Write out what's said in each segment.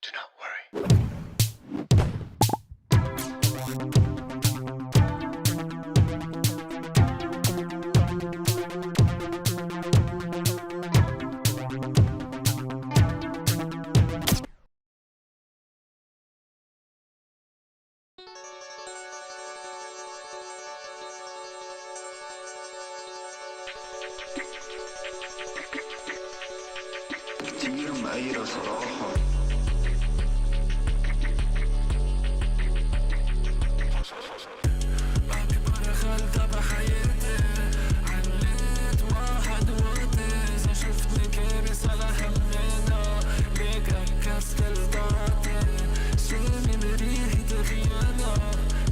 Do not worry. كتير مقيرة صراحة.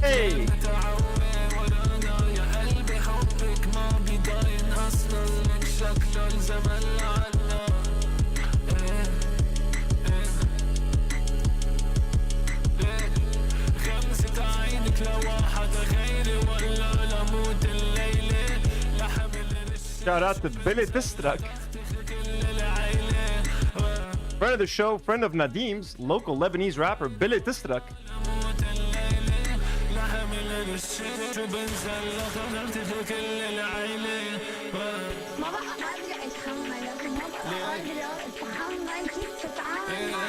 Hey! Shout out to Billy Distrak, friend of the show, friend of Nadim's, local Lebanese rapper Billy Distrak. ما بقى قادرة اتحمل ما بقى قادرة اتحمل كيف تتعامل مع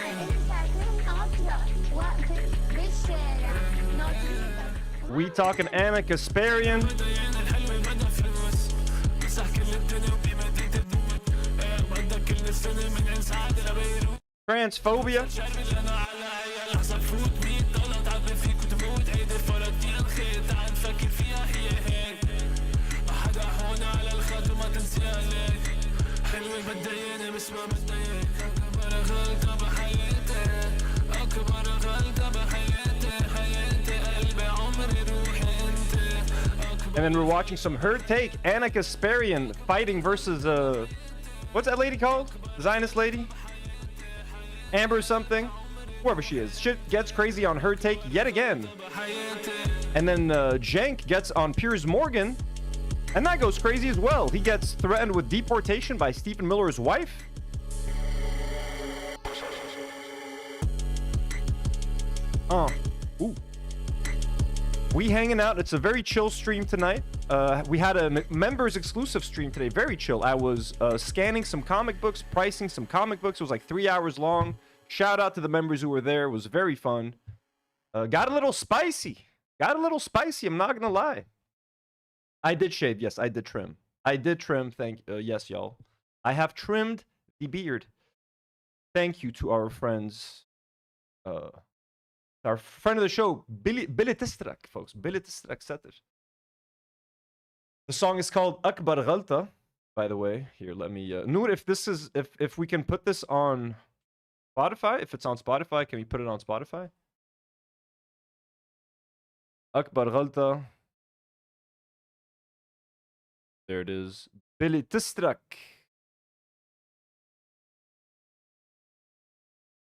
ساعتين ناطرة واقفة بالشارع ناطرينك. We talking Ana Kasparian. Transphobia. And then we're watching some her take, Ana Kasparian fighting versus what's that lady called? Zionist lady? Amber something? Whoever she is. Shit gets crazy on her take yet again. And then Jank gets on Piers Morgan, and that goes crazy as well. He gets threatened with deportation by Stephen Miller's wife. Ooh. We hanging out. It's a very chill stream tonight. We had a members exclusive stream today. Very chill. I was scanning some comic books, pricing some comic books. It was like 3 hours long. Shout out to the members who were there. It was very fun. Got a little spicy. I'm not gonna lie. I did shave. Yes, I did trim. I did trim. Yes, y'all. I have trimmed the beard. Thank you to our friends. Our friend of the show, Billy Tistrak, folks. Billy Tistrak said it. The song is called Akbar Ghalta, by the way. Here, let me Nour, if we can put this on Spotify, if it's on Spotify, can we put it on Spotify? Akbar Ghalta. There it is. Billy Tistrak.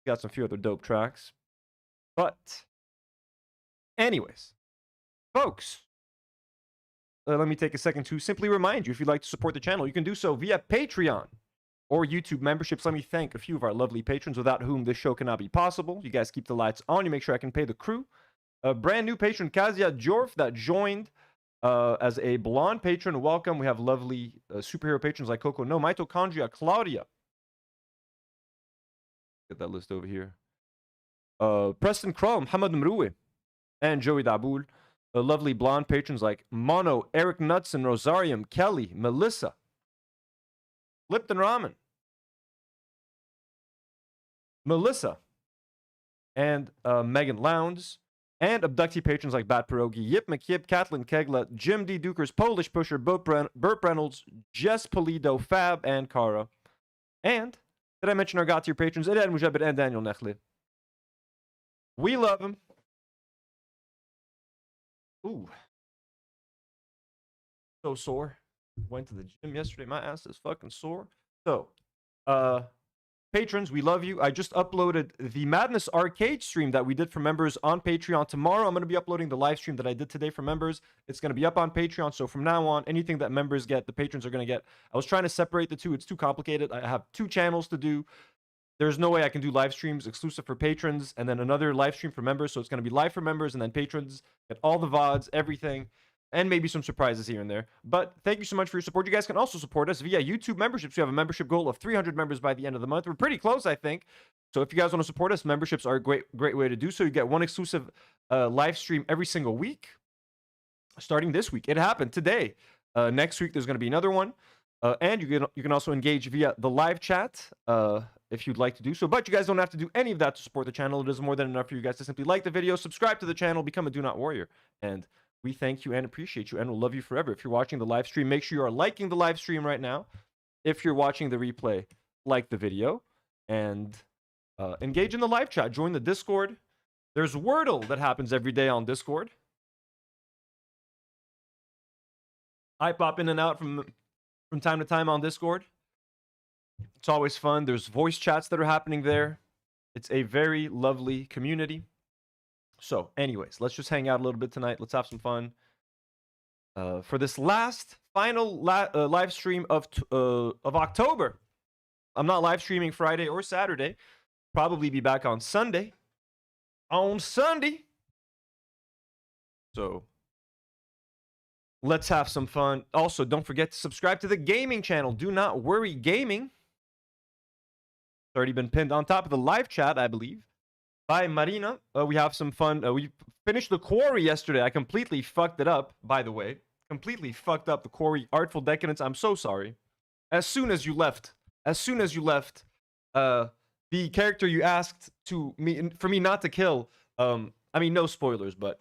Got some few other dope tracks. But, anyways, folks, let me take a second to simply remind you, if you'd like to support the channel, you can do so via Patreon or YouTube memberships. Let me thank a few of our lovely patrons without whom this show cannot be possible. You guys keep the lights on. You make sure I can pay the crew. A brand new patron, Kazia Jorf, that joined as a blonde patron. Welcome. We have lovely superhero patrons like Coco No, Mitochondria, Claudia. Get that list over here. Preston Krull, Muhammad Mroui, and Joey Daboul. Lovely blonde patrons like Mono, Eric Knudsen, Rosarium, Kelly, Melissa, Lipton Ramen, Melissa, and Megan Lowndes. And abductee patrons like Bat Pierogi, Yip McYip, Kathleen Kegla, Jim D. Dukers, Polish Pusher, Burt Reynolds, Jess Polido, Fab, and Kara. And did I mention our God-tier patrons, Ed Mujabid and Daniel Nechle? We love him. Ooh. So sore. Went to the gym yesterday. My ass is fucking sore. So, patrons, we love you. I just uploaded the Madness Arcade stream that we did for members on Patreon. Tomorrow, I'm going to be uploading the live stream that I did today for members. It's going to be up on Patreon. So from now on, anything that members get, the patrons are going to get. I was trying to separate the two. It's too complicated. I have 2 channels to do. there's no way I can do live streams exclusive for patrons and then another live stream for members. So it's going to be live for members and then patrons get all the VODs, everything, and maybe some surprises here and there. But thank you so much for your support. You guys can also support us via YouTube memberships. We have a membership goal of 300 members by the end of the month. We're pretty close, I think. So if you guys want to support us, memberships are a great way to do so. You get one exclusive live stream every single week, starting this week. It happened today. Next week, there's going to be another one. And you can also engage via the live chat if you'd like to do so. But you guys don't have to do any of that to support the channel. It is more than enough for you guys to simply like the video, subscribe to the channel, become a Do Not Warrior. And we thank you and appreciate you and will love you forever. If you're watching the live stream, make sure you are liking the live stream right now. If you're watching the replay, like the video and engage in the live chat. Join the Discord. There's Wordle that happens every day on Discord. I pop in and out from time to time on Discord. It's always fun. There's voice chats that are happening there. It's a very lovely community. So, anyways, let's just hang out a little bit tonight. Let's have some fun. For this final live stream of October. I'm not live streaming Friday or Saturday. Probably be back on Sunday. So, let's have some fun. Also, don't forget to subscribe to the gaming channel. Do Not Worry Gaming. It's already been pinned on top of the live chat, I believe, by Marina. We have some fun. We finished the Quarry yesterday. I completely fucked it up, by the way. Completely fucked up the Quarry Artful Decadence. I'm so sorry. As soon as you left, the character you asked for me not to kill, I mean, no spoilers, but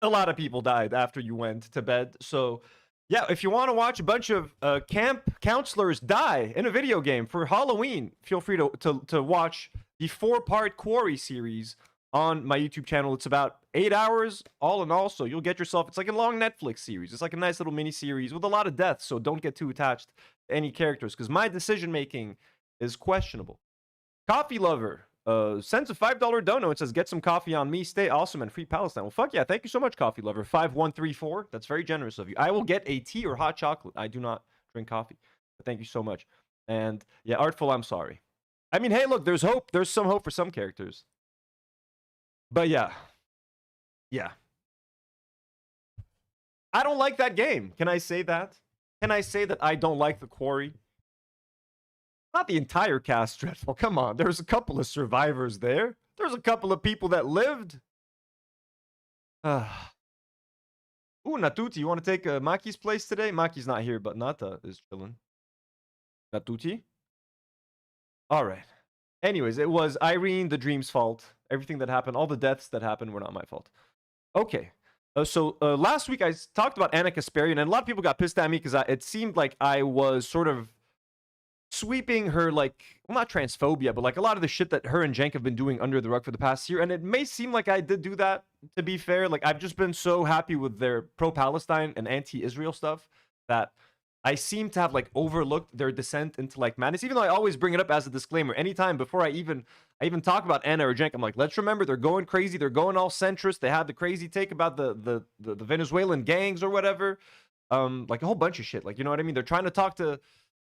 a lot of people died after you went to bed. So, yeah, if you want to watch a bunch of camp counselors die in a video game for Halloween, feel free to watch the 4-part Quarry series on my YouTube channel. It's about 8 hours all in all, so you'll get yourself... It's like a long Netflix series. It's like a nice little mini-series with a lot of deaths, so don't get too attached to any characters, because my decision-making is questionable. Coffee Lover sends a $5 dono and says, get some coffee on me, stay awesome, and free Palestine. Well, fuck yeah. Thank you so much, Coffee Lover. 5134. That's very generous of you. I will get a tea or hot chocolate. I do not drink coffee. But thank you so much. And yeah, Artful, I'm sorry. I mean, hey, look, there's hope. There's some hope for some characters. But yeah. Yeah. I don't like that game. Can I say that? Can I say that I don't like the Quarry? Not the entire cast, Dreadful. Come on. There's a couple of survivors there. There's a couple of people that lived. Ooh, Natuti, you want to take Maki's place today? Maki's not here, but Nata is chilling. Natuti? All right. Anyways, it was Irene, the dream's fault. Everything that happened, all the deaths that happened were not my fault. Okay. So last week I talked about Ana Kasparian, and a lot of people got pissed at me because it seemed like I was sort of sweeping her, like, well, not transphobia, but like a lot of the shit that her and Cenk have been doing under the rug for the past year. And it may seem like I did do that, to be fair. Like, I've just been so happy with their pro-Palestine and anti-Israel stuff that I seem to have, like, overlooked their descent into, like, madness. Even though I always bring it up as a disclaimer. Anytime before I even talk about Ana or Cenk, I'm like, let's remember, they're going crazy. They're going all centrist. They had the crazy take about the Venezuelan gangs or whatever. Like, a whole bunch of shit. Like, you know what I mean? They're trying to talk to...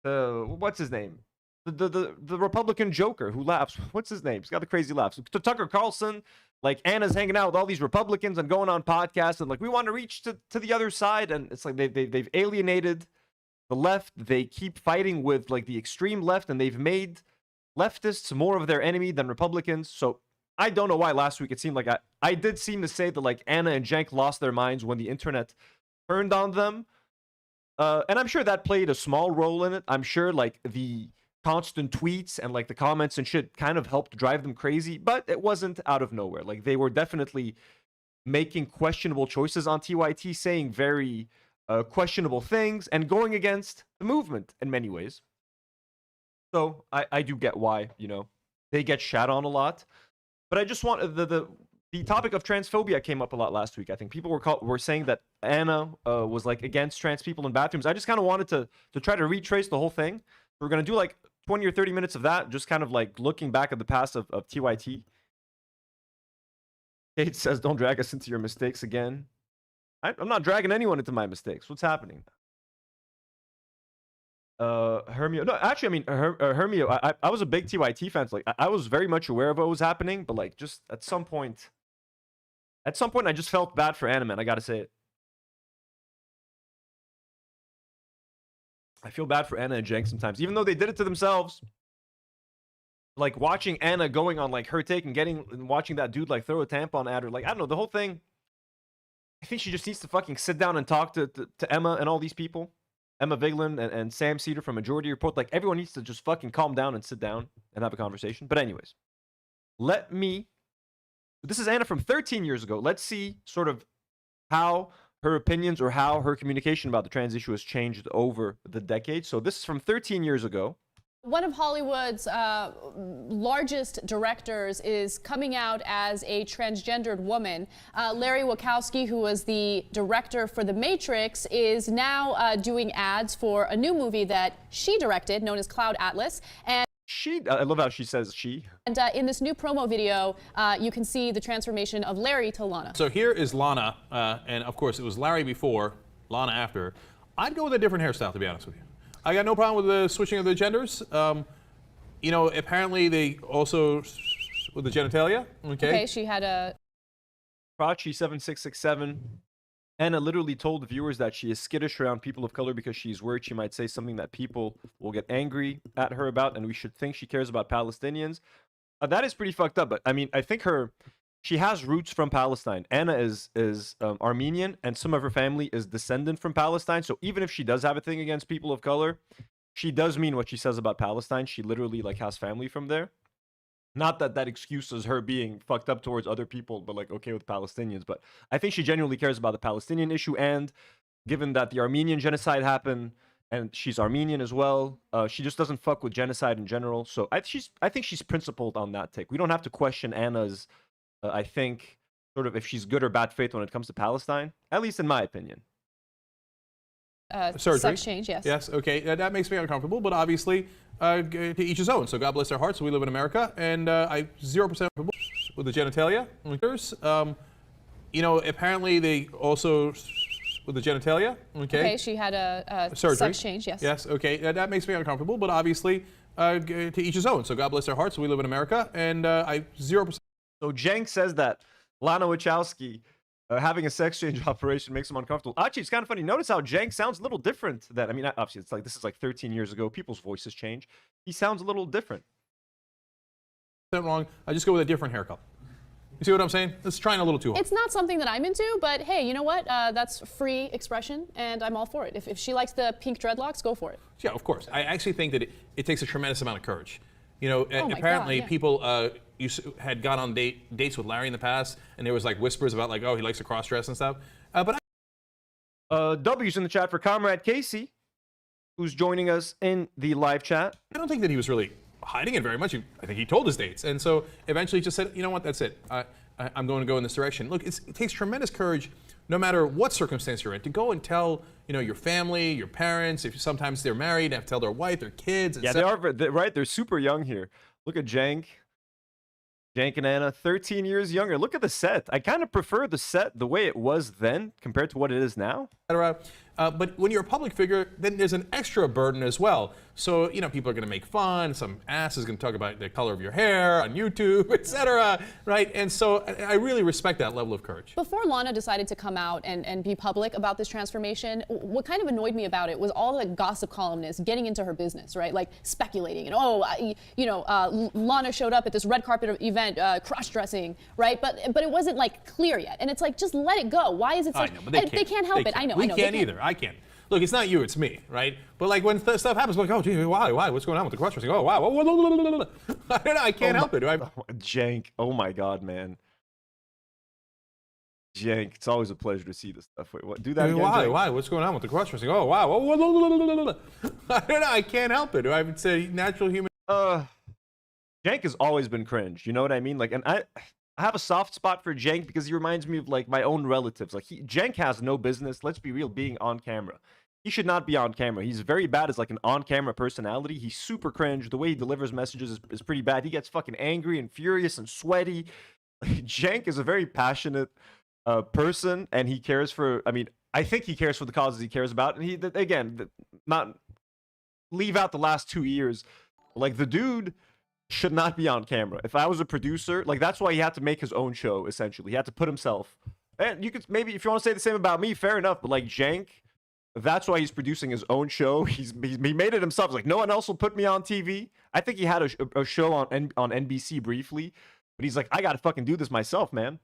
what's his name? The Republican Joker who laughs. What's his name? He's got the crazy laughs. To Tucker Carlson, like, Anna's hanging out with all these Republicans and going on podcasts and like, we want to reach to the other side, and it's like they've alienated the left. They keep fighting with like the extreme left, and they've made leftists more of their enemy than Republicans. So I don't know why last week it seemed like I did seem to say that like Ana and Cenk lost their minds when the internet turned on them. And I'm sure that played a small role in it. I'm sure like the constant tweets and like the comments and shit kind of helped drive them crazy, but it wasn't out of nowhere. Like, they were definitely making questionable choices on TYT, saying very questionable things and going against the movement in many ways. So I do get why, you know, they get shat on a lot. But I just want the topic of transphobia came up a lot last week. I think people were saying that Ana was like against trans people in bathrooms. I just kind of wanted to try to retrace the whole thing. We're gonna do like 20 or 30 minutes of that, just kind of like looking back at the past of TYT. Kate says, "Don't drag us into your mistakes again." I'm not dragging anyone into my mistakes. What's happening? Hermio. No, actually, I mean, Hermio. I was a big TYT fan. So, like, I was very much aware of what was happening, but like, just at some point, I just felt bad for Ana, man. I gotta say it. I feel bad for Ana and Jank sometimes, even though they did it to themselves. Like watching Ana going on like her take and watching that dude like throw a tampon at her. Like, I don't know, the whole thing. I think she just needs to fucking sit down and talk to Emma and all these people. Emma Vigeland and Sam Cedar from Majority Report. Like, everyone needs to just fucking calm down and sit down and have a conversation. But anyways, this is Ana from 13 years ago. Let's see sort of how her opinions or how her communication about the trans issue has changed over the decades. So this is from 13 years ago. One of Hollywood's largest directors is coming out as a transgendered woman. Larry Wachowski, who was the director for The Matrix, is now doing ads for a new movie that she directed, known as Cloud Atlas. And I love how she says she. And in this new promo video, you can see the transformation of Larry to Lana. So here is Lana, and of course it was Larry before, Lana after. I'd go with a different hairstyle, to be honest with you. I got no problem with the switching of the genders. You know, apparently they also with the genitalia. Okay, she had a Prachi 7667. Ana literally told the viewers that she is skittish around people of color because she's worried she might say something that people will get angry at her about, and we should think she cares about Palestinians. That is pretty fucked up. But I mean, I think she has roots from Palestine. Ana is Armenian, and some of her family is descendant from Palestine. So even if she does have a thing against people of color, she does mean what she says about Palestine. She literally like has family from there. Not that that excuses her being fucked up towards other people, but like okay with Palestinians. But I think she genuinely cares about the Palestinian issue, and given that the Armenian genocide happened, and she's Armenian as well, she just doesn't fuck with genocide in general. So I think she's principled on that take. We don't have to question Ana's. I think sort of if she's good or bad faith when it comes to Palestine, at least in my opinion. Surgery. Sex change, yes. Yes, okay, that makes me uncomfortable, but obviously to each his own. So God bless their hearts. We live in America, and I 0% comfortable with the genitalia. You know, apparently they also with the genitalia. Okay, she had a surgery. Sex change, yes. Yes, okay, that makes me uncomfortable, but obviously to each his own. So God bless their hearts. We live in America, and I 0%. So Jank says that Lana Wachowski having a sex change operation makes him uncomfortable. Actually, it's kind of funny. Notice how Jank sounds a little different. I mean, obviously, it's like this is like 13 years ago. People's voices change. He sounds a little different. Wrong. I just go with a different haircut. You see what I'm saying? It's trying a little too hard. It's not something that I'm into, but hey, you know what? That's free expression, and I'm all for it. If she likes the pink dreadlocks, go for it. Yeah, of course. I actually think that it takes a tremendous amount of courage. You know, apparently God, yeah. people had gone on dates with Larry in the past, and there was like whispers about like, oh, he likes to cross dress and stuff. W's in the chat for Comrade Casey, who's joining us in the live chat. I don't think that he was really hiding it very much. I think he told his dates, and so eventually he just said, you know what, that's it. I'm going to go in this direction. Look, it takes tremendous courage, no matter what circumstance you're in, to go and tell your family, your parents. If sometimes they're married, they have to tell their wife, their kids. Yeah, they are right. They're super young here. Look at Jank and Ana, 13 years younger. Look at the set. I kind of prefer the set the way it was then compared to what it is now. But when you're a public figure, then there's an extra burden as well. So, people are going to make fun. Some ass is going to talk about the color of your hair on YouTube, etc. Right? And so I really respect that level of courage. Before Lana decided to come out and be public about this transformation, what kind of annoyed me about it was all the gossip columnists getting into her business, right? Like speculating and Lana showed up at this red carpet event cross-dressing, right? But it wasn't like clear yet. And it's like, just let it go. Why is it such? I know, but they can't help it. I know. We can't either. I can't. Look, it's not you, it's me, right? But like when stuff happens, we're like, oh, gee, why? What's going on with the cross-dressing? Oh, wow. I don't know. I can't help it. Jank. Oh my God, man. Jank. It's always a pleasure to see this stuff. Wait, what? Do that again, Why? Jank? Why? What's going on with the cross-dressing? Oh, wow. I don't know. I can't help it. I would say natural human. Jank has always been cringe. You know what I mean? Like, and I have a soft spot for Jank because he reminds me of like my own relatives. Like Jank has no business, let's be real, being on camera. He should not be on camera. He's very bad as like an on-camera personality. He's super cringe. The way he delivers messages is pretty bad. He gets fucking angry and furious and sweaty. Jank is a very passionate person, and he cares for. I mean, I think he cares for the causes he cares about. And he, again, not leave out the last 2 years. Like, the dude should not be on camera. If I was a producer, like, that's why he had to make his own show, essentially. He had to put himself. And you could maybe, if you want to say the same about me, fair enough. But like Jank, that's why he's producing his own show. He made it himself. Like, no one else will put me on TV. I think he had a show on NBC briefly, but he's like, I gotta fucking do this myself, man.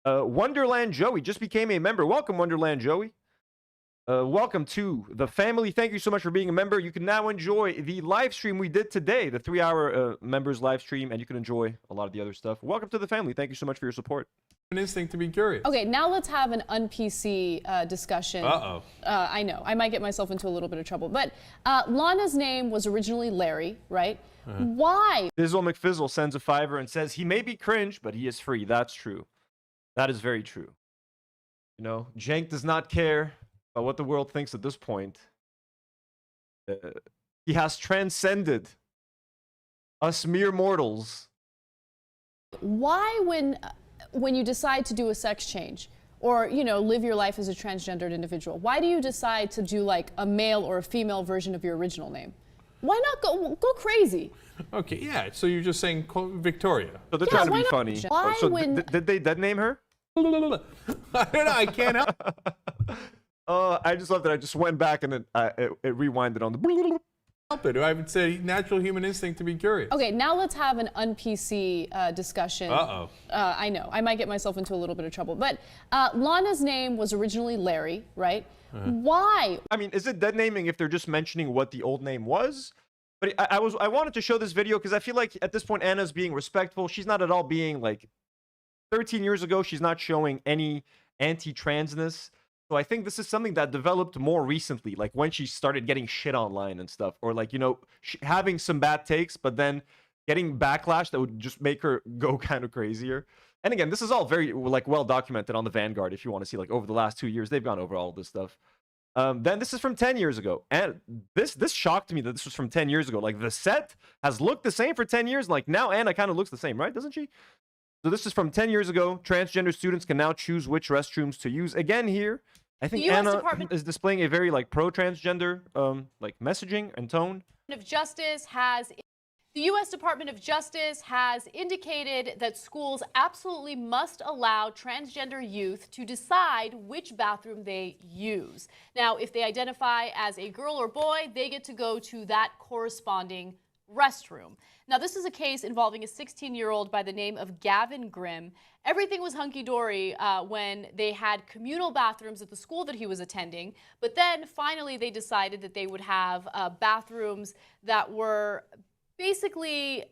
Wonderland Joey just became a member. Welcome, Wonderland Joey. Welcome to the family. Thank you so much for being a member. You can now enjoy the live stream we did today, the 3-hour members live stream, and you can enjoy a lot of the other stuff. Welcome to the family. Thank you so much for your support. An instinct to be curious. Okay, now let's have an un-PC discussion. I know, I might get myself into a little bit of trouble, but Lana's name was originally Larry, right? Why? Fizzle McFizzle sends a $5 and says, he may be cringe, but he is free. That's true. That is very true. You know, Jank does not care about what the world thinks at this point. He has transcended us mere mortals. Why, when you decide to do a sex change or, you know, live your life as a transgendered individual, why do you decide to do like a male or a female version of your original name? Why not go crazy? Okay, yeah, so you're just saying Victoria. So they're trying to be not? funny. Why So when- did they dead name her? I don't know, I can't help. I just love that I just went back and then it rewinded on the. Help it. I would say natural human instinct to be curious. Okay, now let's have an un-PC discussion. I know, I might get myself into a little bit of trouble, but Lana's name was originally Larry, right? Why? I mean, is it dead naming if they're just mentioning what the old name was? But I wanted to show this video because I feel like at this point Anna's being respectful. She's not at all being like 13 years ago. She's not showing any anti-transness. So I think this is something that developed more recently, like when she started getting shit online and stuff, or like, you know, having some bad takes, but then getting backlash that would just make her go kind of crazier. And again, this is all very like well documented on the Vanguard. If you want to see like over the last 2 years, they've gone over all this stuff. Then this is from 10 years ago. And this shocked me that this was from 10 years ago. Like the set has looked the same for 10 years. Like now Anna kind of looks the same, right? Doesn't she? So this is from 10 years ago. Transgender students can now choose which restrooms to use. Again here, I think Anna is displaying a very like pro-transgender like messaging and tone. The U.S. Department of Justice has indicated that schools absolutely must allow transgender youth to decide which bathroom they use. Now, if they identify as a girl or boy, they get to go to that corresponding restroom. Now, this is a case involving a 16-year-old by the name of Gavin Grimm. Everything was hunky-dory when they had communal bathrooms at the school that he was attending, but then finally they decided that they would have bathrooms that were basically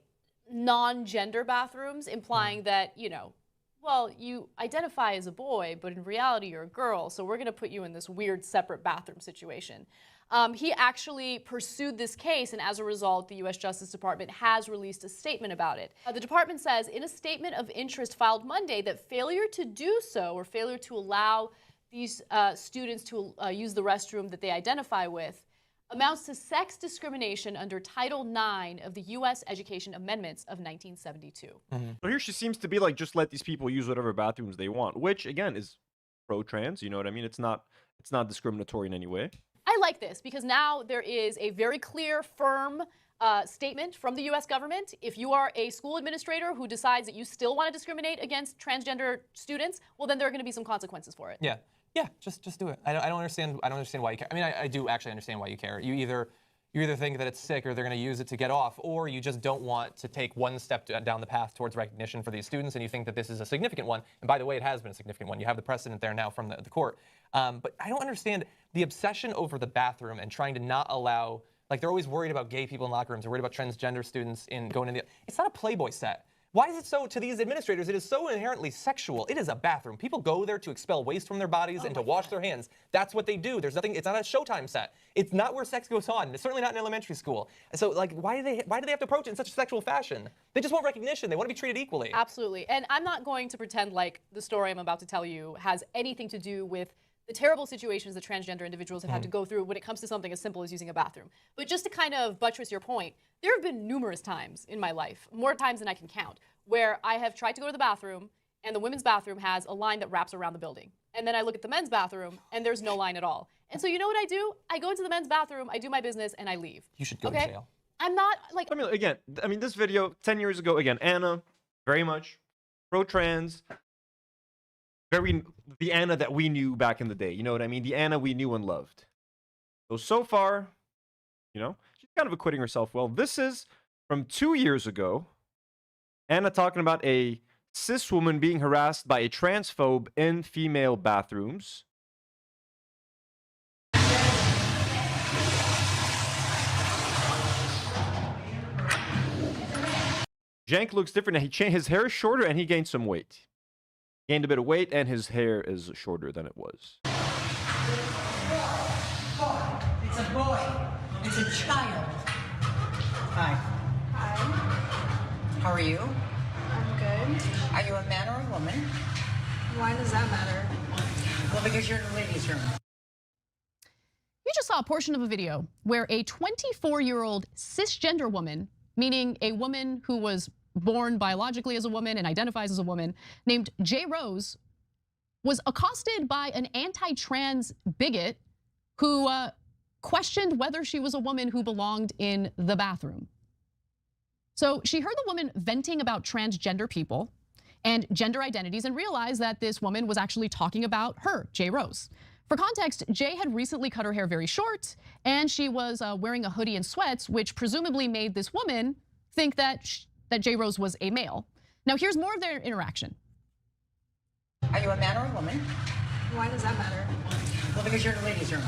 non-gender bathrooms, implying that, you know, well, you identify as a boy, but in reality you're a girl, so we're going to put you in this weird separate bathroom situation. He actually pursued this case, and as a result, the U.S. Justice Department has released a statement about it. The department says in a statement of interest filed Monday that failure to do so, or failure to allow these students to use the restroom that they identify with, amounts to sex discrimination under Title IX of the U.S. Education Amendments of 1972. So here she seems to be like, just let these people use whatever bathrooms they want, which again is pro-trans. You know what I mean? It's not discriminatory in any way. I like this because now there is a very clear, firm statement from the U.S. government. If you are a school administrator who decides that you still want to discriminate against transgender students, well, then there are going to be some consequences for it. Yeah. Yeah, just do it. I don't understand why you care. I mean, I do actually understand why you care. You either think that it's sick or they're going to use it to get off, or you just don't want to take one step down the path towards recognition for these students, and you think that this is a significant one. And by the way, it has been a significant one. You have the precedent there now from the court. But I don't understand the obsession over the bathroom and trying to not allow, like they're always worried about gay people in locker rooms, they're worried about transgender students in going in the, it's not a Playboy set. Why is it so, to these administrators, it is so inherently sexual? It is a bathroom. People go there to expel waste from their bodies and to wash their hands. That's what they do. There's nothing, it's not a Showtime set. It's not where sex goes on. It's certainly not in elementary school. So, like, why do they have to approach it in such a sexual fashion? They just want recognition. They want to be treated equally. Absolutely. And I'm not going to pretend like the story I'm about to tell you has anything to do with the terrible situations that transgender individuals have had to go through when it comes to something as simple as using a bathroom. But just to kind of buttress your point, there have been numerous times in my life, more times than I can count, where I have tried to go to the bathroom and the women's bathroom has a line that wraps around the building. And then I look at the men's bathroom and there's no line at all. And so you know what I do? I go into the men's bathroom, I do my business, and I leave. You should go to Okay? jail. I'm not like. I mean, again, this video 10 years ago, again, Ana, very much pro-trans, the Ana that we knew back in the day. You know what I mean? The Ana we knew and loved. So far, you know, she's kind of acquitting herself well. This is from 2 years ago. Ana talking about a cis woman being harassed by a transphobe in female bathrooms. Jank looks different now. His hair is shorter and he gained some weight. Gained a bit of weight and his hair is shorter than it was. It's a boy. It's a child. Hi. Hi, How are you? I'm good. Are you a man or a woman? Why does that matter? Well, because you're in the ladies' room. You just saw a portion of a video where a 24-year-old cisgender woman, meaning a woman who was born biologically as a woman and identifies as a woman, named J. Rose, was accosted by an anti-trans bigot who questioned whether she was a woman who belonged in the bathroom. So she heard the woman venting about transgender people and gender identities and realized that this woman was actually talking about her, J. Rose. For context, Jay had recently cut her hair very short and she was wearing a hoodie and sweats, which presumably made this woman think that J. Rose was a male. Now here's more of their interaction. Are you a man or a woman? Why does that matter? Well, because you're in the ladies' room.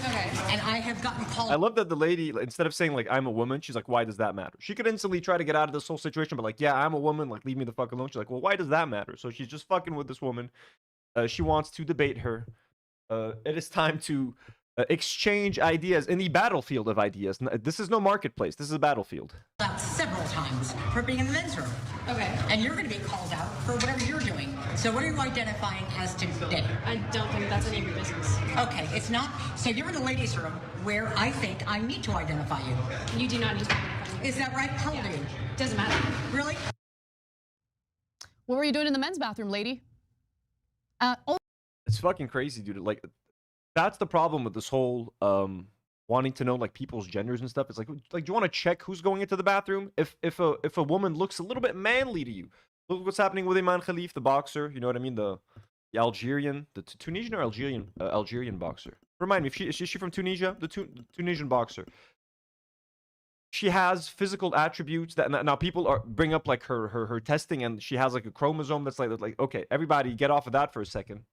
Okay. And I have gotten called. I love that the lady, instead of saying like, I'm a woman, she's like, why does that matter? She could instantly try to get out of this whole situation, but like, yeah, I'm a woman, like, leave me the fuck alone. She's like, well, why does that matter? So she's just fucking with this woman. She wants to debate her. It is time to exchange ideas in the battlefield of ideas. This is no marketplace. This is a battlefield. out several times for being in the men's room. Okay. And you're going to be called out for whatever you're doing. So what are you identifying as today? I don't think that's any of your business. Okay, it's not. So you're in the ladies' room where I think I need to identify you. You do not need to identify me. Is that right? How old are you? Doesn't matter. Really? What were you doing in the men's bathroom, lady? It's fucking crazy, dude. Like, that's the problem with this whole wanting to know like people's genders and stuff. It's like do you want to check who's going into the bathroom? If a woman looks a little bit manly to you, look what's happening with Iman Khalif, the boxer. You know what I mean? The Algerian, the Tunisian or Algerian boxer. Remind me, is she from Tunisia? The Tunisian boxer. She has physical attributes that now people bring up like her testing, and she has like a chromosome that's like okay, everybody get off of that for a second.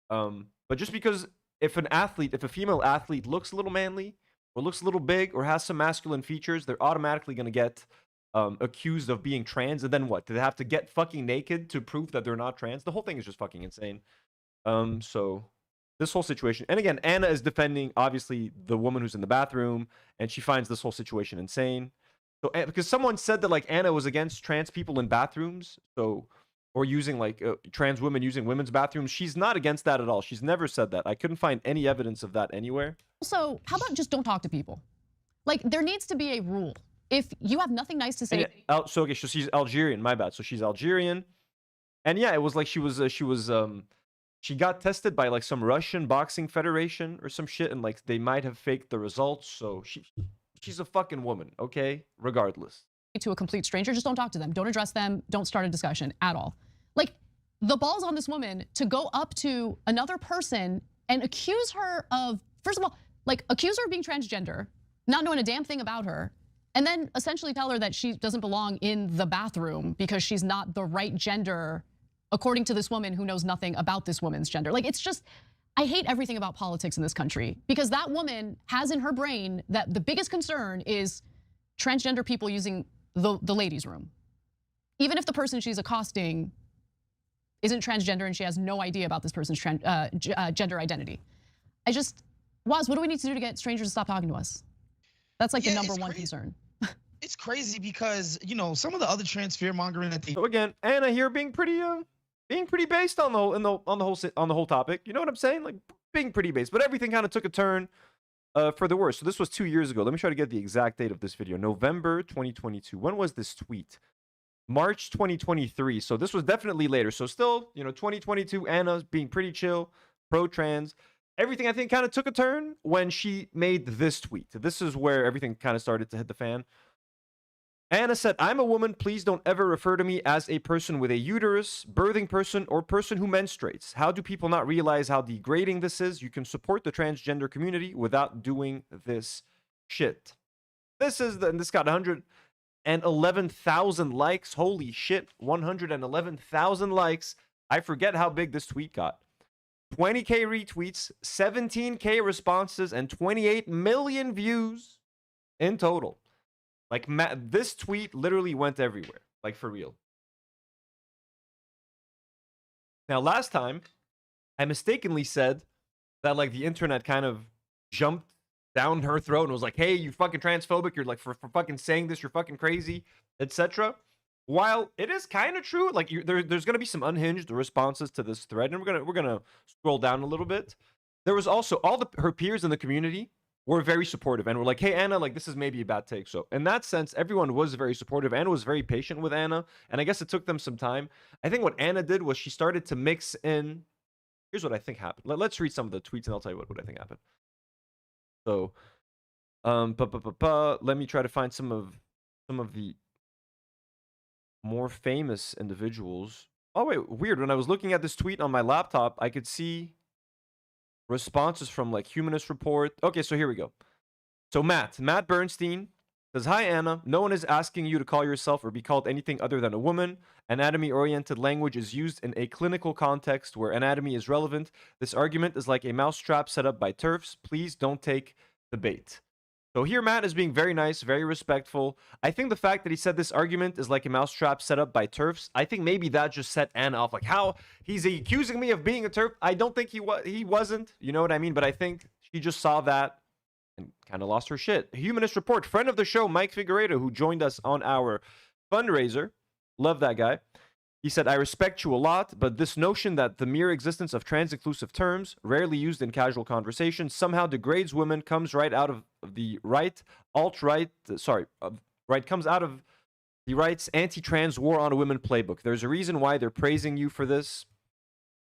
But just because if a female athlete looks a little manly or looks a little big or has some masculine features, they're automatically going to get accused of being trans. And then what? Do they have to get fucking naked to prove that they're not trans? The whole thing is just fucking insane. So this whole situation, and again, Ana is defending obviously the woman who's in the bathroom, and she finds this whole situation insane. So because someone said that like Ana was against trans people in bathrooms, or using like trans women using women's bathrooms. She's not against that at all. She's never said that. I couldn't find any evidence of that anywhere. Also, how about just don't talk to people? Like, there needs to be a rule. If you have nothing nice to say. So she's Algerian. My bad. So she's Algerian, and yeah, it was like she got tested by like some Russian boxing federation or some shit, and like they might have faked the results. So she's a fucking woman, okay? Regardless. To a complete stranger, just don't talk to them. Don't address them. Don't start a discussion at all. Like, the ball's on this woman to go up to another person and accuse her of, first of all, like accuse her of being transgender, not knowing a damn thing about her, and then essentially tell her that she doesn't belong in the bathroom because she's not the right gender according to this woman who knows nothing about this woman's gender. Like, it's just, I hate everything about politics in this country because that woman has in her brain that the biggest concern is transgender people using the ladies' room. Even if the person she's accosting isn't transgender and she has no idea about this person's gender identity. Waz, what do we need to do to get strangers to stop talking to us? That's like the number one concern. It's crazy because, you know, some of the other trans fear mongering that they So again, Ana here being pretty based on the whole topic. You know what I'm saying? Like being pretty based, but everything kind of took a turn for the worse. So this was 2 years ago. Let me try to get the exact date of this video. November 2022. When was this tweet? March 2023. So this was definitely later. So still, you know, 2022, Anna's being pretty chill, pro-trans. everything I think kind of took a turn when she made this tweet. This is where everything kind of started to hit the fan. Ana said, I'm a woman. Please don't ever refer to me as a person with a uterus, birthing person, or person who menstruates. How do people not realize how degrading this is? You can support the transgender community without doing this shit. This got 111,000 likes. Holy shit. 111,000 likes. I forget how big this tweet got. 20K retweets, 17K responses, and 28 million views in total. Like, this tweet literally went everywhere. Like, for real. Now, last time, I mistakenly said that, like, the internet kind of jumped down her throat and was like, hey, you fucking transphobic. You're, like, for fucking saying this. You're fucking crazy, etc. While it is kind of true, like, there's going to be some unhinged responses to this thread. And we're gonna scroll down a little bit. There was also her peers in the community were very supportive and were like, hey, Ana, like, this is maybe a bad take. So in that sense, everyone was very supportive. Ana was very patient with Ana, and I guess it took them some time. I think what Ana did was she started to mix in. Here's what I think happened. Let's read some of the tweets and I'll tell you what I think happened. So, let me try to find some of the more famous individuals. Oh wait, weird. When I was looking at this tweet on my laptop, I could see responses from, like, Humanist Report. Okay, so here we go. So Matt Bernstein says, hi, Ana. No one is asking you to call yourself or be called anything other than a woman. Anatomy-oriented language is used in a clinical context where anatomy is relevant. This argument is like a mousetrap set up by TERFs. Please don't take the bait. So here Matt is being very nice, very respectful. I think the fact that he said this argument is like a mousetrap set up by TERFs, I think maybe that just set Ana off. Like, how he's accusing me of being a TERF. I don't think he wasn't. You know what I mean? But I think she just saw that and kind of lost her shit. Humanist Report, friend of the show, Mike Figueredo, who joined us on our fundraiser. Love that guy. He said, I respect you a lot, but this notion that the mere existence of trans-inclusive terms, rarely used in casual conversation, somehow degrades women comes right out of the right, comes out of the right's anti-trans war on a women playbook. There's a reason why they're praising you for this.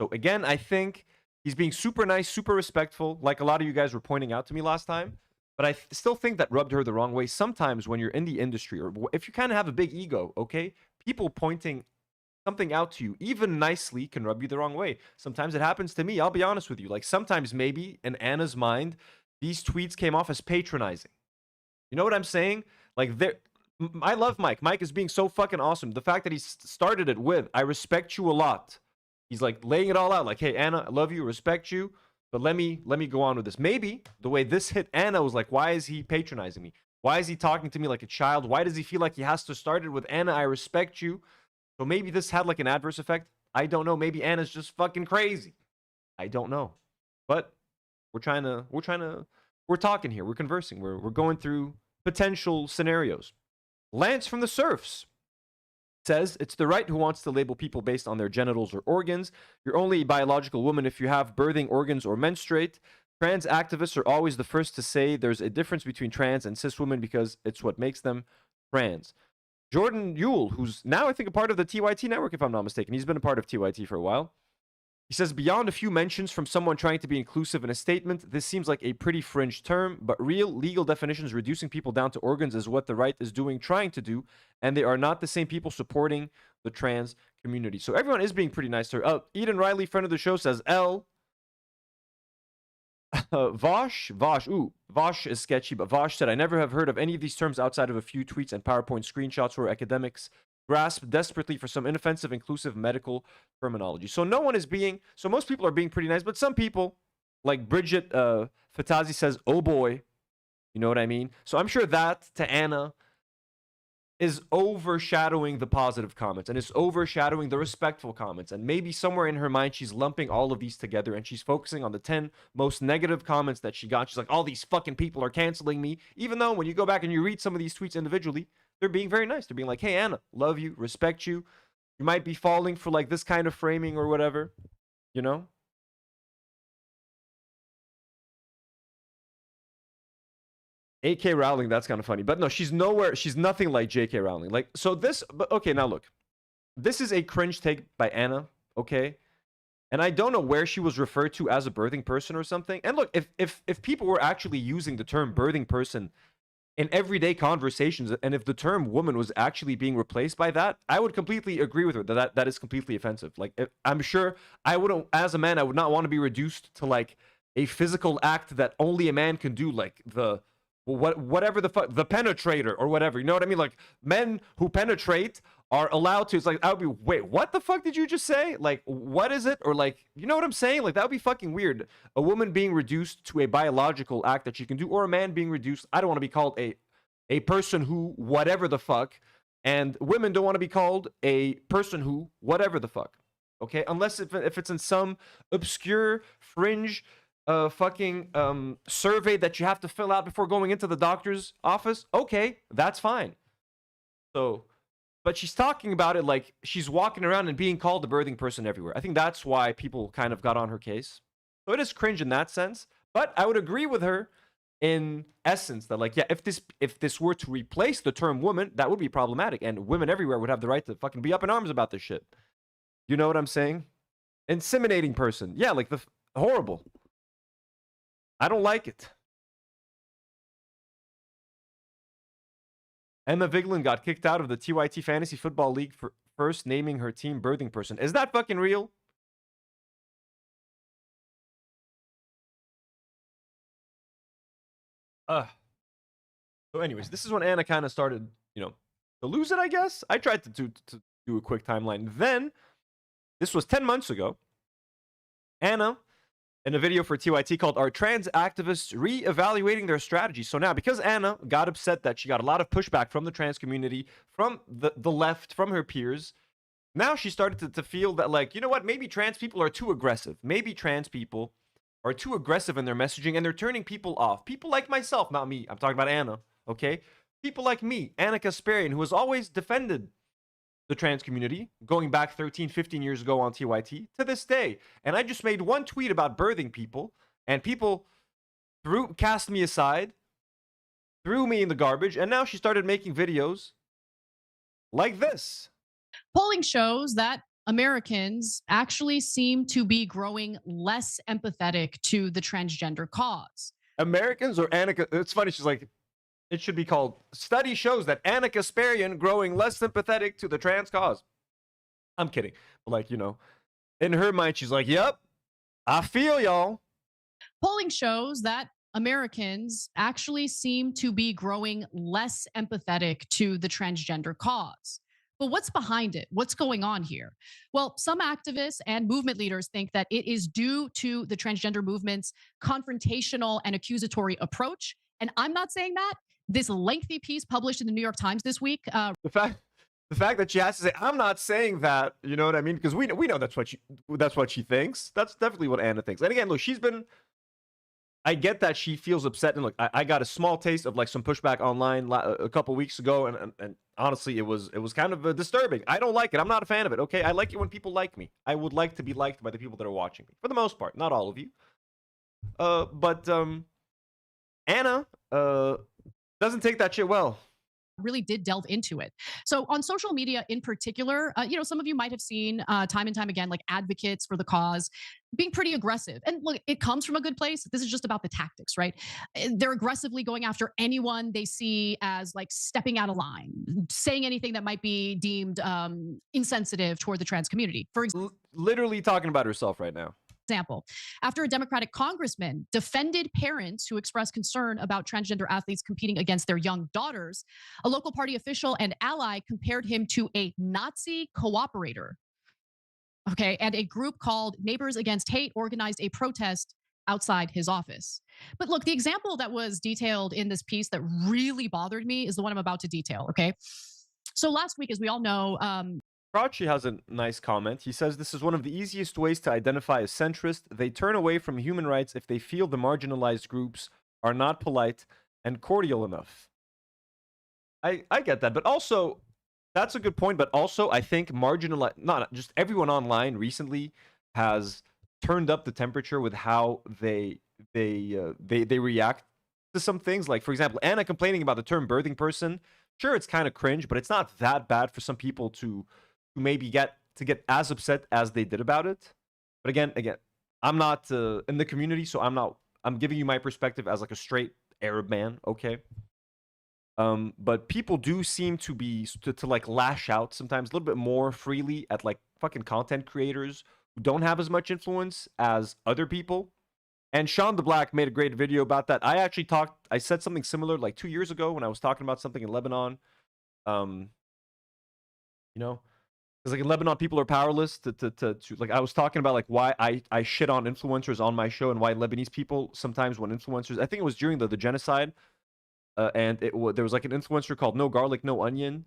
So again, I think he's being super nice, super respectful, like a lot of you guys were pointing out to me last time. But I still think that rubbed her the wrong way. Sometimes when you're in the industry, or if you kind of have a big ego, okay, people pointing something out to you, even nicely, can rub you the wrong way. Sometimes it happens to me. I'll be honest with you. Like, sometimes maybe in Ana's mind, these tweets came off as patronizing. You know what I'm saying? Like, I love Mike. Mike is being so fucking awesome. The fact that he started it with, I respect you a lot. He's like laying it all out. Like, hey, Ana, I love you, respect you, but let me go on with this. Maybe the way this hit Ana was like, why is he patronizing me? Why is he talking to me like a child? Why does he feel like he has to start it with Ana, I respect you? So maybe this had like an adverse effect. I don't know. Maybe Ana's just fucking crazy. I don't know. But we're talking here. We're conversing. We're going through potential scenarios. Lance from the Surfs says, it's the right who wants to label people based on their genitals or organs. You're only a biological woman if you have birthing organs or menstruate. Trans activists are always the first to say there's a difference between trans and cis women because it's what makes them trans. Jordan Yule, who's now, I think, a part of the TYT network, if I'm not mistaken. He's been a part of TYT for a while. He says, beyond a few mentions from someone trying to be inclusive in a statement, this seems like a pretty fringe term, but real legal definitions reducing people down to organs is what the right is trying to do, and they are not the same people supporting the trans community. So everyone is being pretty nice to her. Eden Riley, friend of the show, says, Vosh is sketchy, but Vosh said, I never have heard of any of these terms outside of a few tweets and PowerPoint screenshots where academics grasp desperately for some inoffensive, inclusive medical terminology. So most people are being pretty nice, but some people, like Bridget Fatazi says, oh boy, you know what I mean? So I'm sure that, to Ana, is overshadowing the positive comments and is overshadowing the respectful comments. And maybe somewhere in her mind, she's lumping all of these together and she's focusing on the 10 most negative comments that she got. She's like, all these fucking people are canceling me. Even though when you go back and you read some of these tweets individually, they're being very nice. They're being like, hey, Ana, love you, respect you. You might be falling for like this kind of framing or whatever, you know? A.K. Rowling, that's kind of funny. But no, she's nothing like J.K. Rowling. Like, so this, but okay, now look. This is a cringe take by Ana, okay? And I don't know where she was referred to as a birthing person or something. And look, if people were actually using the term birthing person in everyday conversations, and if the term woman was actually being replaced by that, I would completely agree with her that is completely offensive. Like, I'm sure I wouldn't, as a man, I would not want to be reduced to like a physical act that only a man can do, like whatever the fuck, the penetrator or whatever. You know what I mean? Like, men who penetrate are allowed to. It's like, I would be, wait, what the fuck did you just say? Like, what is it? Or like, you know what I'm saying? Like, that would be fucking weird. A woman being reduced to a biological act that she can do, or a man being reduced. I don't want to be called a person who whatever the fuck, and women don't want to be called a person who whatever the fuck. Okay, unless if it's in some obscure fringe fucking survey that you have to fill out before going into the doctor's office. Okay, that's fine. So, but she's talking about it like she's walking around and being called the birthing person everywhere. I think that's why people kind of got on her case. So it is cringe in that sense. But I would agree with her in essence that, like, yeah, if this were to replace the term woman, that would be problematic, and women everywhere would have the right to fucking be up in arms about this shit. You know what I'm saying? Inseminating person. Yeah, like horrible. I don't like it. Emma Vigeland got kicked out of the TYT Fantasy Football League for first naming her team birthing person. Is that fucking real? So anyways, this is when Ana kind of started, you know, to lose it, I guess. I tried to do a quick timeline. Then, this was 10 months ago, Ana, in a video for TYT called "Are Trans Activists Re-Evaluating Their Strategy?" So now, because Ana got upset that she got a lot of pushback from the trans community, from the left, from her peers, now she started to feel that, like, you know what, maybe trans people are too aggressive. Maybe trans people are too aggressive in their messaging, and they're turning people off. People like myself, not me. I'm talking about Ana, okay? People like me, Ana Kasparian, who has always defended the trans community, going back 13, 15 years ago on TYT, to this day. And I just made one tweet about birthing people, and people cast me aside, threw me in the garbage, and now she started making videos like this. Polling shows that Americans actually seem to be growing less empathetic to the transgender cause. Americans or Ana? It's funny, she's like, it should be called "Study Shows That Ana Kasparian Growing Less Sympathetic to the Trans Cause." I'm kidding. But, like, you know, in her mind, she's like, yep, I feel y'all. Polling shows that Americans actually seem to be growing less empathetic to the transgender cause. But what's behind it? What's going on here? Well, some activists and movement leaders think that it is due to the transgender movement's confrontational and accusatory approach. And I'm not saying that. This lengthy piece published in the New York Times this week. The fact that she has to say, I'm not saying that, you know what I mean? Because we know that's what she thinks. That's definitely what Ana thinks. And again, look, I get that she feels upset. And look, I got a small taste of like some pushback online a couple weeks ago, and honestly, it was kind of disturbing. I don't like it. I'm not a fan of it. Okay, I like it when people like me. I would like to be liked by the people that are watching me, for the most part, not all of you. But Ana doesn't take that shit well. Really did delve into it. So on social media in particular, you know, some of you might have seen time and time again, like advocates for the cause being pretty aggressive. And look, it comes from a good place. This is just about the tactics, right? They're aggressively going after anyone they see as like stepping out of line, saying anything that might be deemed insensitive toward the trans community. For example, literally talking about herself right now. After a Democratic congressman defended parents who expressed concern about transgender athletes competing against their young daughters, a local party official and ally compared him to a Nazi cooperator. Okay, and a group called Neighbors Against Hate organized a protest outside his office. But look, the example that was detailed in this piece that really bothered me is the one I'm about to detail, okay? So last week, as we all know, Crouchy has a nice comment. He says, "This is one of the easiest ways to identify a centrist. They turn away from human rights if they feel the marginalized groups are not polite and cordial enough." I get that, but also, that's a good point, but also I think not just everyone online recently has turned up the temperature with how they react to some things. Like, for example, Ana complaining about the term birthing person. Sure, it's kind of cringe, but it's not that bad for some people to maybe get as upset as they did about it. But again, I'm not in the community, so I'm giving you my perspective as like a straight Arab man, okay? But people do seem to be to like lash out sometimes a little bit more freely at like fucking content creators who don't have as much influence as other people. And Sean the Black made a great video about that. I said something similar like 2 years ago when I was talking about something in Lebanon. You know, because like in Lebanon, people are powerless to like, I was talking about like why I shit on influencers on my show and why Lebanese people sometimes when influencers, I think it was during the genocide, and there was like an influencer called No Garlic, No Onion.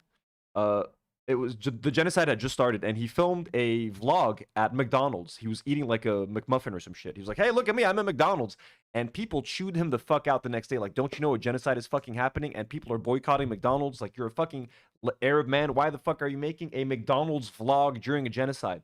The genocide had just started, and he filmed a vlog at McDonald's. He was eating like a McMuffin or some shit. He was like, "Hey, look at me, I'm at McDonald's," and people chewed him the fuck out the next day. Like, don't you know a genocide is fucking happening? And people are boycotting McDonald's. Like, you're a fucking Arab man. Why the fuck are you making a McDonald's vlog during a genocide?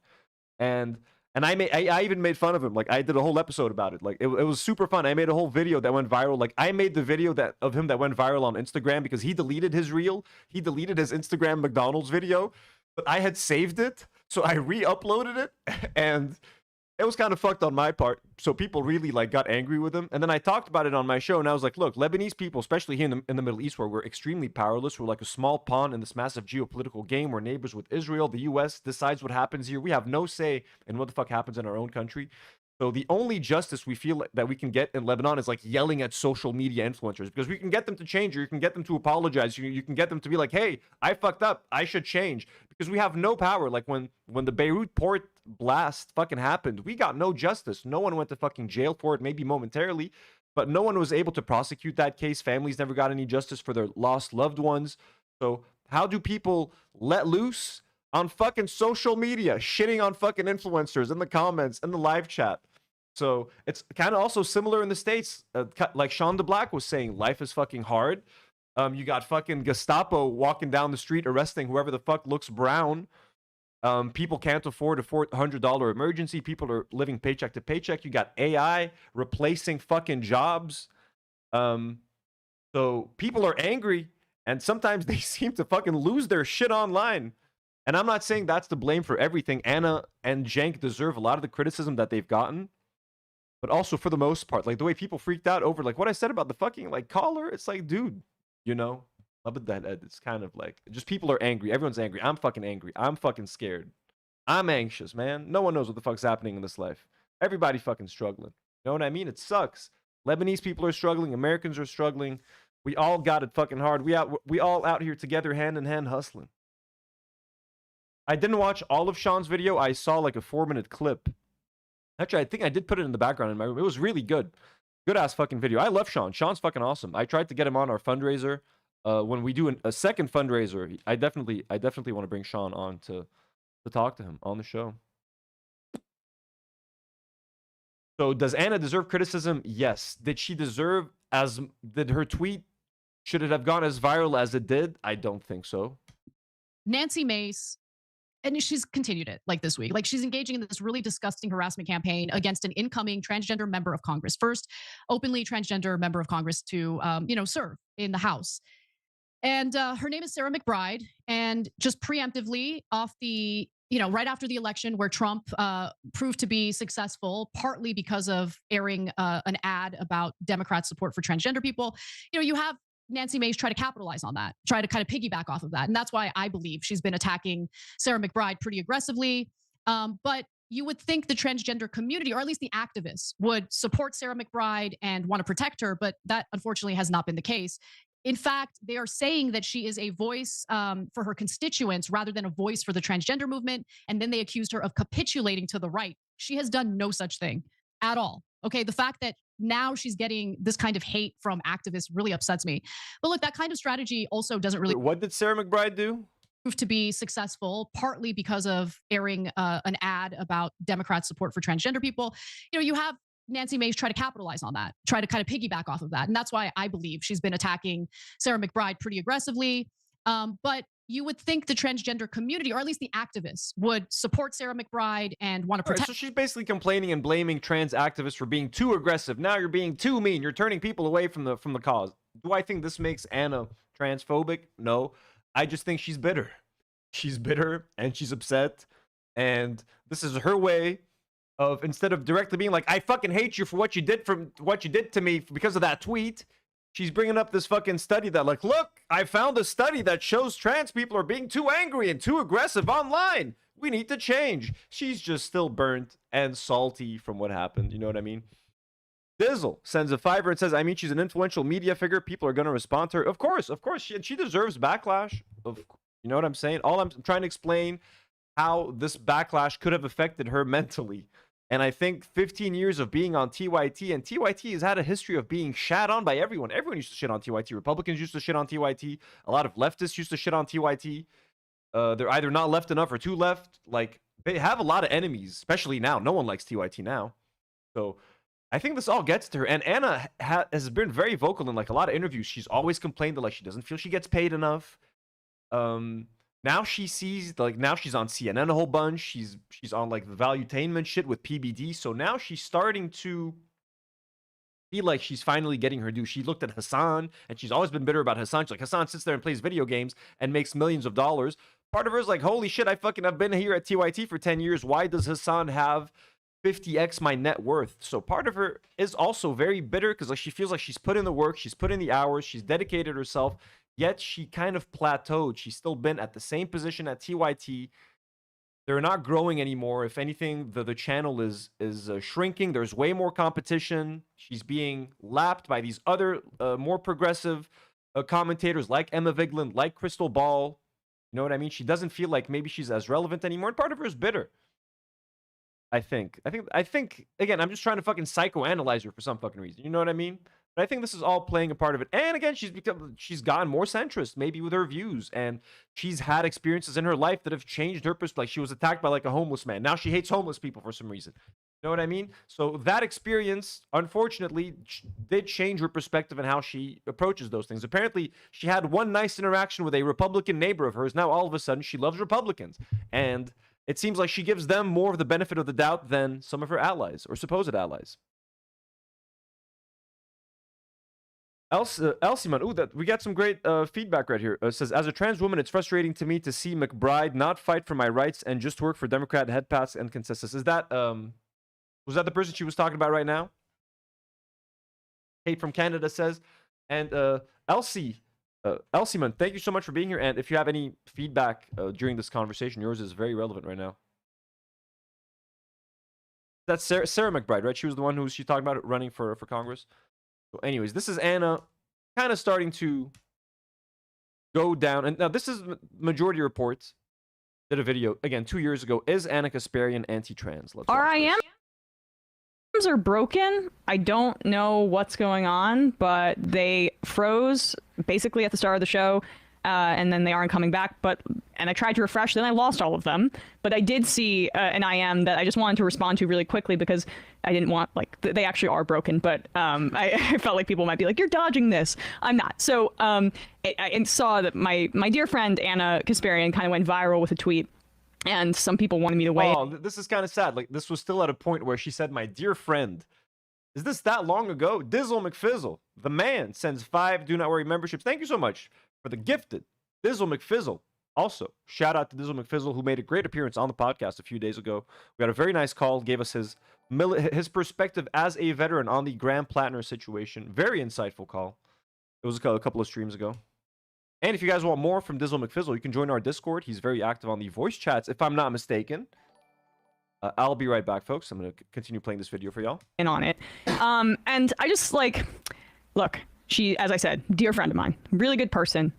And I even made fun of him. Like, I did a whole episode about it. Like, it was super fun. I made a whole video that went viral. Like, I made the video of him that went viral on Instagram because he deleted his reel. He deleted his Instagram McDonald's video, but I had saved it, so I re-uploaded it, and it was kind of fucked on my part. So people really like got angry with him. And then I talked about it on my show, and I was like, look, Lebanese people, especially here in the Middle East, where we're extremely powerless, we're like a small pawn in this massive geopolitical game. We're neighbors with Israel. The US decides what happens here. We have no say in what the fuck happens in our own country. So the only justice we feel that we can get in Lebanon is like yelling at social media influencers, because we can get them to change, or you can get them to apologize. You can get them to be like, hey, I fucked up, I should change, because we have no power. Like when the Beirut port blast fucking happened, we got no justice. No one went to fucking jail for it, maybe momentarily, but no one was able to prosecute that case. Families never got any justice for their lost loved ones. So how do people let loose on fucking social media, shitting on fucking influencers in the comments and the live chat? So it's kind of also similar in the States. Like Sean the Black was saying, life is fucking hard. You got fucking Gestapo walking down the street arresting whoever the fuck looks brown. People can't afford a $400 emergency. People are living paycheck to paycheck. You got AI replacing fucking jobs. So people are angry, and sometimes they seem to fucking lose their shit online. And I'm not saying that's to blame for everything. Ana and Cenk deserve a lot of the criticism that they've gotten. But also, for the most part, like the way people freaked out over like what I said about the fucking like caller, it's like, dude, you know, love it that it's kind of like just people are angry. Everyone's angry. I'm fucking angry. I'm fucking scared. I'm anxious, man. No one knows what the fuck's happening in this life. Everybody fucking struggling. You know what I mean? It sucks. Lebanese people are struggling. Americans are struggling. We all got it fucking hard. We all out here together, hand in hand, hustling. I didn't watch all of Sean's video. I saw like a 4-minute clip. Actually, I think I did put it in the background in my room. It was really good. Good ass fucking video. I love Sean. Sean's fucking awesome. I tried to get him on our fundraiser. When we do a second fundraiser, I definitely want to bring Sean on to talk to him on the show. So does Ana deserve criticism? Yes. Did her tweet, should it have gone as viral as it did? I don't think so. Nancy Mace, and she's continued it like this week. Like she's engaging in this really disgusting harassment campaign against an incoming transgender member of Congress. First openly transgender member of Congress to, serve in the House. And her name is Sarah McBride. And just preemptively off the, right after the election where Trump proved to be successful, partly because of airing an ad about Democrat support for transgender people, you have Nancy Mace try to capitalize on that, try to kind of piggyback off of that. And that's why I believe she's been attacking Sarah McBride pretty aggressively. But you would think the transgender community, or at least the activists, would support Sarah McBride and want to protect her. But that unfortunately has not been the case. In fact, they are saying that she is a voice for her constituents rather than a voice for the transgender movement. And then they accused her of capitulating to the right. She has done no such thing at all. Okay, the fact that now she's getting this kind of hate from activists really upsets me. But look, that kind of strategy also doesn't really. What did Sarah McBride do? Prove to be successful, partly because of airing an ad about Democrat support for transgender people. You have Nancy Mace try to capitalize on that, try to kind of piggyback off of that. And that's why I believe she's been attacking Sarah McBride pretty aggressively. But you would think the transgender community, or at least the activists, would support Sarah McBride and want to protect. So she's basically complaining and blaming trans activists for being too aggressive. Now you're being too mean. You're turning people away from the cause. Do I think this makes Ana transphobic? No. I just think she's bitter. She's bitter and she's upset. And this is her way of instead of directly being like, I fucking hate you for what you did to me because of that tweet, she's bringing up this fucking study that like, look, I found a study that shows trans people are being too angry and too aggressive online. We need to change. She's just still burnt and salty from what happened. You know what I mean? Dizzle sends a $5 and says, I mean, she's an influential media figure. People are going to respond to her. Of course. She deserves backlash. You know what I'm saying? I'm trying to explain how this backlash could have affected her mentally. And I think 15 years of being on TYT, and TYT has had a history of being shat on by everyone. Everyone used to shit on TYT. Republicans used to shit on TYT. A lot of leftists used to shit on TYT. They're either not left enough or too left. Like, they have a lot of enemies, especially now. No one likes TYT now. So I think this all gets to her. And Ana has been very vocal in like a lot of interviews. She's always complained that like she doesn't feel she gets paid enough. Now she sees like now she's on CNN a whole bunch. She's on like the valuetainment shit with PBD. So now she's starting to feel like she's finally getting her due. She looked at Hassan, and she's always been bitter about Hassan. She's like, Hassan sits there and plays video games and makes millions of dollars. Part of her is like, holy shit, I've been here at TYT for 10 years. Why does Hassan have 50x my net worth? So part of her is also very bitter because like she feels like she's put in the work, she's put in the hours, she's dedicated herself, yet she kind of plateaued. She's still been at the same position at TYT. They're not growing anymore. If anything, the channel is shrinking. There's way more competition. She's being lapped by these other more progressive commentators like Emma Vigeland, like Crystal Ball. You know what I mean? She doesn't feel like maybe she's as relevant anymore. And part of her is bitter. I think again, I'm just trying to fucking psychoanalyze her for some fucking reason. You know what I mean? But I think this is all playing a part of it. And again, she's gotten more centrist, maybe with her views, and she's had experiences in her life that have changed her perspective. Like she was attacked by like a homeless man. Now she hates homeless people for some reason. You know what I mean? So that experience, unfortunately, did change her perspective and how she approaches those things. Apparently, she had one nice interaction with a Republican neighbor of hers. Now all of a sudden, she loves Republicans, and it seems like she gives them more of the benefit of the doubt than some of her allies or supposed allies. Elsie-man, we got some great feedback right here. It says, as a trans woman, it's frustrating to me to see McBride not fight for my rights and just work for Democrat head pass and consensus. Is that, was that the person she was talking about right now? Kate from Canada says, and Elsie-man, thank you so much for being here. And if you have any feedback during this conversation, yours is very relevant right now. That's Sarah McBride, right? She was the one who she talked about running for Congress. So anyways, this is Ana kind of starting to go down. And now this is Majority Reports. Did a video, again, 2 years ago. Is Ana Kasparian anti-trans? RIMs are broken. I don't know what's going on, but they froze basically at the start of the show. And then they aren't coming back. And I tried to refresh, then I lost all of them. But I did see an IM that I just wanted to respond to really quickly because I didn't want, like, they actually are broken. But I felt like people might be like, you're dodging this. I'm not. So I saw that my dear friend Ana Kasparian kind of went viral with a tweet. And some people wanted me to weigh. Oh, this is kind of sad. Like, this was still at a point where she said, my dear friend. Is this that long ago? Dizzle McFizzle, the man, sends 5 Do Not Worry memberships. Thank you so much for the gifted Dizzle McFizzle. Also, shout out to Dizzle McFizzle, who made a great appearance on the podcast a few days ago. We had a very nice call, gave us his perspective as a veteran on the Graham Plattner situation. Very insightful call. It was a couple of streams ago. And if you guys want more from Dizzle McFizzle, you can join our Discord. He's very active on the voice chats, if I'm not mistaken. I'll be right back, folks. I'm going to continue playing this video for y'all. In on it. And I just, like, look, she, as I said, dear friend of mine, really good person.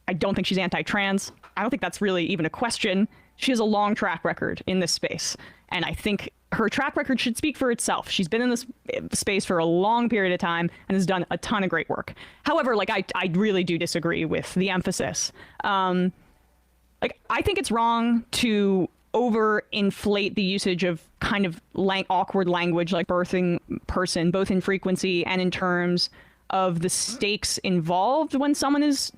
I don't think she's anti-trans. I don't think that's really even a question. She has a long track record in this space. And I think her track record should speak for itself. She's been in this space for a long period of time and has done a ton of great work. However, like, I really do disagree with the emphasis. Like, I think it's wrong to overinflate the usage of kind of awkward language like birthing person, both in frequency and in terms of the stakes involved when someone is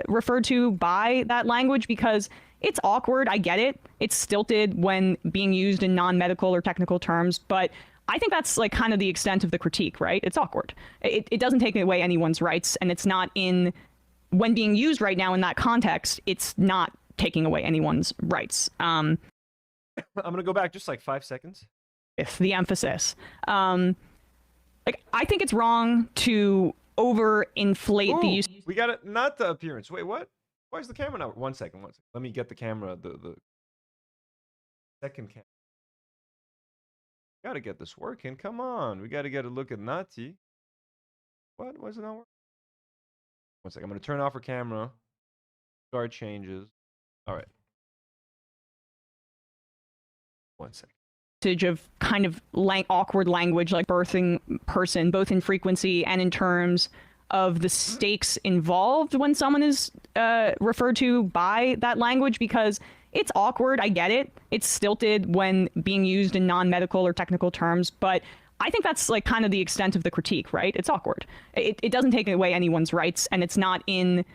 referred to by that language, because it's awkward. I get it. It's stilted when being used in non-medical or technical terms, but I think that's like kind of the extent of the critique, right? It's awkward. It doesn't take away anyone's rights, and it's not when being used right now in that context, it's not taking away anyone's rights. I'm going to go back just like 5 seconds. with the emphasis. Like, I think it's wrong to overinflate the use. We got it. Not the appearance. Wait, what? Why is the camera not? 1 second. 1 second. Let me get the camera. The second camera. Gotta get this working. Come on. We gotta get a look at Nati. What? Why is it not working? 1 second. I'm gonna turn off her camera. Start changes. All right. 1 second. Of kind of awkward language, like birthing person, both in frequency and in terms of the stakes involved when someone is referred to by that language, because it's awkward. I get it. It's stilted when being used in non-medical or technical terms, but I think that's like kind of the extent of the critique, right? It's awkward. It doesn't take away anyone's rights, and it's not when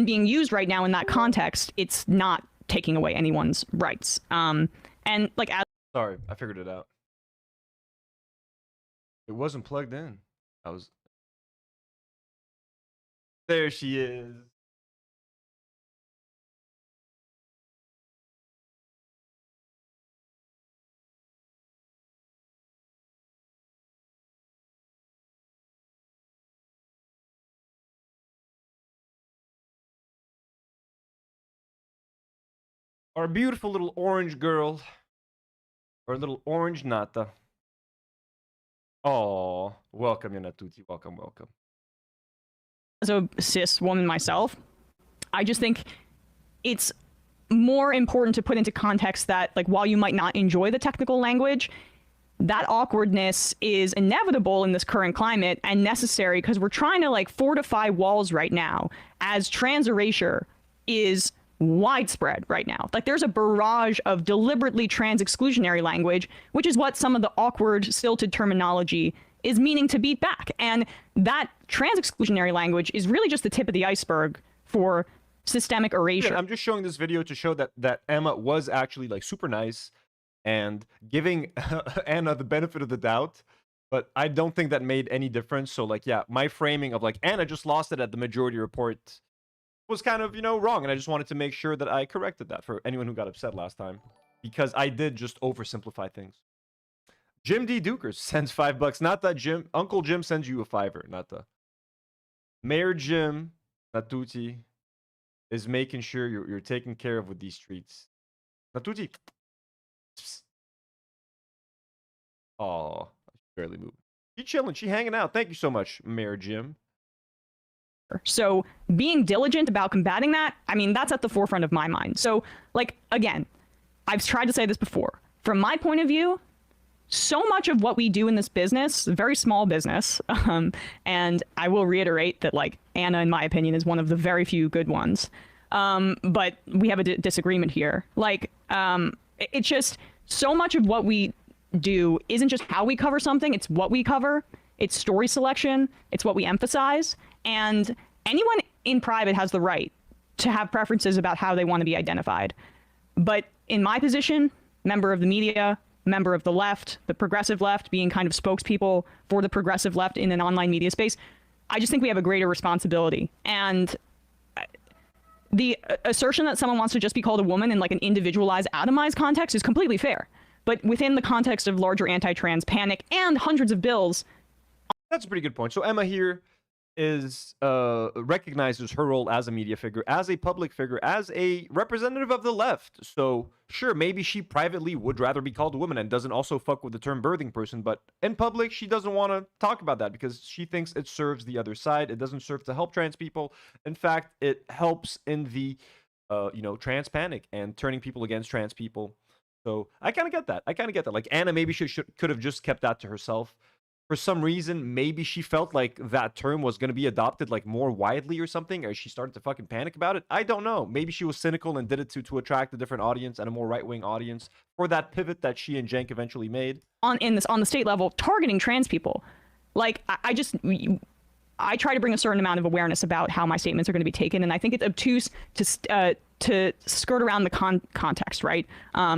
being used right now in that context, it's not taking away anyone's rights. And like, Sorry, I figured it out. It wasn't plugged in. There she is. Our beautiful little orange girl. Or little orange Nata. Oh, welcome, Yanatuti. Welcome, welcome. As a cis woman myself, I just think it's more important to put into context that, like, while you might not enjoy the technical language, that awkwardness is inevitable in this current climate and necessary, because we're trying to like fortify walls right now as trans erasure is widespread right now. Like, there's a barrage of deliberately trans exclusionary language, which is what some of the awkward, stilted terminology is meaning to beat back. And that trans exclusionary language is really just the tip of the iceberg for systemic erasure. Yeah, I'm just showing this video to show that Emma was actually like super nice and giving Anna the benefit of the doubt, but I don't think that made any difference. So like, yeah, my framing of like Anna just lost it at the majority report was kind of, wrong. And I just wanted to make sure that I corrected that for anyone who got upset last time, because I did just oversimplify things. Jim D. Dukers sends $5. Not that Jim. Uncle Jim sends you a $5. Not the. Mayor Jim Natuti is making sure you're taken care of with these streets. Natuti. Oh, barely moving. She chilling. She hanging out. Thank you so much, Mayor Jim. So being diligent about combating that, I mean, that's at the forefront of my mind. So, like, again, I've tried to say this before. From my point of view, so much of what we do in this business, very small business, and I will reiterate that, like, Anna, in my opinion, is one of the very few good ones. But we have a disagreement here. Like, it's just so much of what we do isn't just how we cover something, it's what we cover. It's story selection. It's what we emphasize. And anyone in private has the right to have preferences about how they want to be identified. But in my position, member of the media, member of the left, the progressive left, being kind of spokespeople for the progressive left in an online media space, I just think we have a greater responsibility. And the assertion that someone wants to just be called a woman in like an individualized, atomized context is completely fair. But within the context of larger anti-trans panic and hundreds of bills. That's a pretty good point. So Emma here is recognizes her role as a media figure, as a public figure, as a representative of the left. So sure, maybe she privately would rather be called a woman and doesn't also fuck with the term birthing person, but in public she doesn't want to talk about that because she thinks it serves the other side. It doesn't serve to help trans people. In fact, it helps in the trans panic and turning people against trans people. So I kind of get that. Like Anna maybe could have just kept that to herself. For some reason, maybe she felt like that term was going to be adopted like more widely or something, or she started to fucking panic about it. I don't know. Maybe she was cynical and did it to attract a different audience and a more right-wing audience for that pivot that she and Cenk eventually made. On the state level, targeting trans people. Like, I try to bring a certain amount of awareness about how my statements are going to be taken, and I think it's obtuse to skirt around the context, right?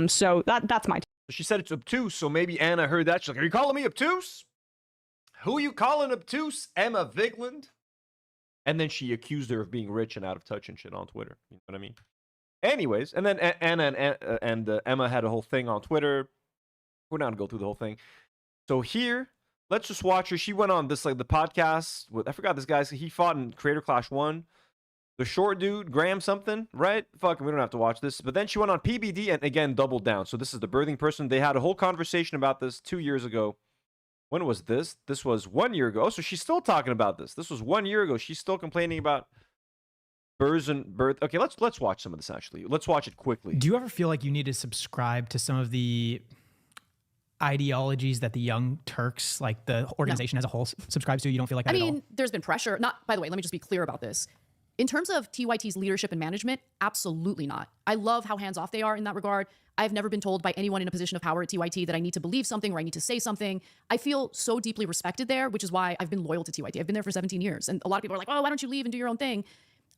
So that's my. She said it's obtuse, so maybe Anna heard that. She's like, "Are you calling me obtuse? Who are you calling obtuse? Emma Vigland?" And then she accused her of being rich and out of touch and shit on Twitter. You know what I mean? Anyways, and then Anna and Emma had a whole thing on Twitter. We're not gonna go through the whole thing. So here, let's just watch her. She went on this, like, the podcast with, I forgot this guy's, he fought in Creator Clash 1. The short dude, Graham something, right? Fuck, we don't have to watch this. But then she went on PBD and again doubled down. So this is the birthing person. They had a whole conversation about this 2 years ago. When was this? This was 1 year ago. So she's still talking about this. This was 1 year ago. She's still complaining about birth. Okay, let's watch some of this actually. Let's watch it quickly. Do you ever feel like you need to subscribe to some of the ideologies that the Young Turks, like the organization as a whole, subscribes to? You don't feel like that I at all? mean, there's been pressure. By the way, let me just be clear about this. In terms of TYT's leadership and management, absolutely not. I love how hands-off they are in that regard. I've never been told by anyone in a position of power at TYT that I need to believe something or I need to say something. I feel so deeply respected there, which is why I've been loyal to TYT. I've been there for 17 years. And a lot of people are like, oh, why don't you leave and do your own thing?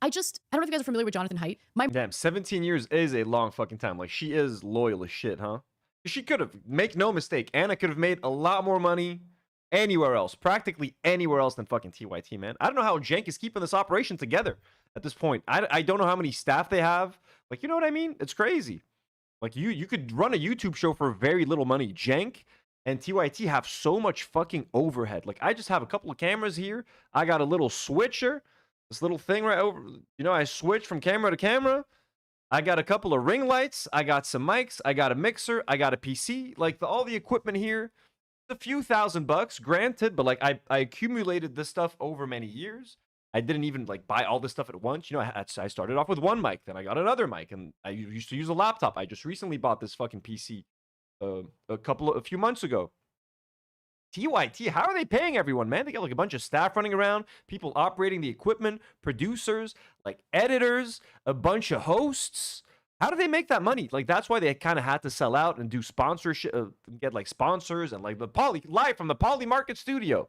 I don't know if you guys are familiar with Jonathan Haidt. Damn, 17 years is a long fucking time. Like, she is loyal as shit, huh? She could have, make no mistake, Ana could have made a lot more money anywhere else, practically anywhere else than fucking TYT, man. I don't know how Cenk is keeping this operation together at this point. I don't know how many staff they have. Like, you know what I mean? It's crazy. Like, you could run a YouTube show for very little money. Cenk and TYT have so much fucking overhead. Like, I just have a couple of cameras here. I got a little switcher, this little thing right over. You know, I switch from camera to camera. I got a couple of ring lights. I got some mics. I got a mixer. I got a PC. Like, all the equipment here. A few $1,000, granted, but like I accumulated this stuff over many years. I didn't even like buy all this stuff at once. You know, I started off with one mic, then I got another mic, and I used to use a laptop. I just recently bought this fucking PC a few months ago. TYT, how are they paying everyone, man? They got like a bunch of staff running around, people operating the equipment, producers, like editors, a bunch of hosts. How do they make that money? Like, that's why they kind of had to sell out and do sponsorship, get like sponsors and like the live from the Poly Market studio.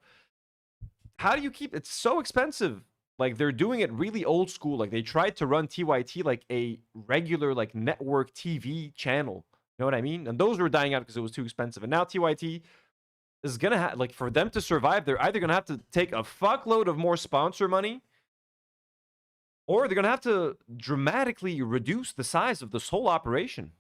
How do you keep, it's so expensive. Like, they're doing it really old school. Like, they tried to run TYT like a regular like network TV channel. You know what I mean? And those were dying out because it was too expensive. And now TYT is going to have, like, for them to survive, they're either going to have to take a fuckload of more sponsor money, or they're going to have to dramatically reduce the size of this whole operation.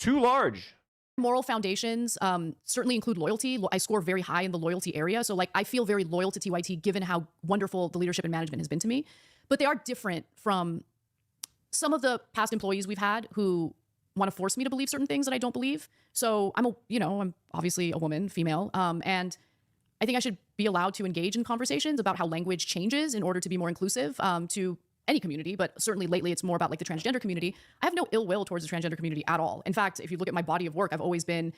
Too large. Moral foundations certainly include loyalty. I score very high in the loyalty area. So like, I feel very loyal to TYT given how wonderful the leadership and management has been to me. But they are different from some of the past employees we've had who want to force me to believe certain things that I don't believe. So I'm obviously a woman, female, and I think I should be allowed to engage in conversations about how language changes in order to be more inclusive to any community, but certainly lately it's more about like the transgender community. I have no ill will towards the transgender community at all. In fact, if you look at my body of work, I've always been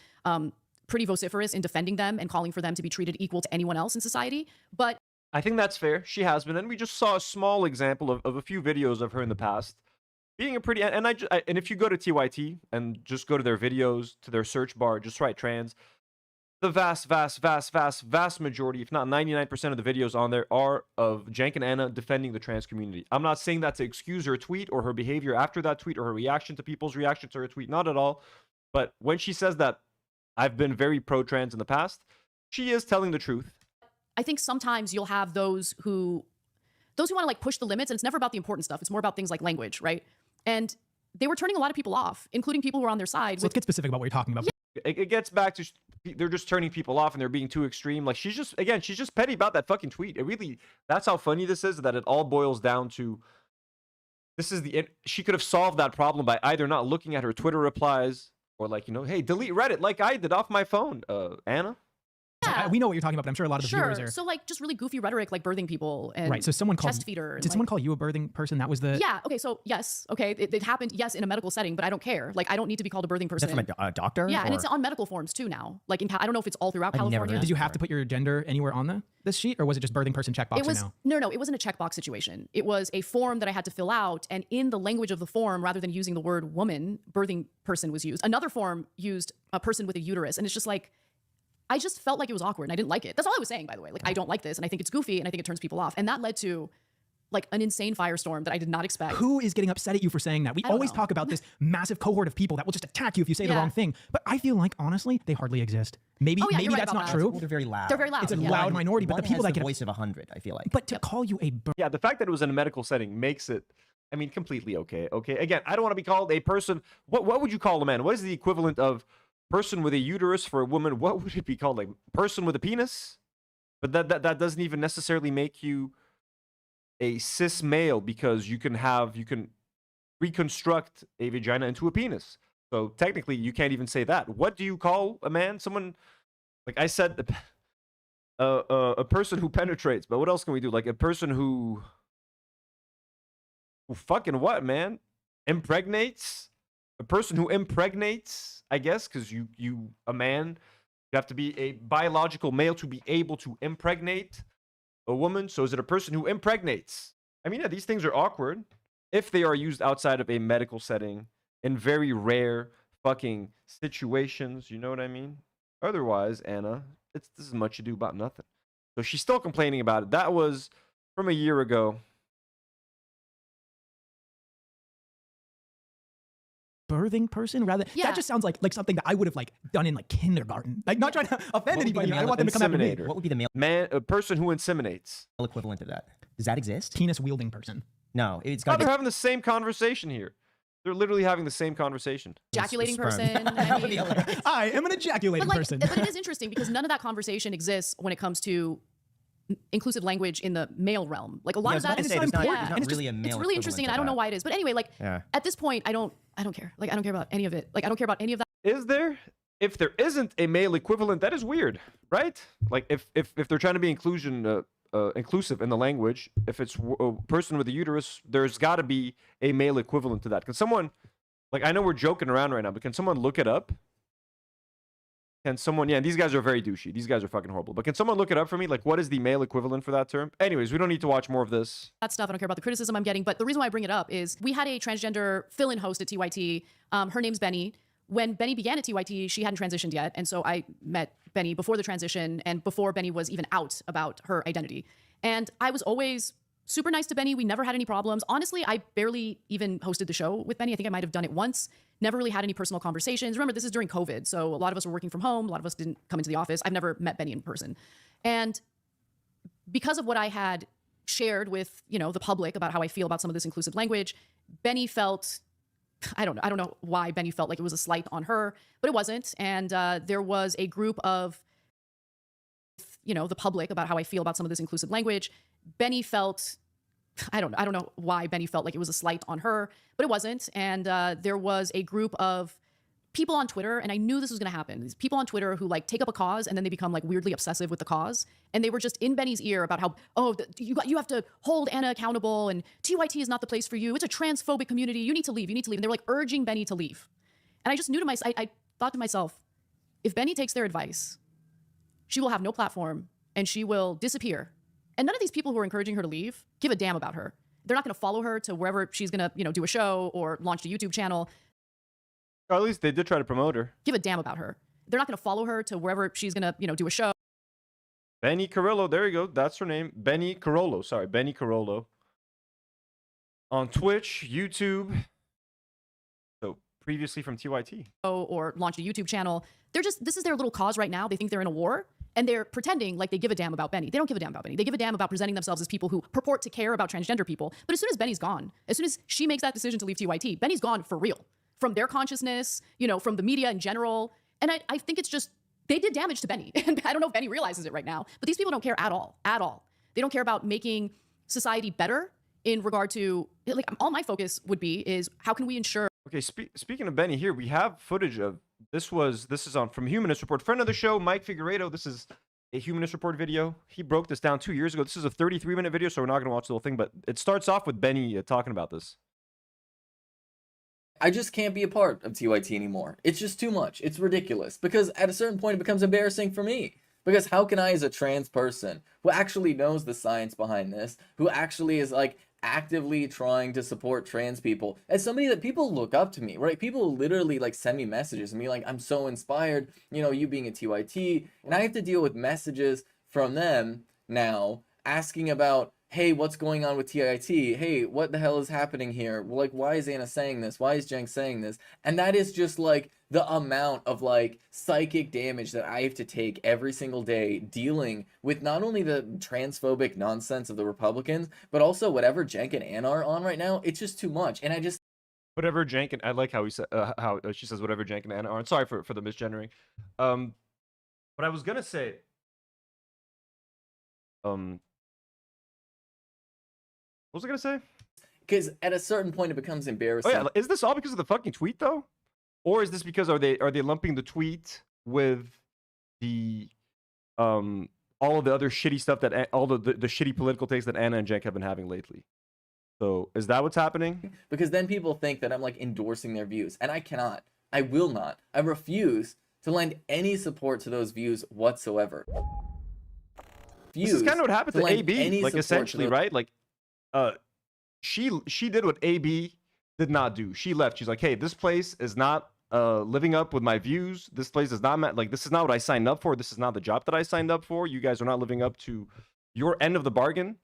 pretty vociferous in defending them and calling for them to be treated equal to anyone else in society. But I think that's fair. She has been, and we just saw a small example of a few videos of her in the past being a pretty. And if you go to TYT and just go to their videos, to their search bar, just write trans. The vast majority, if not 99% of the videos on there are of Cenk and Ana defending the trans community. I'm not saying that to excuse her tweet or her behavior after that tweet or her reaction to people's reaction to her tweet. Not at all. But when she says that I've been very pro-trans in the past, she is telling the truth. I think sometimes you'll have those who want to like push the limits, and it's never about the important stuff. It's more about things like language, right? And they were turning a lot of people off, including people who are on their side. So let's get specific about what you're talking about. Yeah. It gets back to they're just turning people off and they're being too extreme. Like, she's just petty about that fucking tweet. It really, that's how funny this is, that it all boils down to she could have solved that problem by either not looking at her Twitter replies or like, hey, delete Reddit like I did off my phone, Ana. Yeah. We know what you're talking about, but I'm sure a lot of the viewers are. So like just really goofy rhetoric, like birthing people and right. So someone called chest feeder. Did someone call you a birthing person? That was the. Yeah. Okay. So yes. Okay. It happened. Yes, in a medical setting, but I don't care. Like I don't need to be called a birthing person. Is that from a doctor? Yeah, and it's on medical forms too now. Like I don't know if it's all throughout California. Did you have to put your gender anywhere on this sheet, or was it just birthing person checkbox? It was no. It wasn't a checkbox situation. It was a form that I had to fill out, and in the language of the form, rather than using the word woman, birthing person was used. Another form used a person with a uterus, and it's just like. I just felt like it was awkward and I didn't like it. That's all I was saying, by the way. Like, I don't like this and I think it's goofy and I think it turns people off. And that led to like an insane firestorm that I did not expect. Who is getting upset at you for saying that? We always talk about this massive cohort of people that will just attack you if you say the wrong thing. But I feel like, honestly, they hardly exist. Maybe that's not true. They're very loud. They're very loud. It's a loud minority, but the people that get the voice of 100, I feel like. But to call you a yeah, the fact that it was in a medical setting makes it, I mean, completely okay. Okay, again, I don't want to be called a person. What would you call a man? What is the equivalent of person with a uterus for a woman, what would it be called? Like person with a penis? But that doesn't even necessarily make you a cis male, because you can reconstruct a vagina into a penis. So technically you can't even say that. What do you call a man? Someone, like I said, a person who penetrates, but what else can we do? Like a person who fucking what, man? Impregnates? A person who impregnates, I guess, because a man, you have to be a biological male to be able to impregnate a woman. So is it a person who impregnates? I mean, yeah, these things are awkward if they are used outside of a medical setting in very rare fucking situations. You know what I mean? Otherwise, Anna, this is much ado about nothing. So she's still complaining about it. That was from a year ago. Birthing person, rather that just sounds like something that I would have done in kindergarten. Like, not trying to offend anybody. I don't want them to come after me. What would be the male a person who inseminates? equivalent of that? Does that exist? Penis wielding person. No, it's Oh, got. they're having the same conversation here. They're literally having the same conversation. Ejaculating person. I mean, I am an ejaculating person. But it is interesting because none of that conversation exists when it comes to inclusive language in the male realm. Like a lot of that is it's not it's really a male. it's really interesting, and I don't know why it is. But anyway, at this point, I don't care. Like I don't care about any of it. Like I don't care about any of that. Is there? If there isn't a male equivalent, that is weird, right? Like if they're trying to be inclusive in the language, if it's a person with a uterus, there's got to be a male equivalent to that. Can someone, like, I know we're joking around right now, but can someone look it up? Can someone, yeah, these guys are very douchey. These guys are fucking horrible. But can someone look it up for me? Like, what is the male equivalent for that term? Anyways, we don't need to watch more of this. That stuff, I don't care about the criticism I'm getting. But the reason why I bring it up is we had a transgender fill-in host at TYT. Her name's Benny. When Benny began at TYT, she hadn't transitioned yet. And so I met Benny before the transition and before Benny was even out about her identity. And I was always super nice to Benny. We never had any problems. Honestly, I barely even hosted the show with Benny. I think I might have done it once. Never really had any personal conversations. Remember, this is during COVID, so a lot of us were working from home. A lot of us didn't come into the office. I've never met Benny in person. And because of what I had shared with, the public about how I feel about some of this inclusive language, Benny felt, I don't know why Benny felt like it was a slight on her, but it wasn't. And there was a group of, the public about how I feel about some of this inclusive language. Benny felt, I don't know why Benny felt like it was a slight on her, but it wasn't. And there was a group of people on Twitter, and I knew this was going to happen. These people on Twitter who take up a cause and then they become weirdly obsessive with the cause. And they were just in Benny's ear about how, you have to hold Anna accountable, and TYT is not the place for you. It's a transphobic community. You need to leave. You need to leave. And they were urging Benny to leave. And I just knew I thought to myself, if Benny takes their advice, she will have no platform and she will disappear. And none of these people who are encouraging her to leave give a damn about her. They're not going to follow her to wherever she's going to, do a show or launch a YouTube channel. Or at least they did try to promote her. Give a damn about her. They're not going to follow her to wherever she's going to, do a show. Benny Carollo, there you go. That's her name. Benny Carollo. On Twitch, YouTube. So previously from TYT. Or launch a YouTube channel. This is their little cause right now. They think they're in a war. And they're pretending like they give a damn about Benny. They don't give a damn about Benny. They give a damn about presenting themselves as people who purport to care about transgender people. But as soon as Benny's gone, as soon as she makes that decision to leave TYT, Benny's gone for real. From their consciousness, from the media in general. And I think it's just, they did damage to Benny. And I don't know if Benny realizes it right now, but these people don't care at all. They don't care about making society better in regard to, all my focus would be is how can we ensure. Okay, speaking of Benny here, we have footage of, this is on from Humanist Report. Friend of the show, Mike Figueredo. This is a Humanist Report video. He broke this down 2 years ago. This is a 33-minute video, so we're not going to watch the whole thing, but it starts off with Benny talking about this. I just can't be a part of TYT anymore. It's just too much. It's ridiculous. Because at a certain point, it becomes embarrassing for me. Because how can I, as a trans person, who actually knows the science behind this, who actually is, actively trying to support trans people, as somebody that people look up to me, right? People literally, send me messages and be like, I'm so inspired, you being a TYT, and I have to deal with messages from them now asking about, hey, what's going on with TIT? Hey, what the hell is happening here? Why is Anna saying this? Why is Jenk saying this? And that is just, the amount of, psychic damage that I have to take every single day dealing with not only the transphobic nonsense of the Republicans, but also whatever Jenk and Anna are on right now. It's just too much. And I just... whatever Jank and I like how he said how she says whatever Jank and Anna are. Sorry for the misgendering. But I was gonna say, what was I gonna say? Because at a certain point it becomes embarrassing. Oh yeah, is this all because of the fucking tweet though, or is this because are they lumping the tweet with the all of the other shitty stuff that all the shitty political takes that Anna and Jank have been having lately? So is that what's happening? Because then people think that I'm like endorsing their views, and I cannot. I will not. I refuse to lend any support to those views whatsoever. This is kind of what happened to AB, like essentially, right? Like, she did what AB did not do. She left. She's like, hey, this place is not living up with my views. This place is not like this is not what I signed up for. This is not the job that I signed up for. You guys are not living up to your end of the bargain.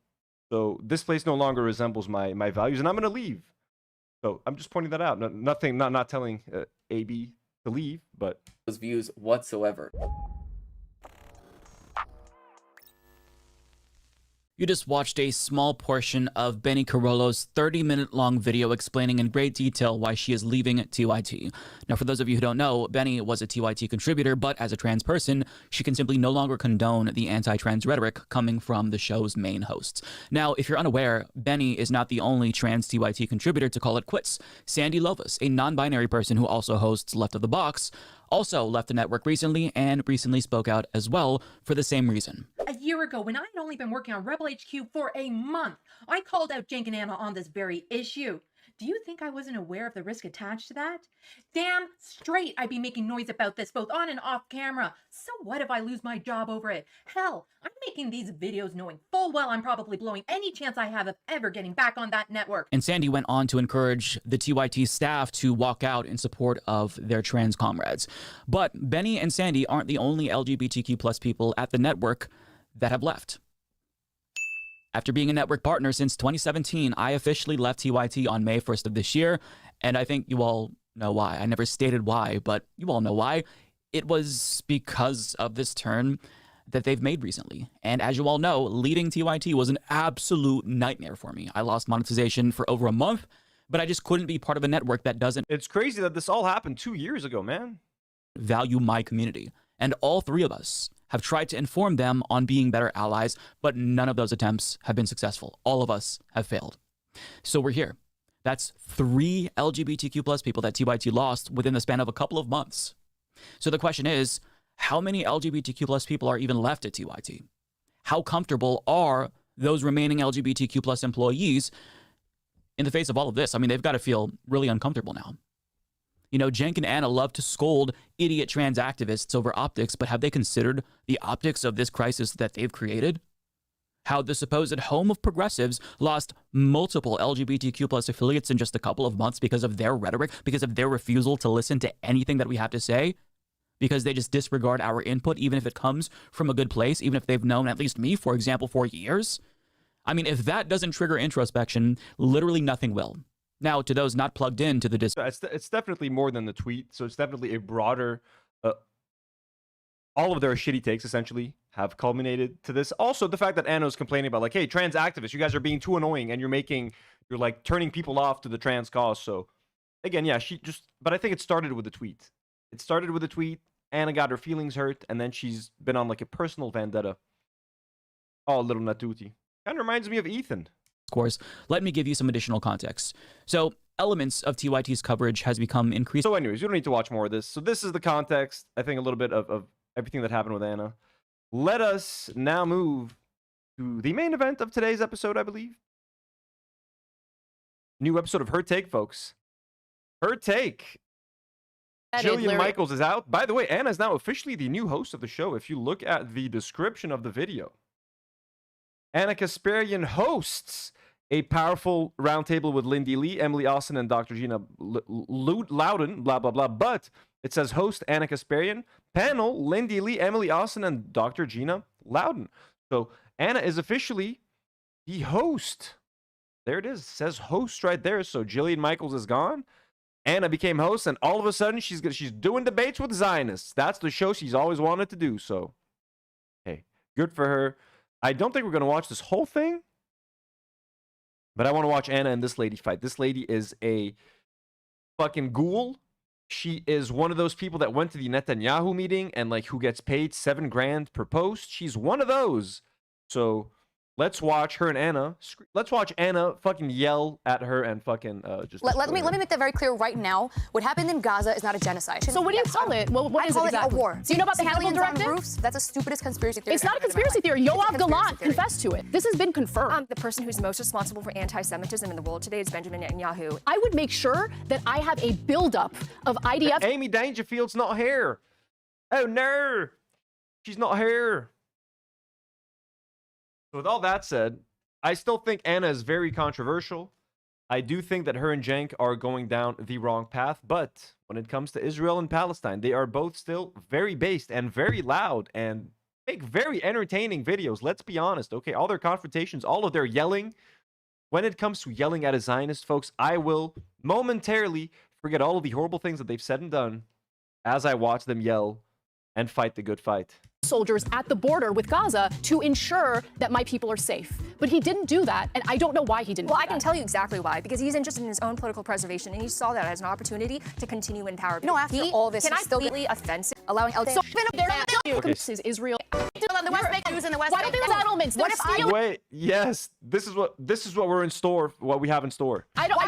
So this place no longer resembles my values, and I'm gonna leave. So I'm just pointing that out. Nothing, not telling AB to leave, but those views whatsoever. You just watched a small portion of Benny Carollo's 30-minute-long video explaining in great detail why she is leaving TYT. Now, for those of you who don't know, Benny was a TYT contributor, but as a trans person, she can simply no longer condone the anti-trans rhetoric coming from the show's main hosts. Now, if you're unaware, Benny is not the only trans TYT contributor to call it quits. Sandy Lovas, a non-binary person who also hosts Left of the Box, also left the network recently and recently spoke out as well for the same reason. A year ago, when I had only been working on Rebel HQ for a month, I called out Jank and Anna on this very issue. Do you think I wasn't aware of the risk attached to that? Damn straight I'd be making noise about this both on and off camera. So what if I lose my job over it? Hell, I'm making these videos knowing full well I'm probably blowing any chance I have of ever getting back on that network. And Sandy went on to encourage the TYT staff to walk out in support of their trans comrades. But Benny and Sandy aren't the only LGBTQ plus people at the network that have left. After being a network partner since 2017, I officially left TYT on May 1st of this year, and I think you all know why. I never stated why, but you all know why. It was because of this turn that they've made recently. And as you all know, leading TYT was an absolute nightmare for me. I lost monetization for over a month, but I just couldn't be part of a network that doesn't... It's crazy that this all happened 2 years ago, man. ...value my community. And all three of us have tried to inform them on being better allies, but none of those attempts have been successful. All of us have failed. So we're here. That's 3 LGBTQ plus people that TYT lost within the span of a couple of months. So the question is, how many LGBTQ plus people are even left at TYT? How comfortable are those remaining LGBTQ plus employees in the face of all of this? I mean, they've got to feel really uncomfortable now. You know, Jank and Anna love to scold idiot trans activists over optics, but have they considered the optics of this crisis that they've created? How the supposed home of progressives lost multiple LGBTQ plus affiliates in just a couple of months because of their rhetoric, because of their refusal to listen to anything that we have to say, because they just disregard our input, even if it comes from a good place, even if they've known at least me, for example, for years. I mean, if that doesn't trigger introspection, literally nothing will. Now, to those not plugged into the it's definitely more than the tweet. So it's definitely a broader. All of their shitty takes essentially have culminated to this. Also, the fact that Anna's complaining about like, hey, trans activists, you guys are being too annoying, and you're like turning people off to the trans cause. So again, yeah, but I think it started with the tweet. It started with a tweet. Anna got her feelings hurt, and then she's been on like a personal vendetta. Oh, little Natuti. Kind of reminds me of Ethan. Course, let me give you some additional context. So elements of TYT's coverage has become increased. So anyways, you don't need to watch more of this. So this is the context, I think, a little bit of everything that happened with Anna. Let us now move to the main event of today's episode, I believe. New episode of Her Take, folks. Her Take. Jillian Michaels is out. By the way, Anna is now officially the new host of the show. If you look at the description of the video, Ana Kasparian hosts a powerful roundtable with Lindy Lee, Emily Austin, and Dr. Gina Loudon, blah, blah, blah. But it says host Ana Kasparian, panel Lindy Lee, Emily Austin, and Dr. Gina Loudon. So Anna is officially the host. There it is. It says host right there. So Jillian Michaels is gone. Anna became host, and all of a sudden she's doing debates with Zionists. That's the show she's always wanted to do. So, hey, good for her. I don't think we're going to watch this whole thing, but I want to watch Anna and this lady fight. This lady is a fucking ghoul. She is one of those people that went to the Netanyahu meeting and like who gets paid $7,000 per post. She's one of those. So let's watch her and Anna. Let's watch Anna fucking yell at her and fucking just. Let me make that very clear right now. What happened in Gaza is not a genocide. So what do you call it? Well, what is it exactly? I call it a war. Do you know about the Hannibal Civilians on Directive? roofs, that's the stupidest conspiracy theory. It's not a conspiracy theory. Yoav Gallant confessed to it. This has been confirmed. The person who's most responsible for anti-Semitism in the world today is Benjamin Netanyahu. I would make sure that I have a buildup of IDF. Amy Dangerfield's not here. Oh no, she's not here. So with all that said, I still think Anna is very controversial. I do think that her and Cenk are going down the wrong path, but when it comes to Israel and Palestine, they are both still very based and very loud and make very entertaining videos. Let's be honest, okay? All their confrontations, all of their yelling. When it comes to yelling at a Zionist, folks, I will momentarily forget all of the horrible things that they've said and done as I watch them yell and fight the good fight. Soldiers at the border with Gaza to ensure that my people are safe. But he didn't do that, and I don't know why he didn't do that. Well, I can tell you exactly why, because he's interested in his own political preservation, and he saw that as an opportunity to continue in power. After all this, he's still really offensive, allowing This is Israel. The West Bank Jews in the West Why don't they settlements? What if I wait? Yes, this is what we're in store. What we have in store. I don't know.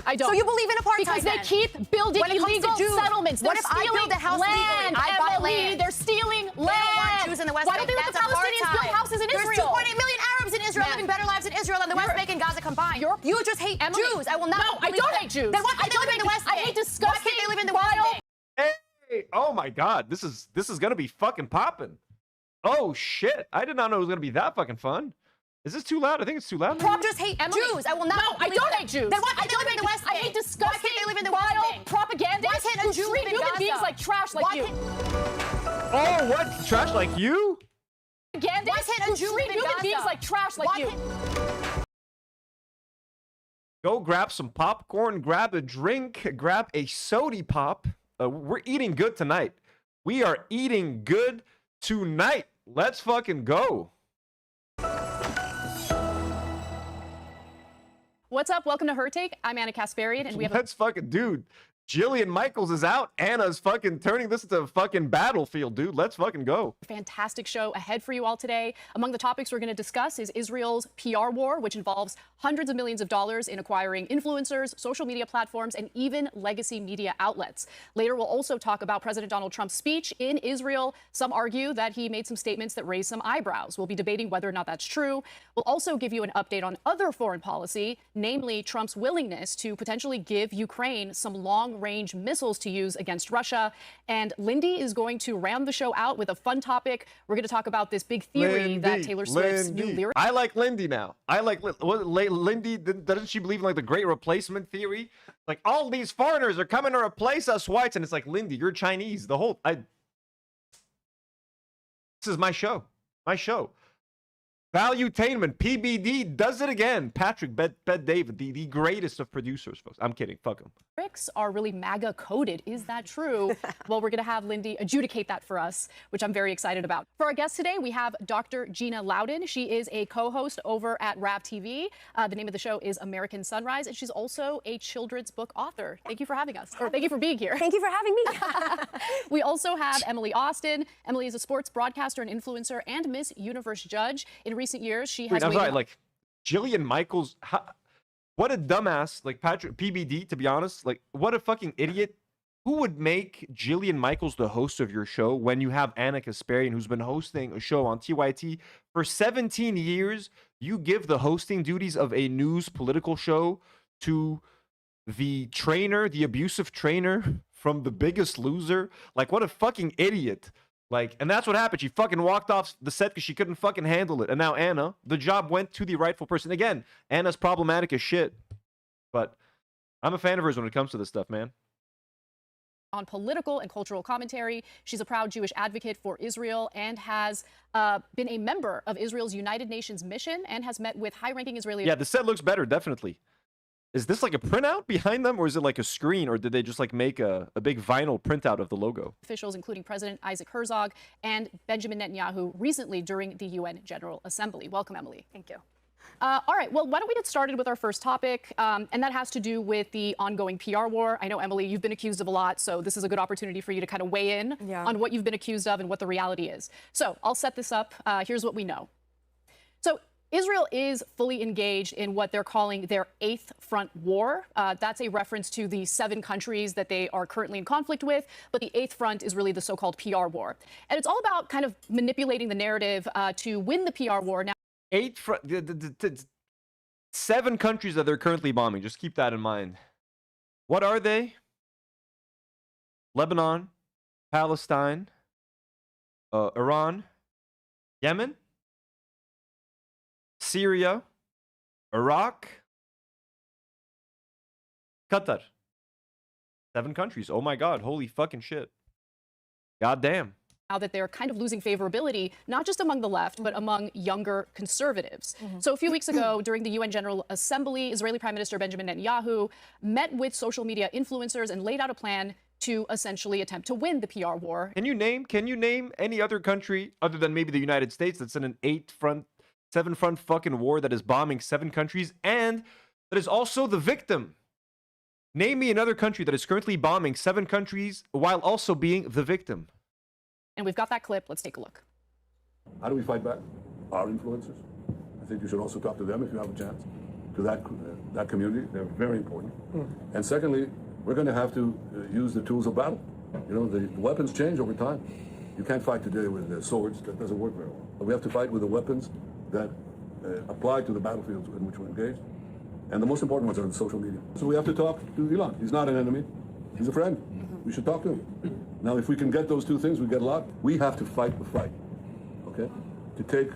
I don't. So you believe in apartheid? Because they keep building illegal settlements. What if I build a house legally? I buy land. They're stealing land. They don't want Jews in the West Why Bank. don't they let the Palestinians build houses in Israel? There's 2.8 million Arabs in Israel living better lives in Israel than the West Bank and Gaza combined. You just hate Jews. I will not. No, I don't hate Jews. Then why can't they live in the West Bank? I hate disgusting. Why can't they live in the West Bank? Hey, oh my God, this is gonna be fucking popping. Oh shit, I did not know it was gonna be that fucking fun. Is this too loud? I think it's too loud. Prop just hate Jews. I will not. No, I don't hate Jews. Then why can't they live in the West Bank? I hate disgusting. Why can't they live in the West Bank? Propagandists Why can't a Jew who live treat in human Gaza? beings like trash like you. Oh, what? Trash like you? Propagandists who treat human beings like trash like you. Go grab some popcorn, grab a drink, grab a sody pop. We're eating good tonight. We are eating good tonight. Let's fucking go. What's up? Welcome to Her Take. I'm Ana Kasparian, and we have Let's fucking, dude. Jillian Michaels is out. Anna's fucking turning this into a fucking battlefield, dude. Let's fucking go. Fantastic show ahead for you all today. Among the topics we're going to discuss is Israel's PR war, which involves hundreds of millions of dollars in acquiring influencers, social media platforms, and even legacy media outlets. Later, we'll also talk about President Donald Trump's speech in Israel. Some argue that he made some statements that raised some eyebrows. We'll be debating whether or not that's true. We'll also give you an update on other foreign policy, namely Trump's willingness to potentially give Ukraine some long-range missiles to use against Russia. And Lindy is going to round the show out with a fun topic. We're going to talk about this big theory that Taylor Swift's new lyrics. I like Lindy now. I like Lindy. Doesn't she believe in like the great replacement theory? Like all these foreigners are coming to replace us whites, and it's like, Lindy, you're Chinese. This is my show. My show. Valuetainment, PBD does it again. Patrick Bet-David, the greatest of producers, folks. I'm kidding. Fuck him. Lyrics are really MAGA coded. Is that true? Well, we're going to have Lindy adjudicate that for us, which I'm very excited about. For our guest today, we have Dr. Gina Loudon. She is a co-host over at RAV TV. The name of the show is American Sunrise, and she's also a children's book author. Thank you for having us, or thank you for being here. Thank you for having me. We also have Emily Austin. Emily is a sports broadcaster and influencer and Miss Universe judge. In recent years, she has. I'm sorry, like Jillian Michaels. What a dumbass, like Patrick PBD. To be honest, like what a fucking idiot. Who would make Jillian Michaels the host of your show when you have Ana Kasparian, who's been hosting a show on TYT for 17 years? You give the hosting duties of a news political show to the trainer, the abusive trainer from The Biggest Loser. Like what a fucking idiot. Like, and that's what happened. She fucking walked off the set because she couldn't fucking handle it. And now Anna, the job went to the rightful person. Again, Anna's problematic as shit. But I'm a fan of hers when it comes to this stuff, man. On political and cultural commentary. She's a proud Jewish advocate for Israel and has been a member of Israel's United Nations mission and has met with high-ranking Israeli. Yeah, the set looks better, definitely. Is this like a printout behind them, or is it like a screen, or did they just like make a big vinyl printout of the logo? Officials, including President Isaac Herzog and Benjamin Netanyahu, recently during the UN General Assembly. Welcome, Emily. Thank you. All right, well, why don't we get started with our first topic, and that has to do with the ongoing PR war. I know, Emily, you've been accused of a lot, so this is a good opportunity for you to kind of weigh in on what you've been accused of and what the reality is. So I'll set this up. Here's what we know. So Israel is fully engaged in what they're calling their eighth front war. That's a reference to the 7 countries that they are currently in conflict with, but the eighth front is really the so-called PR war. And it's all about kind of manipulating the narrative to win the PR war. Now, 7 countries that they're currently bombing. Just keep that in mind. What are they? Lebanon, Palestine, Iran, Yemen, Syria, Iraq, Qatar. 7 countries. Oh my God. Holy fucking shit. God damn. Now that they're kind of losing favorability, not just among the left, but among younger conservatives. So a few weeks ago, during the UN General Assembly, Israeli Prime Minister Benjamin Netanyahu met with social media influencers and laid out a plan to essentially attempt to win the PR war. Can you name any other country other than maybe the United States that's in an 7-front fucking war that is bombing 7 countries and that is also the victim? Name me another country that is currently bombing 7 countries while also being the victim. And we've got that clip. Let's take a look. How do we fight back? Our influencers. I think you should also talk to them if you have a chance. To that community, they're very important. And secondly, we're going to have to use the tools of battle. You know, the weapons change over time. You can't fight today with swords. That doesn't work very well. But we have to fight with the weapons that apply to the battlefields in which we're engaged. And the most important ones are in social media. So we have to talk to Elon. He's not an enemy. He's a friend. We should talk to him. Now, if we can get those 2 things, we get a lot. We have to fight the fight, okay? To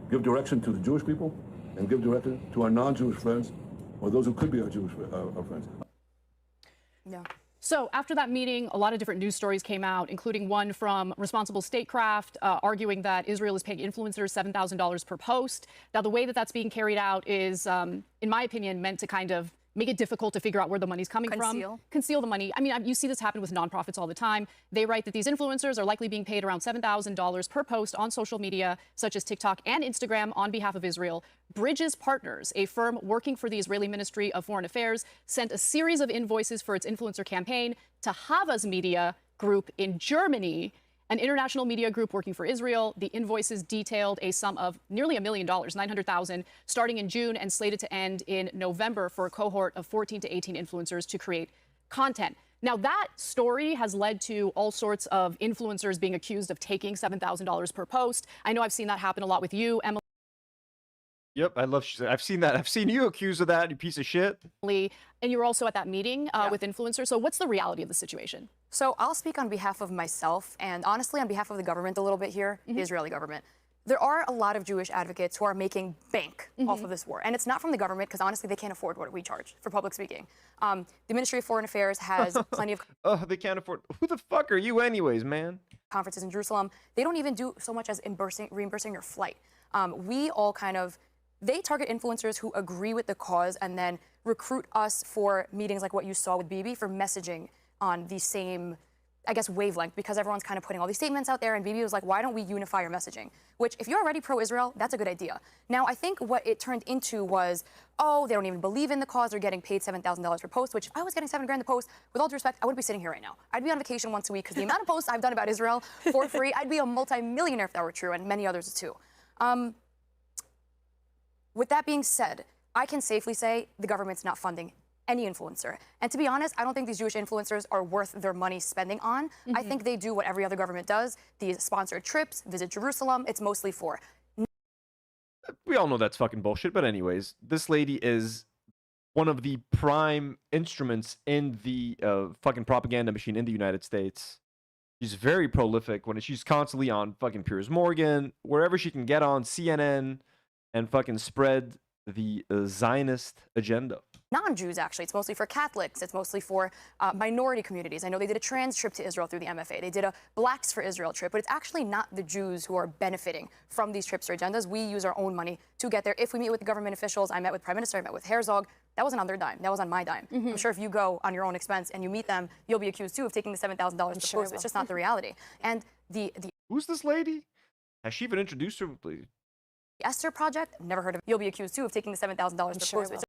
give direction to the Jewish people and give direction to our non-Jewish friends, or those who could be our Jewish our friends. Yeah. So after that meeting, a lot of different news stories came out, including one from Responsible Statecraft, arguing that Israel is paying influencers $7,000 per post. Now, the way that that's being carried out is, in my opinion, meant to kind of make it difficult to figure out where the money's coming from. Conceal the money. I mean, you see this happen with nonprofits all the time. They write that these influencers are likely being paid around $7,000 per post on social media, such as TikTok and Instagram, on behalf of Israel. Bridges Partners, a firm working for the Israeli Ministry of Foreign Affairs, sent a series of invoices for its influencer campaign to Havas Media Group in Germany, an international media group working for Israel. The invoices detailed a sum of nearly $1 million, $900,000, starting in June and slated to end in November for a cohort of 14 to 18 influencers to create content. Now, that story has led to all sorts of influencers being accused of taking $7,000 per post. I know I've seen that happen a lot with you, Emily. Yep, I've seen that. I've seen you accused of that, you piece of shit. And you were also at that meeting with influencers. So what's the reality of the situation? So I'll speak on behalf of myself and honestly on behalf of the government a little bit here, the Israeli government. There are a lot of Jewish advocates who are making bank off of this war. And it's not from the government because honestly they can't afford what we charge for public speaking. The Ministry of Foreign Affairs has plenty of... Oh, they can't afford... Who the fuck are you anyways, man? ...conferences in Jerusalem. They don't even do so much as reimbursing your flight. We all kind of... They target influencers who agree with the cause and then recruit us for meetings like what you saw with Bibi for messaging on the same, I guess, wavelength, because everyone's kind of putting all these statements out there, and Bibi was like, why don't we unify our messaging? Which, if you're already pro-Israel, that's a good idea. Now, I think what it turned into was, oh, they don't even believe in the cause, they're getting paid $7,000 per post, which if I was getting $7,000 a post, with all due respect, I wouldn't be sitting here right now. I'd be on vacation once a week, because the amount of posts I've done about Israel for free, I'd be a multi-millionaire if that were true, and many others too. With that being said, I can safely say the government's not funding any influencer. And to be honest, I don't think these Jewish influencers are worth their money spending on. I think they do what every other government does. These sponsored trips, visit Jerusalem, it's mostly for... We all know that's fucking bullshit, but anyways, this lady is one of the prime instruments in the fucking propaganda machine in the United States. She's very prolific when she's constantly on fucking Piers Morgan, wherever she can get on CNN and fucking spread the Zionist agenda. Non-Jews, actually. It's mostly for Catholics. It's mostly for minority communities. I know they did a trans trip to Israel through the MFA. They did a Blacks for Israel trip, but it's actually not the Jews who are benefiting from these trips or agendas. We use our own money to get there. If we meet with the government officials, I met with Prime Minister, I met with Herzog, that wasn't on their dime. That was on my dime. I'm sure if you go on your own expense and you meet them, you'll be accused too of taking the $7,000 per post. It's just not the reality. And Who's this lady? Has she even introduced her? Please? Esther Project, never heard of it. You'll be accused too of taking the $7,000 for post.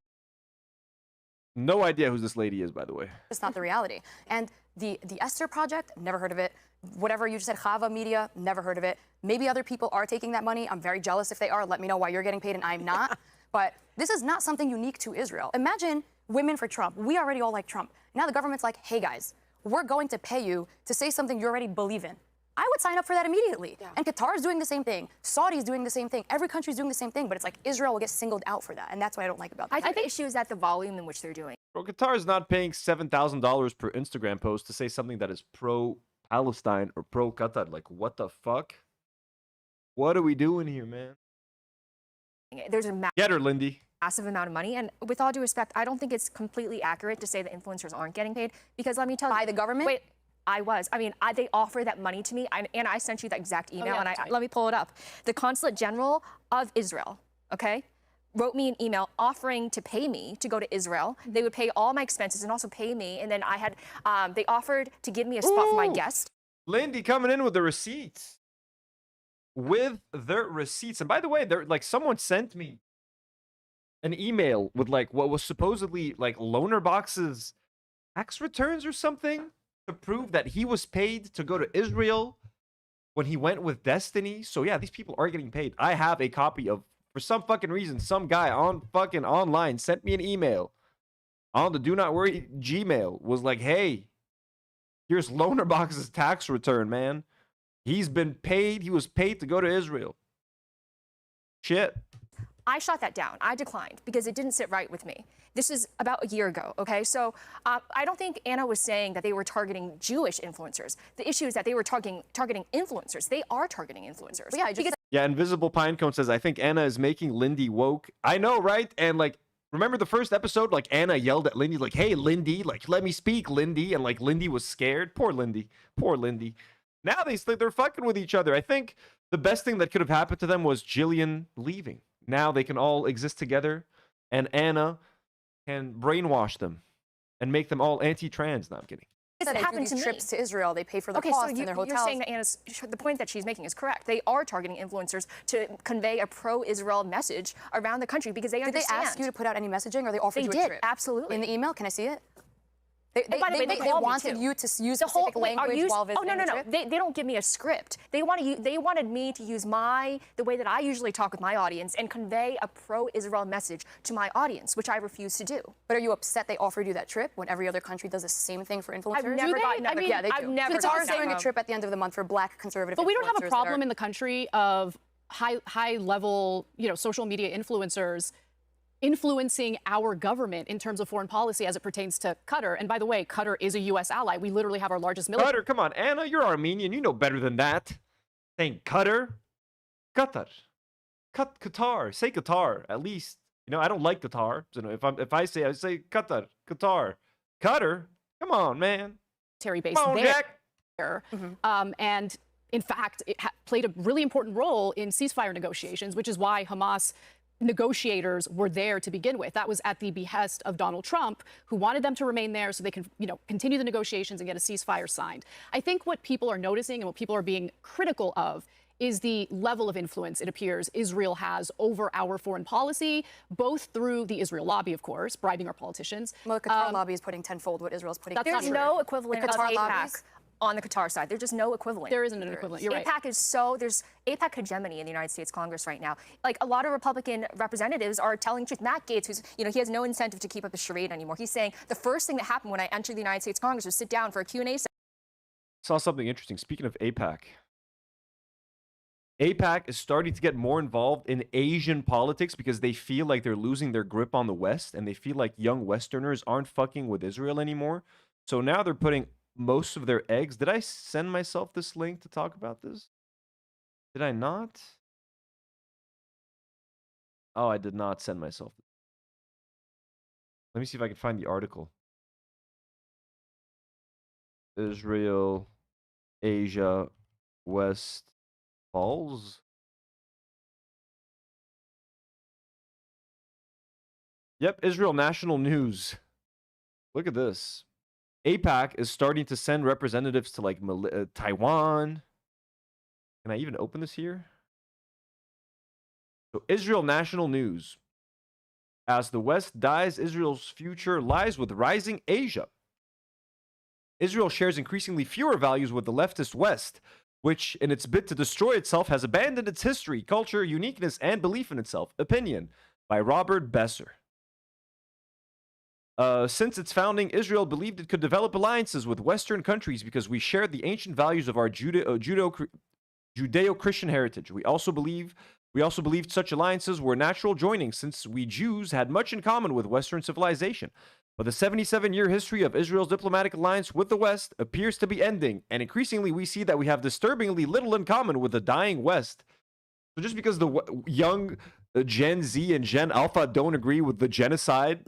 No idea who this lady is, by the way. It's not the reality. And the Esther Project, never heard of it. Whatever you just said, Chava Media, never heard of it. Maybe other people are taking that money. I'm very jealous if they are. Let me know why you're getting paid and I'm not. But this is not something unique to Israel. Imagine women for Trump. We already all like Trump. Now the government's like, hey guys, we're going to pay you to say something you already believe in. I would sign up for that immediately. Yeah. And Qatar's doing the same thing. Saudi's doing the same thing. Every country's doing the same thing, but it's like Israel will get singled out for that. And that's what I don't like about that. I think the issue is at the volume in which they're doing. Bro, Qatar is not paying $7,000 per Instagram post to say something that is pro-Palestine or pro-Qatar. Like, what the fuck? What are we doing here, man? There's a Get her, Lindy. massive amount of money. And with all due respect, I don't think it's completely accurate to say that influencers aren't getting paid. Because let me tell you. By the government? Wait. I mean, they offer that money to me, and I sent you that exact email, yeah, and let me pull it up. The Consulate General of Israel, okay, wrote me an email offering to pay me to go to Israel. They would pay all my expenses and also pay me, and then I had, they offered to give me a spot for my guest. Lindy coming in with the receipts. With their receipts. And by the way, like someone sent me an email with like what was supposedly like loaner boxes tax returns or something, to prove that he was paid to go to Israel when he went with Destiny. So yeah, these people are getting paid. I have a copy of, for some fucking reason, some guy on fucking online sent me an email on the Do Not Worry Gmail, was like, hey, here's Loner Box's tax return, man. He's been paid. He was paid to go to Israel. Shit. I shot that down. I declined because it didn't sit right with me. This is about a year ago, okay? So I don't think Anna was saying that they were targeting Jewish influencers. The issue is that they were targeting influencers. They are targeting influencers. But yeah, Yeah, Invisible Pinecone says, I think Anna is making Lindy woke. I know, right? And like, remember the first episode? Like Anna yelled at Lindy, like, hey, Lindy, like, let me speak, Lindy. And like, Lindy was scared. Poor Lindy. Poor Lindy. Now they're fucking with each other. I think the best thing that could have happened to them was Jillian leaving. Now they can all exist together, and Anna can brainwash them and make them all anti-trans. No, I'm kidding. It happened to trips to Israel. They pay for the cost in their hotels. You're saying that the point that she's making is correct. They are targeting influencers to convey a pro-Israel message around the country because they understand. Did they ask you to put out any messaging, or they offered you a trip? They did, absolutely. In the email, can I see it? They called wanted me you to use specific language while visiting no. the trip? They don't give me a script. They wanted me to use the way that I usually talk with my audience and convey a pro-Israel message to my audience, which I refuse to do. But are you upset they offered you that trip when every other country does the same thing for influencers? I've never gotten that. Yeah, they do. I've never Qatar's doing a trip at the end of the month for Black conservative. But we don't have a problem in the country of high level, social media influencers influencing our government in terms of foreign policy as it pertains to Qatar. And by the way, Qatar is a U.S. ally. We literally have our largest military. Qatar, come on, Anna, you're Armenian. You know better than that. Saying Qatar. Qatar. Qatar. Say Qatar, at least. I don't like Qatar. So if I say Qatar. Qatar. Qatar. Come on, man. Military base Come on, there. Jack. And in fact, it played a really important role in ceasefire negotiations, which is why Hamas negotiators were there to begin with. That was at the behest of Donald Trump, who wanted them to remain there so they can, continue the negotiations and get a ceasefire signed. I think what people are noticing and what people are being critical of is the level of influence it appears Israel has over our foreign policy, both through the Israel lobby, of course, bribing our politicians. Well, the Qatar lobby is putting tenfold what Israel's putting. There's no equivalent of AIPAC on the Qatar side. There's just no equivalent. There isn't an equivalent. You're right. There's AIPAC hegemony in the United States Congress right now. Like, a lot of Republican representatives are telling truth. Matt Gaetz, who's, he has no incentive to keep up the charade anymore. He's saying the first thing that happened when I entered the United States Congress was sit down for a Q&A session. Saw something interesting. Speaking of AIPAC. AIPAC is starting to get more involved in Asian politics because they feel like they're losing their grip on the West, and they feel like young Westerners aren't fucking with Israel anymore. So now they're putting most of their eggs. Did I send myself this link to talk about this? Did I not? Oh, I did not send myself. Let me see if I can find the article. Israel, Asia, West Falls. Yep, Israel National News. Look at this. AIPAC is starting to send representatives to like Taiwan. Can I even open this here? So Israel National News. As the West dies, Israel's future lies with rising Asia. Israel shares increasingly fewer values with the leftist West, which, in its bid to destroy itself, has abandoned its history, culture, uniqueness, and belief in itself. Opinion by Robert Besser. Since its founding, Israel believed it could develop alliances with Western countries because we shared the ancient values of our Judeo-Christian heritage. We also believed such alliances were natural joinings since we Jews had much in common with Western civilization. But the 77-year history of Israel's diplomatic alliance with the West appears to be ending, and increasingly we see that we have disturbingly little in common with the dying West. So just because the young Gen Z and Gen Alpha don't agree with the genocide,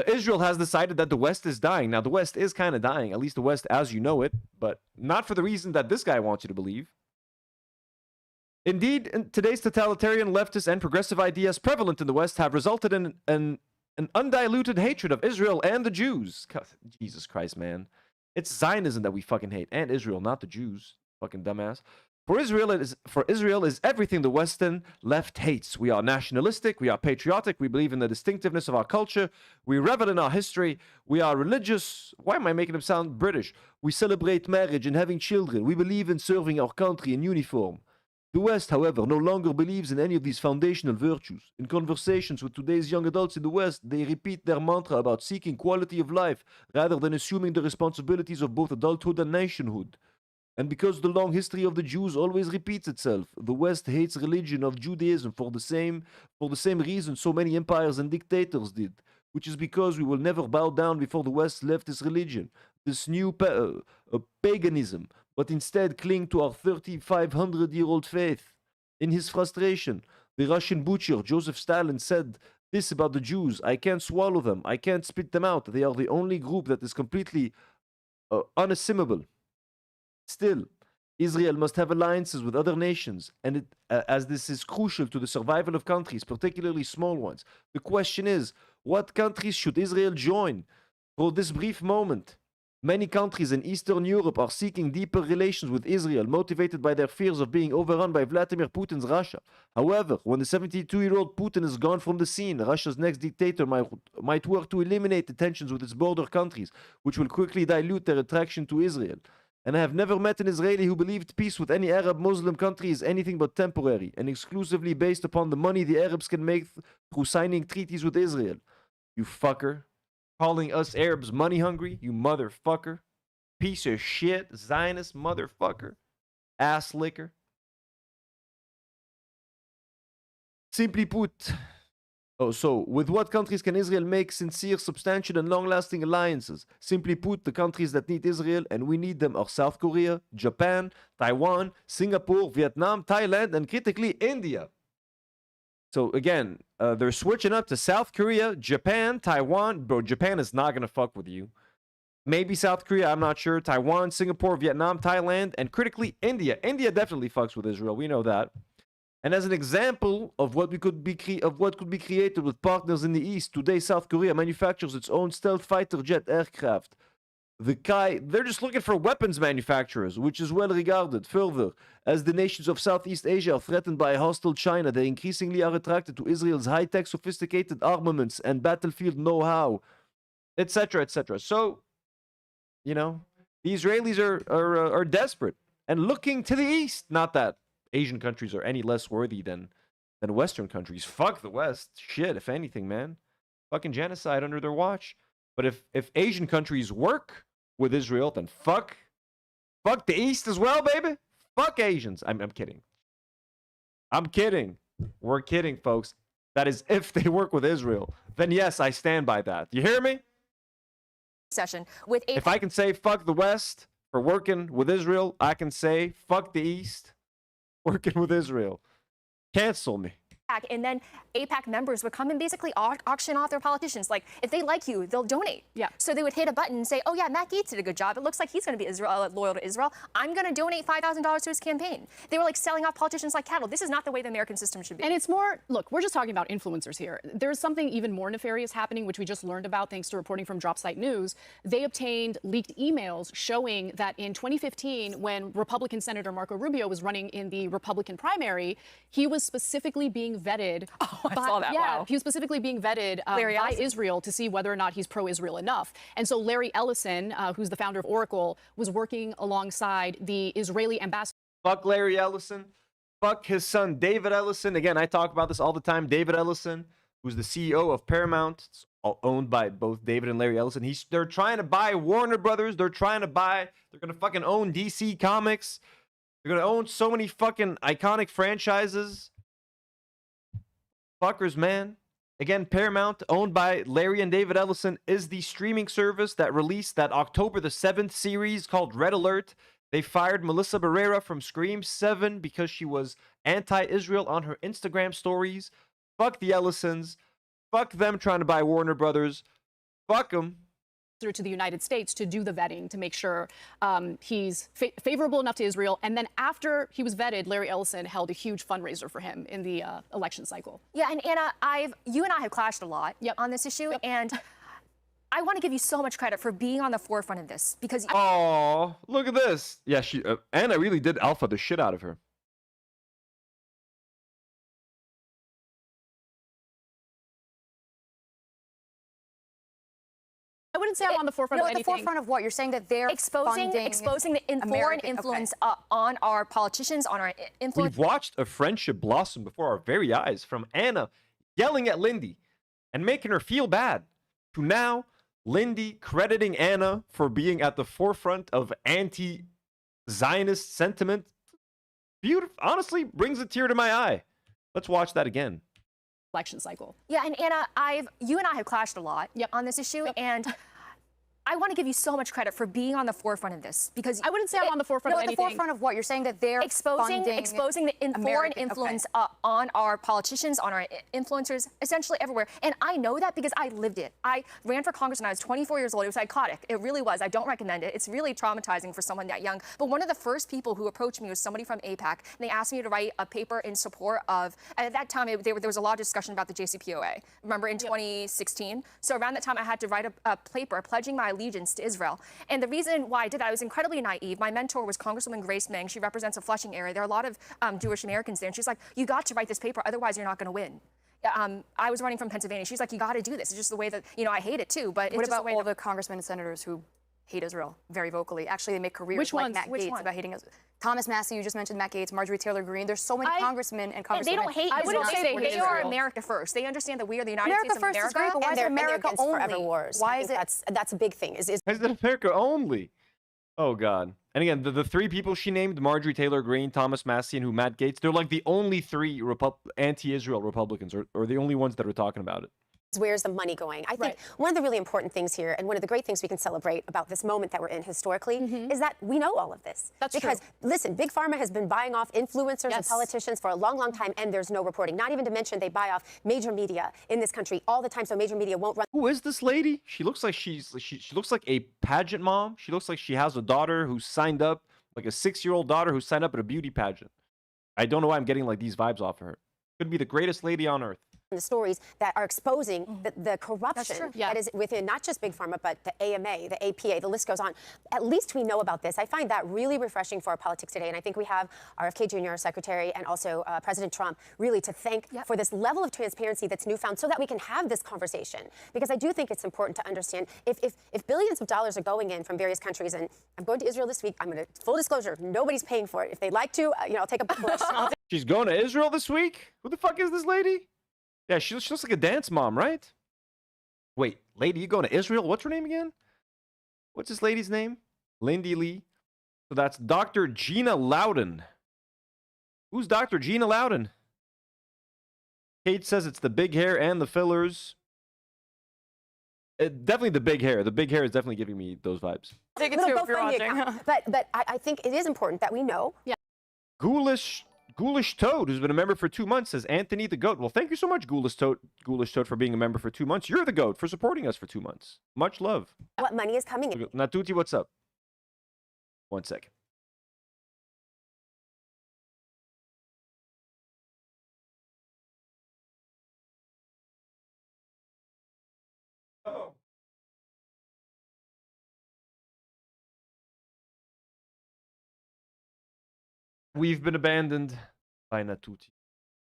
Israel has decided that the West is dying. Now, the West is kind of dying, at least the West as you know it, but not for the reason that this guy wants you to believe. Indeed, in today's totalitarian, leftist, and progressive ideas prevalent in the West have resulted in an undiluted hatred of Israel and the Jews. God, Jesus Christ, man. It's Zionism that we fucking hate, and Israel, not the Jews. Fucking dumbass. For Israel is everything the Western left hates. We are nationalistic, we are patriotic, we believe in the distinctiveness of our culture, we revel in our history, we are religious. Why am I making them sound British? We celebrate marriage and having children. We believe in serving our country in uniform. The West, however, no longer believes in any of these foundational virtues. In conversations with today's young adults in the West, they repeat their mantra about seeking quality of life rather than assuming the responsibilities of both adulthood and nationhood. And because the long history of the Jews always repeats itself, the West hates religion of Judaism for the same reason so many empires and dictators did, which is because we will never bow down before the West's leftist religion, this new paganism, but instead cling to our 3,500-year-old faith. In his frustration, the Russian butcher Joseph Stalin said this about the Jews: I can't swallow them, I can't spit them out, they are the only group that is completely unassimilable. Still, Israel must have alliances with other nations, and as this is crucial to the survival of countries, particularly small ones. The question is, what countries should Israel join? For this brief moment, many countries in Eastern Europe are seeking deeper relations with Israel, motivated by their fears of being overrun by Vladimir Putin's Russia. However, when the 72-year-old Putin is gone from the scene, Russia's next dictator might work to eliminate the tensions with its border countries, which will quickly dilute their attraction to Israel. And I have never met an Israeli who believed peace with any Arab Muslim country is anything but temporary and exclusively based upon the money the Arabs can make through signing treaties with Israel. You fucker. Calling us Arabs money hungry, you motherfucker. Piece of shit, Zionist motherfucker. Ass licker. Simply put, so with what countries can Israel make sincere, substantial, and long-lasting alliances? Simply put, the countries that need Israel, and we need them, are South Korea, Japan, Taiwan, Singapore, Vietnam, Thailand, and critically India. So again, they're switching up to South Korea, Japan, Taiwan. Bro, Japan is not going to fuck with you. Maybe South Korea, I'm not sure. Taiwan, Singapore, Vietnam, Thailand, and critically India. India definitely fucks with Israel. We know that. And as an example of what could be created with partners in the East, today South Korea manufactures its own stealth fighter jet aircraft. They're just looking for weapons manufacturers, which is well regarded. Further, as the nations of Southeast Asia are threatened by a hostile China, they increasingly are attracted to Israel's high-tech, sophisticated armaments and battlefield know-how, etc., etc. So, you know, the Israelis are desperate and looking to the East. Not that Asian countries are any less worthy than Western countries. Fuck the West. Shit, if anything, man. Fucking genocide under their watch. But if Asian countries work with Israel, then fuck the East as well, baby. Fuck Asians. I'm kidding. I'm kidding. We're kidding, folks. That is if they work with Israel. Then yes, I stand by that. You hear me? Session with if I can say fuck the West for working with Israel, I can say fuck the East working with Israel. Cancel me. And then AIPAC members would come and basically auction off their politicians. Like, if they like you, they'll donate. Yeah. So they would hit a button and say, oh, yeah, Matt Gaetz did a good job. It looks like he's going to be loyal to Israel. I'm going to donate $5,000 to his campaign. They were like selling off politicians like cattle. This is not the way the American system should be. And it's more, look, we're just talking about influencers here. There's something even more nefarious happening, which we just learned about thanks to reporting from Dropsite News. They obtained leaked emails showing that in 2015, when Republican Senator Marco Rubio was running in the Republican primary, he was specifically being being vetted. Oh, I saw that. Yeah, Wow. he was specifically being vetted by Israel to see whether or not he's pro-Israel enough. And so Larry Ellison, who's the founder of Oracle, was working alongside the Israeli ambassador. Fuck Larry Ellison. Fuck his son, David Ellison. Again, I talk about this all the time. David Ellison, who's the CEO of Paramount. It's all owned by both David and Larry Ellison. They're trying to buy Warner Brothers. They're going to fucking own DC Comics. They're going to own so many fucking iconic franchises. Fuckers, man. Again, Paramount, owned by Larry and David Ellison, is the streaming service that released that October the 7th series called Red Alert. They fired Melissa Barrera from Scream 7 because she was anti-Israel on her Instagram stories. Fuck the Ellisons. Fuck them trying to buy Warner Brothers. Fuck them. To the United States to do the vetting to make sure he's favorable enough to Israel. And then after he was vetted, Larry Ellison held a huge fundraiser for him in the election cycle. Yeah, and Anna, you and I have clashed a lot on this issue, and I want to give you so much credit for being on the forefront of this because. Oh, look at this! Yeah, Anna really did alpha the shit out of her. I wouldn't say I'm on the forefront of anything. The forefront of what? You're saying that they're exposing the foreign influence on our politicians, on our influence. We've watched a friendship blossom before our very eyes, from Anna yelling at Lindy and making her feel bad, to now Lindy crediting Anna for being at the forefront of anti-Zionist sentiment. Beautiful. Honestly, brings a tear to my eye. Let's watch that again. Election cycle. Yeah, and Anna, you and I have clashed a lot on this issue, and I want to give you so much credit for being on the forefront of this because I wouldn't say I'm on the forefront of anything. The forefront of what? You're saying that they're exposing the foreign influence on our politicians, on our influencers, essentially everywhere. And I know that because I lived it. I ran for Congress when I was 24 years old. It was psychotic. It really was. I don't recommend it. It's really traumatizing for someone that young. But one of the first people who approached me was somebody from AIPAC, and they asked me to write a paper in support of. At that time, there was a lot of discussion about the JCPOA. Remember in 2016? So around that time, I had to write a paper pledging my allegiance to Israel. And the reason why I did that, I was incredibly naive. My mentor was Congresswoman Grace Meng. She represents a Flushing area. There are a lot of Jewish Americans there. And she's like, you got to write this paper, otherwise you're not going to win. I was running from Pennsylvania. She's like, you got to do this. It's just the way that, I hate it too, but what about all the congressmen and senators who hate Israel very vocally? Actually, they make careers like Matt Gaetz about hating Israel. Thomas Massey, you just mentioned Matt Gaetz, Marjorie Taylor Greene. There's so many congressmen and congresswomen. They don't hate. I wouldn't say they are America first. They understand that we are the United States of America. America first is great, but why is it America only? Forever wars. Why is it? That's a big thing. Is it America only? Oh God! And again, the three people she named, Marjorie Taylor Greene, Thomas Massey, and Matt Gaetz, they're like the only three anti-Israel Republicans, or the only ones that are talking about it. Where's the money going? I think one of the really important things here, and one of the great things we can celebrate about this moment that we're in historically, is that we know all of this. That's because, listen, Big Pharma has been buying off influencers and politicians for a long, long time, and there's no reporting. Not even to mention they buy off major media in this country all the time, so major media won't run. Who is this lady? She looks like she looks like a pageant mom. She looks like she has a daughter who signed up, like a 6-year-old daughter who signed up at a beauty pageant. I don't know why I'm getting like these vibes off of her. Could be the greatest lady on earth. The stories that are exposing the corruption that is within not just Big Pharma, but the AMA, the APA, the list goes on. At least we know about this. I find that really refreshing for our politics today. And I think we have RFK Jr., our secretary, and also President Trump really to thank for this level of transparency that's newfound so that we can have this conversation. Because I do think it's important to understand if billions of dollars are going in from various countries, and I'm going to Israel this week, I'm going to, full disclosure, nobody's paying for it. If they'd like to, I'll take a push. She's going to Israel this week? Who the fuck is this lady? Yeah, she looks like a dance mom, right? Wait, lady, you going to Israel? What's her name again? What's this lady's name? Lindy Lee. So that's Dr. Gina Loudon. Who's Dr. Gina Loudon? Kate says it's the big hair and the fillers. Definitely the big hair. The big hair is definitely giving me those vibes. Take it too if you're watching. But I think it is important that we know. Yeah. Ghoulish Toad, who's been a member for 2 months, says Anthony the Goat. Well, thank you so much, Ghoulish Toad, for being a member for 2 months. You're the Goat for supporting us for 2 months. Much love. What money is coming in? Natuti, what's up? 1 second. Oh. We've been abandoned by Natuti.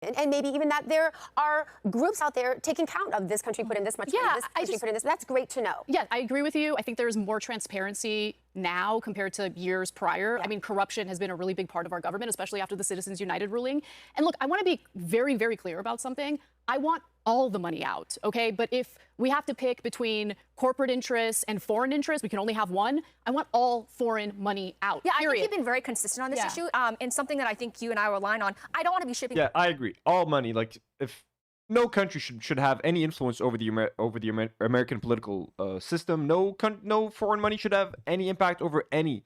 And maybe even that there are groups out there taking count of this country put in this much money, this country put in this. That's great to know. Yeah, I agree with you. I think there's more transparency now compared to years prior. I mean, corruption has been a really big part of our government, especially after the Citizens United ruling. And look, I want to be very, very clear about something. I want all the money out, okay? But if we have to pick between corporate interests and foreign interests, we can only have one. I want all foreign money out. Yeah, period. I think you've been very consistent on this issue, and something that I think you and I will align on. I don't want to be shipping. Yeah, I agree. All money. Like, if no country should have any influence over the American political system. No foreign money should have any impact over any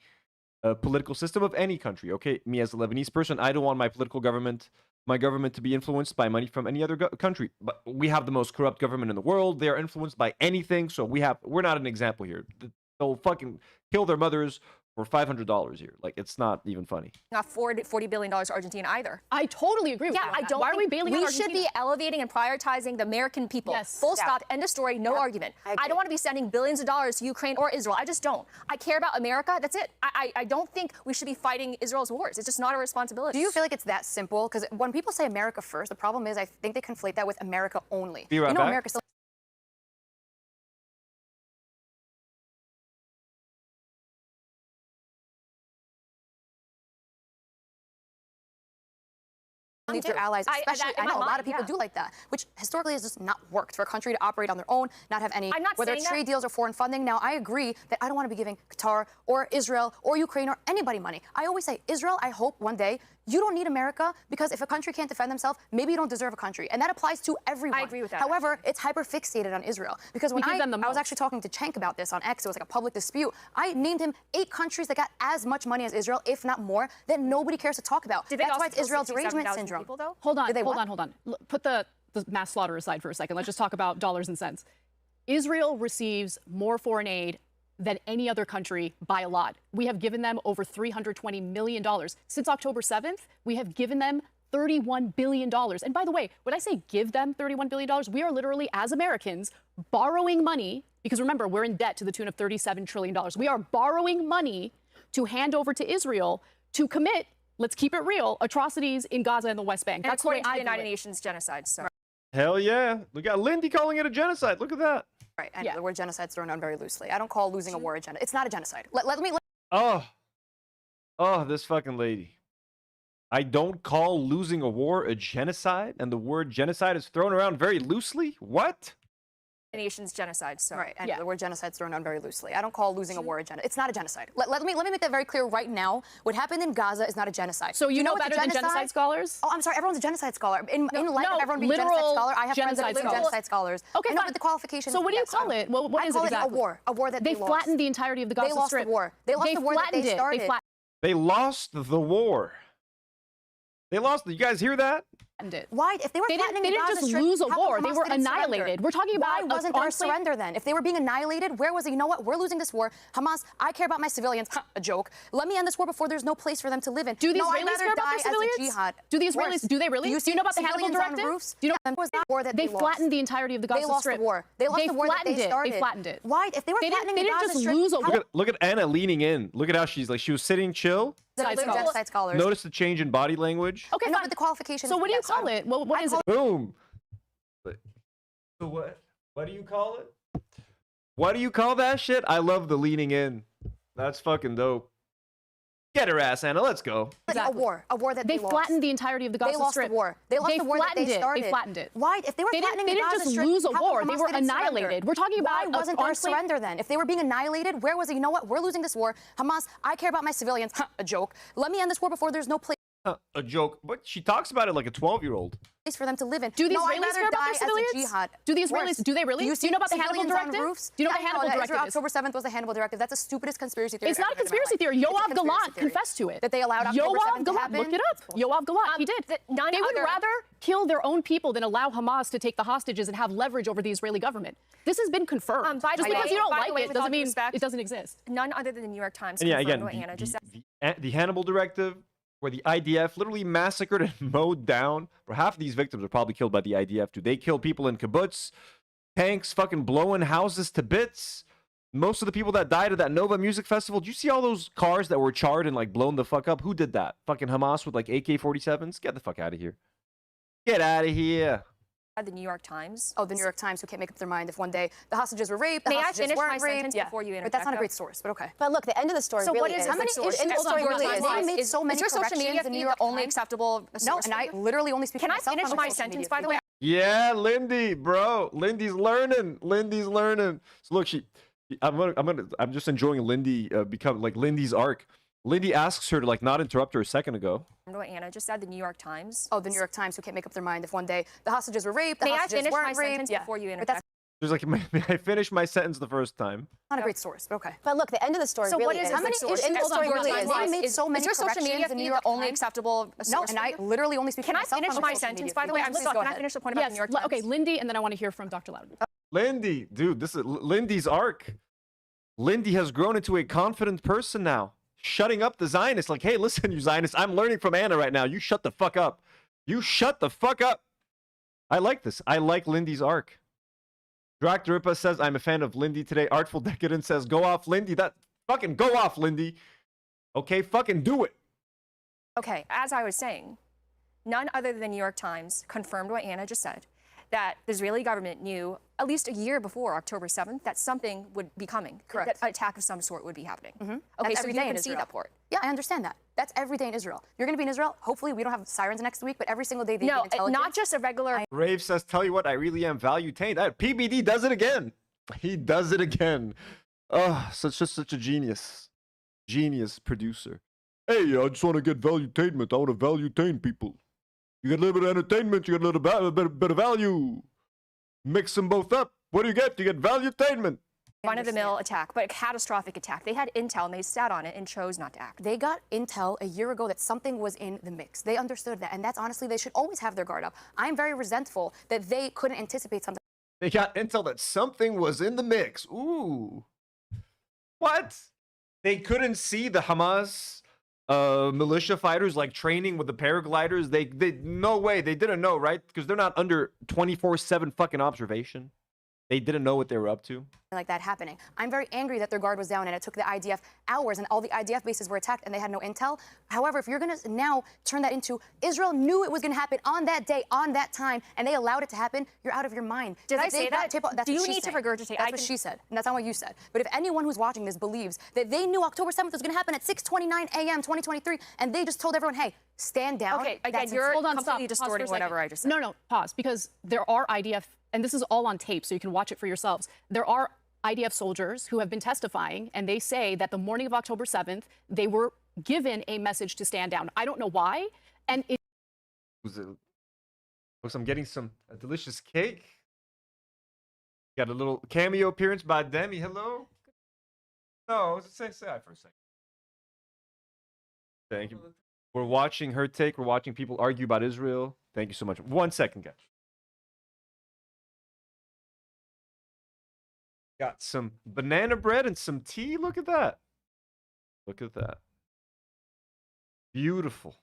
political system of any country. Okay, me as a Lebanese person, I don't want my government to be influenced by money from any other country. But we have the most corrupt government in the world. They are influenced by anything. So we're not an example here. They'll fucking kill their mothers for $500 here. Like, it's not even funny. Not $40 billion to Argentina either. I totally agree with you. Yeah, I don't. Why are we bailing out Argentina? We should be elevating and prioritizing the American people. Yes. Full stop. End of story. No argument. I don't want to be sending billions of dollars to Ukraine or Israel. I just don't. I care about America. That's it. I don't think we should be fighting Israel's wars. It's just not a responsibility. Do you feel like it's that simple? Because when people say America first, the problem is I think they conflate that with America only. Be right back. America still needs your allies, especially. I know a lot of people do like that, which historically has just not worked for a country to operate on their own, not have any, whether it's trade deals or foreign funding. Now, I agree that I don't want to be giving Qatar or Israel or Ukraine or anybody money. I always say, Israel, I hope one day you don't need America, because if a country can't defend themselves, maybe you don't deserve a country. And that applies to everyone. I agree with that. However, it's hyper-fixated on Israel. Because when I was actually talking to Cenk about this on X, it was like a public dispute. I named him 8 countries that got as much money as Israel, if not more, that nobody cares to talk about. That's why it's Israel derangement syndrome. Hold on. Put the mass slaughter aside for a second. Let's just talk about dollars and cents. Israel receives more foreign aid than any other country by a lot. We have given them over $320 million. Since October 7th, we have given them $31 billion. And by the way, when I say give them $31 billion, we are literally, as Americans, borrowing money, because remember, we're in debt to the tune of $37 trillion. We are borrowing money to hand over to Israel to commit, let's keep it real, atrocities in Gaza and the West Bank. And That's according the to way the I United view it. Nations genocide. So. Hell yeah. Look at Lindy calling it a genocide. Look at that. Right, and the word genocide is thrown on very loosely. I don't call losing a war a genocide. It's not a genocide. Let me. Oh, this fucking lady. I don't call losing a war a genocide, and the word genocide is thrown around very loosely? What? Nations genocide. So. Right, and the word genocide is thrown on very loosely. I don't call losing a war a genocide. It's not a genocide. Let me make that very clear right now. What happened in Gaza is not a genocide. So you know better than genocide scholars? Oh, I'm sorry. Everyone's a genocide scholar. In light of everyone being genocide scholar, I have friends that are genocide scholars. Okay, I know what the qualification. So what do you call it? Well, what is it exactly? I call it a war. A war that they lost. flattened the entirety of the Gaza Strip. They lost the war. They lost the war that they started. They lost the war. They lost. You guys hear that? Why? If they were flattening the Gaza just Strip, lose a how come war. They Hamas were didn't annihilated. surrender? We're talking about Why wasn't there a surrender then? If they were being annihilated, where was it? You know what? We're losing this war. Hamas, I care about my civilians. A joke. Let me end this war before there's no place for them to live in. Do the no, Israelis care about their civilians? Do the Israelis? Do they really? Do you know about the Hannibal Directive? Do you know was that war that they flattened the entirety of the Gaza Strip? Strip. They lost the war. They lost the war that they started. They flattened it. Why? If they were flattening the Gaza Strip, lose a war. Look at Anna leaning in. Look at how she was sitting chill. Genocide scholars. Notice the change in body language. Okay, fine. The qualifications. So what do you call it? Well, what is it? Boom. So what do you call it? What do you call that shit? I love the leaning in. That's fucking dope. Get her ass, Anna. Let's go. Exactly. A war that they lost. flattened the entirety of the Gaza Strip. They lost the war. They lost the war that they started. They flattened it. Why? If they were flattening the Gaza Strip, they didn't just lose a war. They were annihilated. annihilated. We're talking about why wasn't there a surrender then? If they were being annihilated, where was it? You know what? We're losing this war. Hamas, I care about my civilians. A joke. Let me end this war before there's no place. A joke, but she talks about it like a 12-year-old. For them to live in. Do the Israelis care about their civilians? Do the Israelis? Do they really? Do you know about the Hannibal Directive? Do you know what the Hannibal Directive is? October 7th was the Hannibal Directive. That's the stupidest conspiracy theory. It's not a conspiracy theory. Yoav Galant confessed to it. That they allowed October 7th to happen. Look it up. Yoav Galant, he did. They would rather kill their own people than allow Hamas to take the hostages and have leverage over the Israeli government. This has been confirmed. Just because you don't like it doesn't mean it doesn't exist. None other than the New York Times. And yeah, again, what Anna just said. The Hannibal Directive, where the IDF literally massacred and mowed down. For half of these victims are probably killed by the IDF too. They killed people in kibbutz, tanks fucking blowing houses to bits. Most of the people that died at that Nova Music Festival, did you see all those cars that were charred and like blown the fuck up? Who did that? Fucking Hamas with like AK-47s? Get the fuck out of here. Get out of here. The New York Times. Oh, the New York Times, who can't make up their mind if one day the hostages were raped, the May I hostages finish weren't my raped. sentence before you But that's not a interject, great source, but okay. But look, the end of the story So really what is is. how many In the story really is. They made so many is your social media corrections in the feed New York the only Times? acceptable No, source and for I you? literally only speak Can for I myself finish on my social sentence, media by the way? Yeah, Lindy, bro. Lindy's learning. Lindy's learning. So look, I'm just enjoying Lindy become like Lindy's arc. Lindy asks her to like not interrupt her a second ago. What Anna just said, the New York Times. Oh, the New York Times, who can't make up their mind if one day the hostages were raped, the May I hostages finish my weren't raped. sentence before you But interject? that's She's like, may I finish my sentence the first time? not a great source, but okay. But look, the end of the story So really what is is. how many In the story really is. They made so many is your social media corrections in feed New the York only Times? acceptable No, source and for I you? literally only speak Can for I myself finish on my social sentence, media by the way? feed. I'm Please so go can I ahead. finish the point about the New York Times? Okay, Lindy, and then I want to hear from Dr. Loudon. Lindy, dude, this is Lindy's arc. Lindy has grown into a confident person now, shutting up the Zionists. Like, hey, listen, you Zionists, I'm learning from Anna right now. You shut the fuck up. You shut the fuck up. I like this. I like Lindy's arc. Dr. Ripa says, I'm a fan of Lindy today. Artful Decadent says, go off, Lindy. That fucking go off, Lindy. Okay, fucking do it. Okay, as I was saying, none other than the New York Times confirmed what Anna just said, that the Israeli government knew at least a year before October 7th that something would be coming. Correct. That an attack of some sort would be happening. Okay, Okay, so so you you can can see see that that part. Yeah, I understand that. That's every day in Israel. You're going to be in Israel. Hopefully, we don't have sirens next week, but every single day they No, give intelligence. not just a regular. Rave says, tell you what, I really am value-tained. PBD does it again. He does it again. Oh, such a genius. Genius producer. Hey, I just want to get value-tainment. I want to value-tain people. You get a little bit of entertainment, you get a little bit of value. Mix them both up. What do you get? You get value-tainment. Run-of-the-mill attack, but a catastrophic attack. They had intel and they sat on it and chose not to act. They got intel a year ago that something was in the mix. They understood that, and that's honestly, they should always have their guard up. I'm very resentful that they couldn't anticipate something. They got intel that something was in the mix. Ooh. What? They couldn't see the Hamas militia fighters like training with the paragliders. They no way. They didn't know, right? Because they're not under 24/7 fucking observation. They didn't know what they were up to. Like that happening. I'm very angry that their guard was down and it took the IDF hours and all the IDF bases were attacked and they had no intel. However, if you're going to now turn that into Israel knew it was going to happen on that day, on that time, and they allowed it to happen, you're out of your mind. Did I say that? That's Do you what she need to said. regurgitate? That's what she said, and that's not what you said. But if anyone who's watching this believes that they knew October 7th was going to happen at 6:29 a.m. 2023 and they just told everyone, hey, stand down. Okay, again, that's you're Hold on, completely stop. Pause for a distorting second. whatever I just said. No, pause, because there are IDF, and this is all on tape, so you can watch it for yourselves. There are IDF soldiers who have been testifying, and they say that the morning of October 7th, they were given a message to stand down. I don't know why, and it Was it? Looks, I'm getting a delicious cake. Got a little cameo appearance by Demi. Hello. No, say hi for a second. Thank you. We're watching her take. We're watching people argue about Israel. Thank you so much. 1 second, guys. Got some banana bread and some tea. Look at that. Look at that. Beautiful.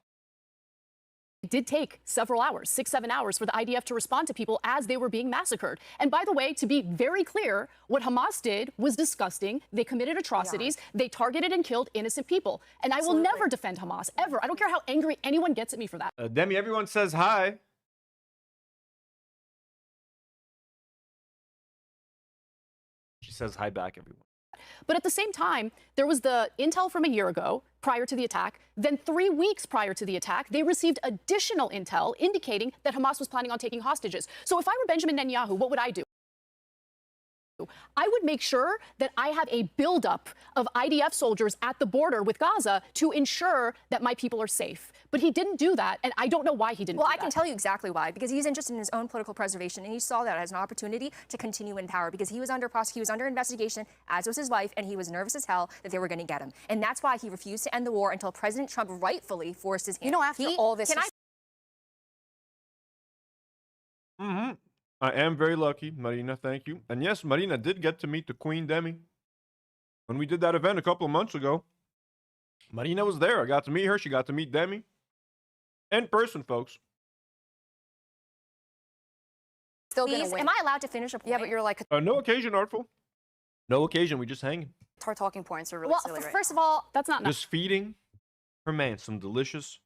It did take several hours, 6-7 hours, for the IDF to respond to people as they were being massacred. And by the way, to be very clear, what Hamas did was disgusting. They committed atrocities. They targeted and killed innocent people. And I will never defend Hamas, ever. I don't care how angry anyone gets at me for that. Demi, everyone says hi. She says hi back, everyone. But at the same time, there was the intel from a year ago prior to the attack. Then 3 weeks prior to the attack, they received additional intel indicating that Hamas was planning on taking hostages. So if I were Benjamin Netanyahu, what would I do? I would make sure that I have a buildup of IDF soldiers at the border with Gaza to ensure that my people are safe. But he didn't do that, and I don't know why he didn't do that. Well, I can tell you exactly why. Because he's interested in his own political preservation, and he saw that as an opportunity to continue in power. Because he was under investigation, as was his wife, and he was nervous as hell that they were going to get him. And that's why he refused to end the war until President Trump rightfully forced his hand. You know, after all this... I am very lucky, Marina, thank you. And yes, Marina did get to meet the Queen Demi. When we did that event a couple of months ago, Marina was there. I got to meet her. She got to meet Demi. In person, folks. Still gonna Please, win. am I allowed to finish a point? Yeah, but you're like... No occasion, Artful. No occasion. We just hanging. Our talking points are really Well, silly right first of all, that's not Just feeding her man some delicious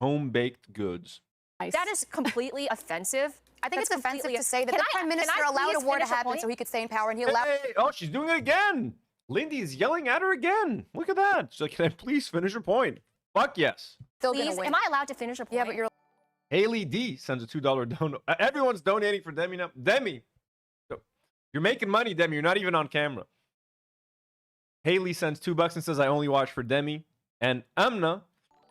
home-baked goods. That is completely offensive. I think That's it's offensive completely- to say that Can the I- prime can minister I allowed a please war to finish a happen point? so he could stay in power, and he allowed. Hey, oh, she's doing it again. Lindy is yelling at her again. Look at that. So can I please finish her point? Fuck yes. Still Please, gonna win. am I allowed to finish a point? Yeah, but you're. Haley D sends a $2 donut. Everyone's donating for Demi now. Demi, you're making money, Demi. You're not even on camera. Haley sends $2 and says, I only watch for Demi. And Amna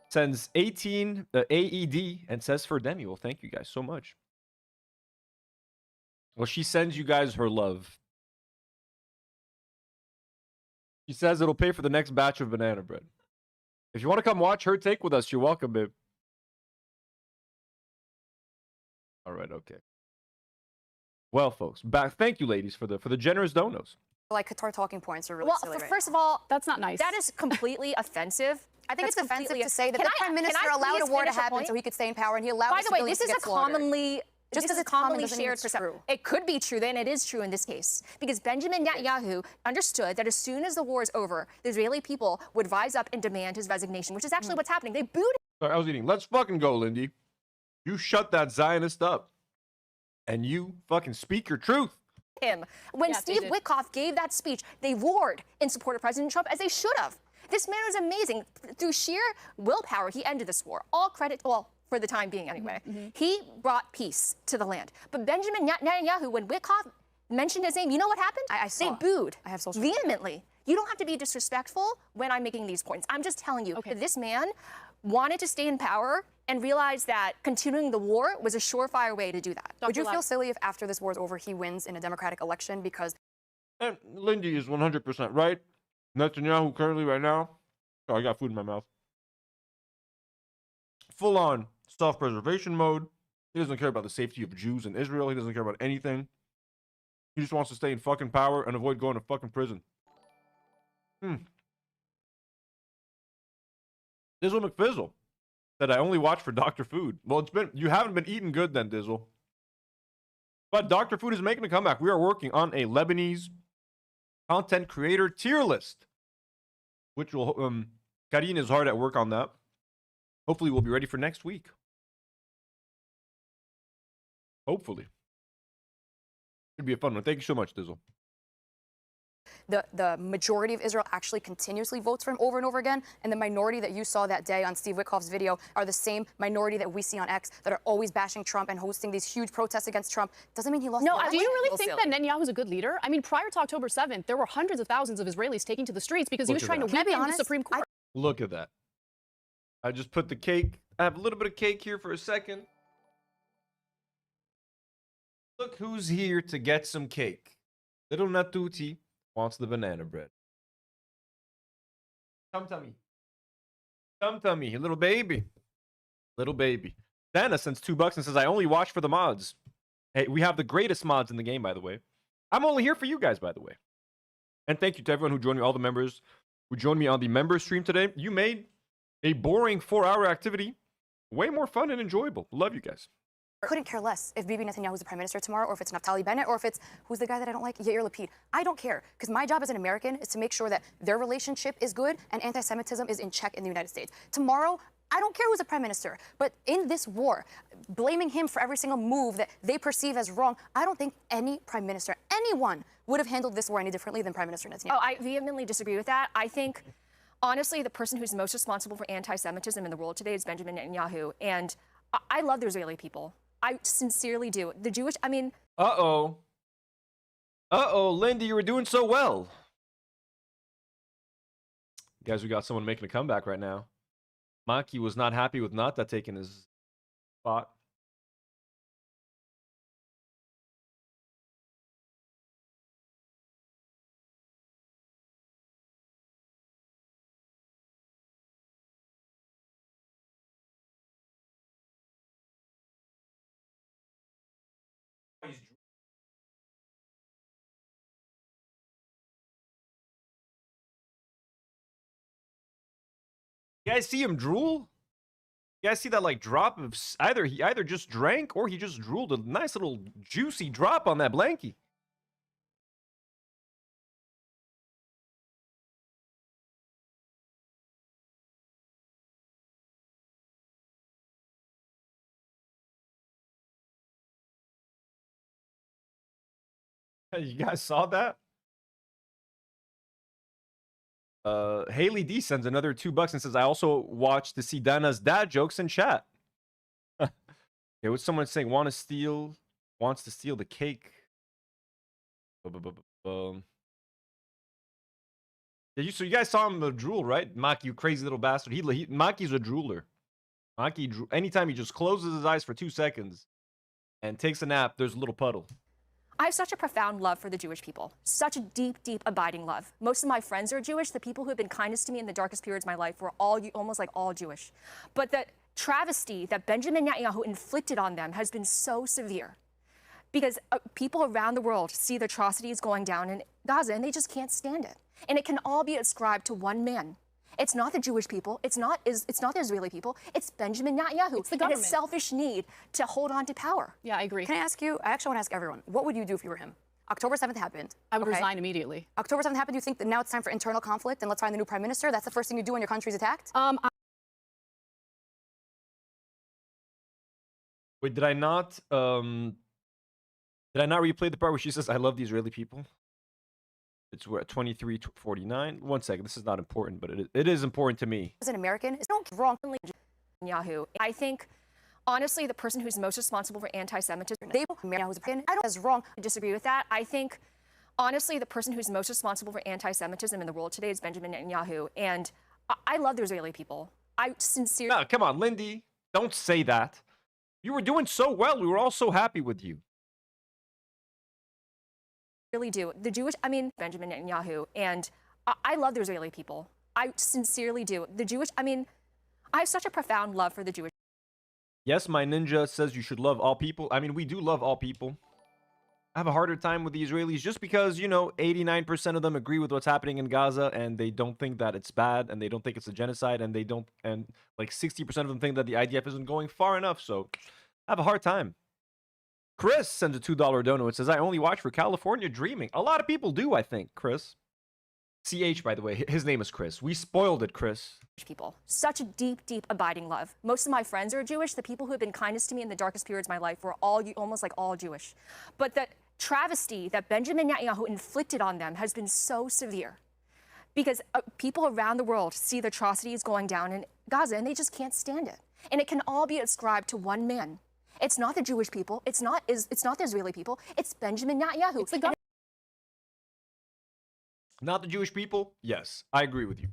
sends 18 AED and says for Demi. Well, thank you guys so much. Well, she sends you guys her love. She says it'll pay for the next batch of banana bread. If you want to come watch her take with us, you're welcome, babe. All right, okay. Well, folks, thank you, ladies, for the generous donos. Like Qatar talking points are really Well, silly. Right first of all, that's not nice. That is completely offensive. I think That's it's offensive completely- to say that Can the prime minister can I allowed a please war to finish a happen point? so he could stay in power, and he allowed. By the way, civilians this to is get a slaughtered. commonly Just this because is it's common commonly doesn't mean shared it's perception. true. It could be true, then it is true in this case, because Benjamin Netanyahu understood that as soon as the war is over, the Israeli people would rise up and demand his resignation, which is actually what's happening. They booed Sorry, I was eating. Let's fucking go, Lindy. You shut that Zionist up. And you fucking speak your truth. him. When Yes, they Steve did. Witkoff gave that speech, they roared in support of President Trump, as they should have. This man was amazing. Through sheer willpower, he ended this war. All credit, well, for the time being anyway. He brought peace to the land. But Benjamin Netanyahu, when Witkoff mentioned his name, you know what happened? I saw. They booed I have social vehemently. You don't have to be disrespectful when I'm making these points. I'm just telling you that this man wanted to stay in power and realized that continuing the war was a surefire way to do that. Would you feel silly if after this war is over, he wins in a democratic election because? And Lindy is 100% right. Netanyahu currently right now, oh, I got food in my mouth. Full on self-preservation mode. He doesn't care about the safety of Jews in Israel. He doesn't care about anything. He just wants to stay in fucking power and avoid going to fucking prison. Dizzle McFizzle said, I only watch for Dr. Food. Well, you haven't been eating good then, Dizzle. But Dr. Food is making a comeback. We are working on a Lebanese content creator tier list, which will, Karine is hard at work on that. Hopefully we'll be ready for next week. Hopefully. It'd be a fun one. Thank you so much, Dizzle. The majority of Israel actually continuously votes for him over and over again, and the minority that you saw that day on Steve Witkoff's video are the same minority that we see on X that are always bashing Trump and hosting these huge protests against Trump. Doesn't mean he lost. No, the do you election. really think that Netanyahu's a good leader? I mean, prior to October 7th, there were hundreds of thousands of Israelis taking to the streets because he Look was at trying that. to Can I be weaken the honest? Supreme Court. Look at that. I just put the cake. I have a little bit of cake here for a second. Look who's here to get some cake. Little Natuti wants the banana bread. Come to me. Come to me, little baby. Little baby. Dana sends $2 and says, I only watch for the mods. Hey, we have the greatest mods in the game, by the way. I'm only here for you guys, by the way. And thank you to everyone who joined me, all the members who joined me on the member stream today. You made a boring 4-hour activity way more fun and enjoyable. Love you guys. Couldn't care less if Bibi Netanyahu is the prime minister tomorrow, or if it's Naftali Bennett, or if it's who's the guy that I don't like, Yair Lapid. I don't care, because my job as an American is to make sure that their relationship is good and anti-Semitism is in check in the United States. Tomorrow, I don't care who's the prime minister, but in this war, blaming him for every single move that they perceive as wrong, I don't think any prime minister, anyone, would have handled this war any differently than Prime Minister Netanyahu. Oh, I vehemently disagree with that. I think, honestly, the person who's most responsible for anti-Semitism in the world today is Benjamin Netanyahu, and I love the Israeli people. I sincerely do. The Jewish, I mean... Uh-oh. Uh-oh, Lindy, you were doing so well. Guys, we got someone making a comeback right now. Maki was not happy with Nata taking his spot. You guys see him drool? You guys see that like drop of he either just drank or he just drooled a nice little juicy drop on that blankie. You guys saw that? Haley D sends another $2 and says, I also watched to see Dana's dad jokes in chat. Okay, what's someone saying? Wants to steal the cake. So you guys saw him drool, right? Maki, you crazy little bastard. Maki's a drooler. Anytime he just closes his eyes for 2 seconds and takes a nap, there's a little puddle. I have such a profound love for the Jewish people. Such a deep, deep, abiding love. Most of my friends are Jewish. The people who have been kindest to me in the darkest periods of my life were almost like all Jewish. But the travesty that Benjamin Netanyahu inflicted on them has been so severe. Because people around the world see the atrocities going down in Gaza, and they just can't stand it. And it can all be ascribed to one man. It's not the Jewish people. It's not the Israeli people. It's Benjamin Netanyahu. It's the and government. his selfish need to hold on to power. Yeah, I agree. Can I ask you? I actually want to ask everyone. What would you do if you were him? October 7th happened. I would resign immediately. October 7th happened. You think that now it's time for internal conflict and let's find the new prime minister? That's the first thing you do when your country's attacked? Wait, did I not replay the part where she says, I love the Israeli people? It's at 23:49. 1 second. This is not important, but it is important to me. As an American, it's no wrong. Netanyahu. I think, honestly, the person who's most responsible for anti-Semitism, I disagree with that. I think, honestly, the person who's most responsible for anti-Semitism in the world today is Benjamin Netanyahu. And I love the Israeli people. I sincerely... No, come on, Lindy. Don't say that. You were doing so well. We were all so happy with you. Really do. Benjamin Netanyahu, and I love the Israeli people. I sincerely do. I have such a profound love for the Jewish. Yes, my ninja says you should love all people. I mean, we do love all people. I have a harder time with the Israelis just because, 89% of them agree with what's happening in Gaza and they don't think that it's bad and they don't think it's a genocide and like 60% of them think that the IDF isn't going far enough. So I have a hard time. Chris sends a $2 dono. It says, I only watch for California Dreaming. A lot of people do, I think, Chris. CH, by the way, his name is Chris. We spoiled it, Chris. People. Such a deep, deep, abiding love. Most of my friends are Jewish. The people who have been kindest to me in the darkest periods of my life were almost like all Jewish. But the travesty that Benjamin Netanyahu inflicted on them has been so severe. Because people around the world see the atrocities going down in Gaza, and they just can't stand it. And it can all be ascribed to one man. It's not the Jewish people. It's not the Israeli people. It's Benjamin Netanyahu. It's the government. Not the Jewish people? Yes, I agree with you.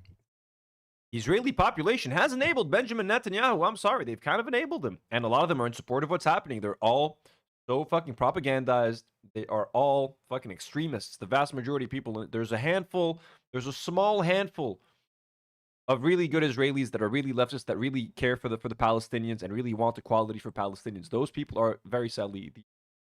The Israeli population has enabled Benjamin Netanyahu. I'm sorry, they've kind of enabled him. And a lot of them are in support of what's happening. They're all so fucking propagandized. They are all fucking extremists. The vast majority of people, there's a small handful of really good Israelis that are really leftists, that really care for the Palestinians and really want equality for Palestinians. Those people are very sadly the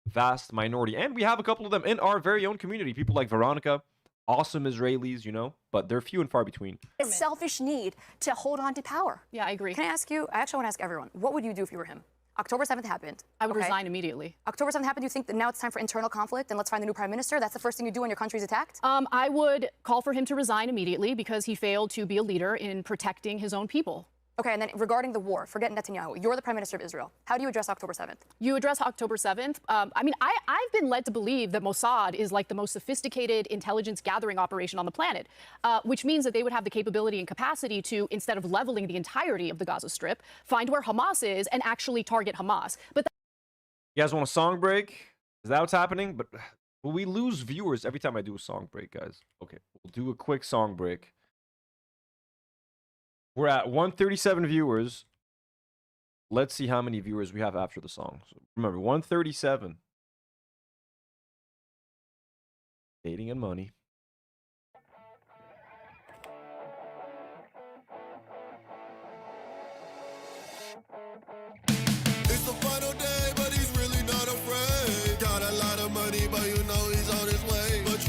vast minority. And we have a couple of them in our very own community. People like Veronica, awesome Israelis, but they're few and far between. A selfish need to hold on to power. Yeah, I agree. Can I ask you? I actually want to ask everyone. What would you do if you were him? October 7th happened. I would resign immediately. October 7th happened. You think that now it's time for internal conflict and let's find the new prime minister? That's the first thing you do when your country's attacked? I would call for him to resign immediately because he failed to be a leader in protecting his own people. Okay, and then regarding the war, forget Netanyahu. You're the prime minister of Israel. How do you address October 7th? You address October 7th? I've been led to believe that Mossad is like the most sophisticated intelligence gathering operation on the planet, which means that they would have the capability and capacity to, instead of leveling the entirety of the Gaza Strip, find where Hamas is and actually target Hamas. But you guys want a song break? Is that what's happening? But will we lose viewers every time I do a song break, guys? Okay, we'll do a quick song break. We're at 137 viewers. Let's see how many viewers we have after the song. So remember, 137. Dating and money. It's the final day, but he's really not afraid. Got a lot of money, but he's on his way. But I'm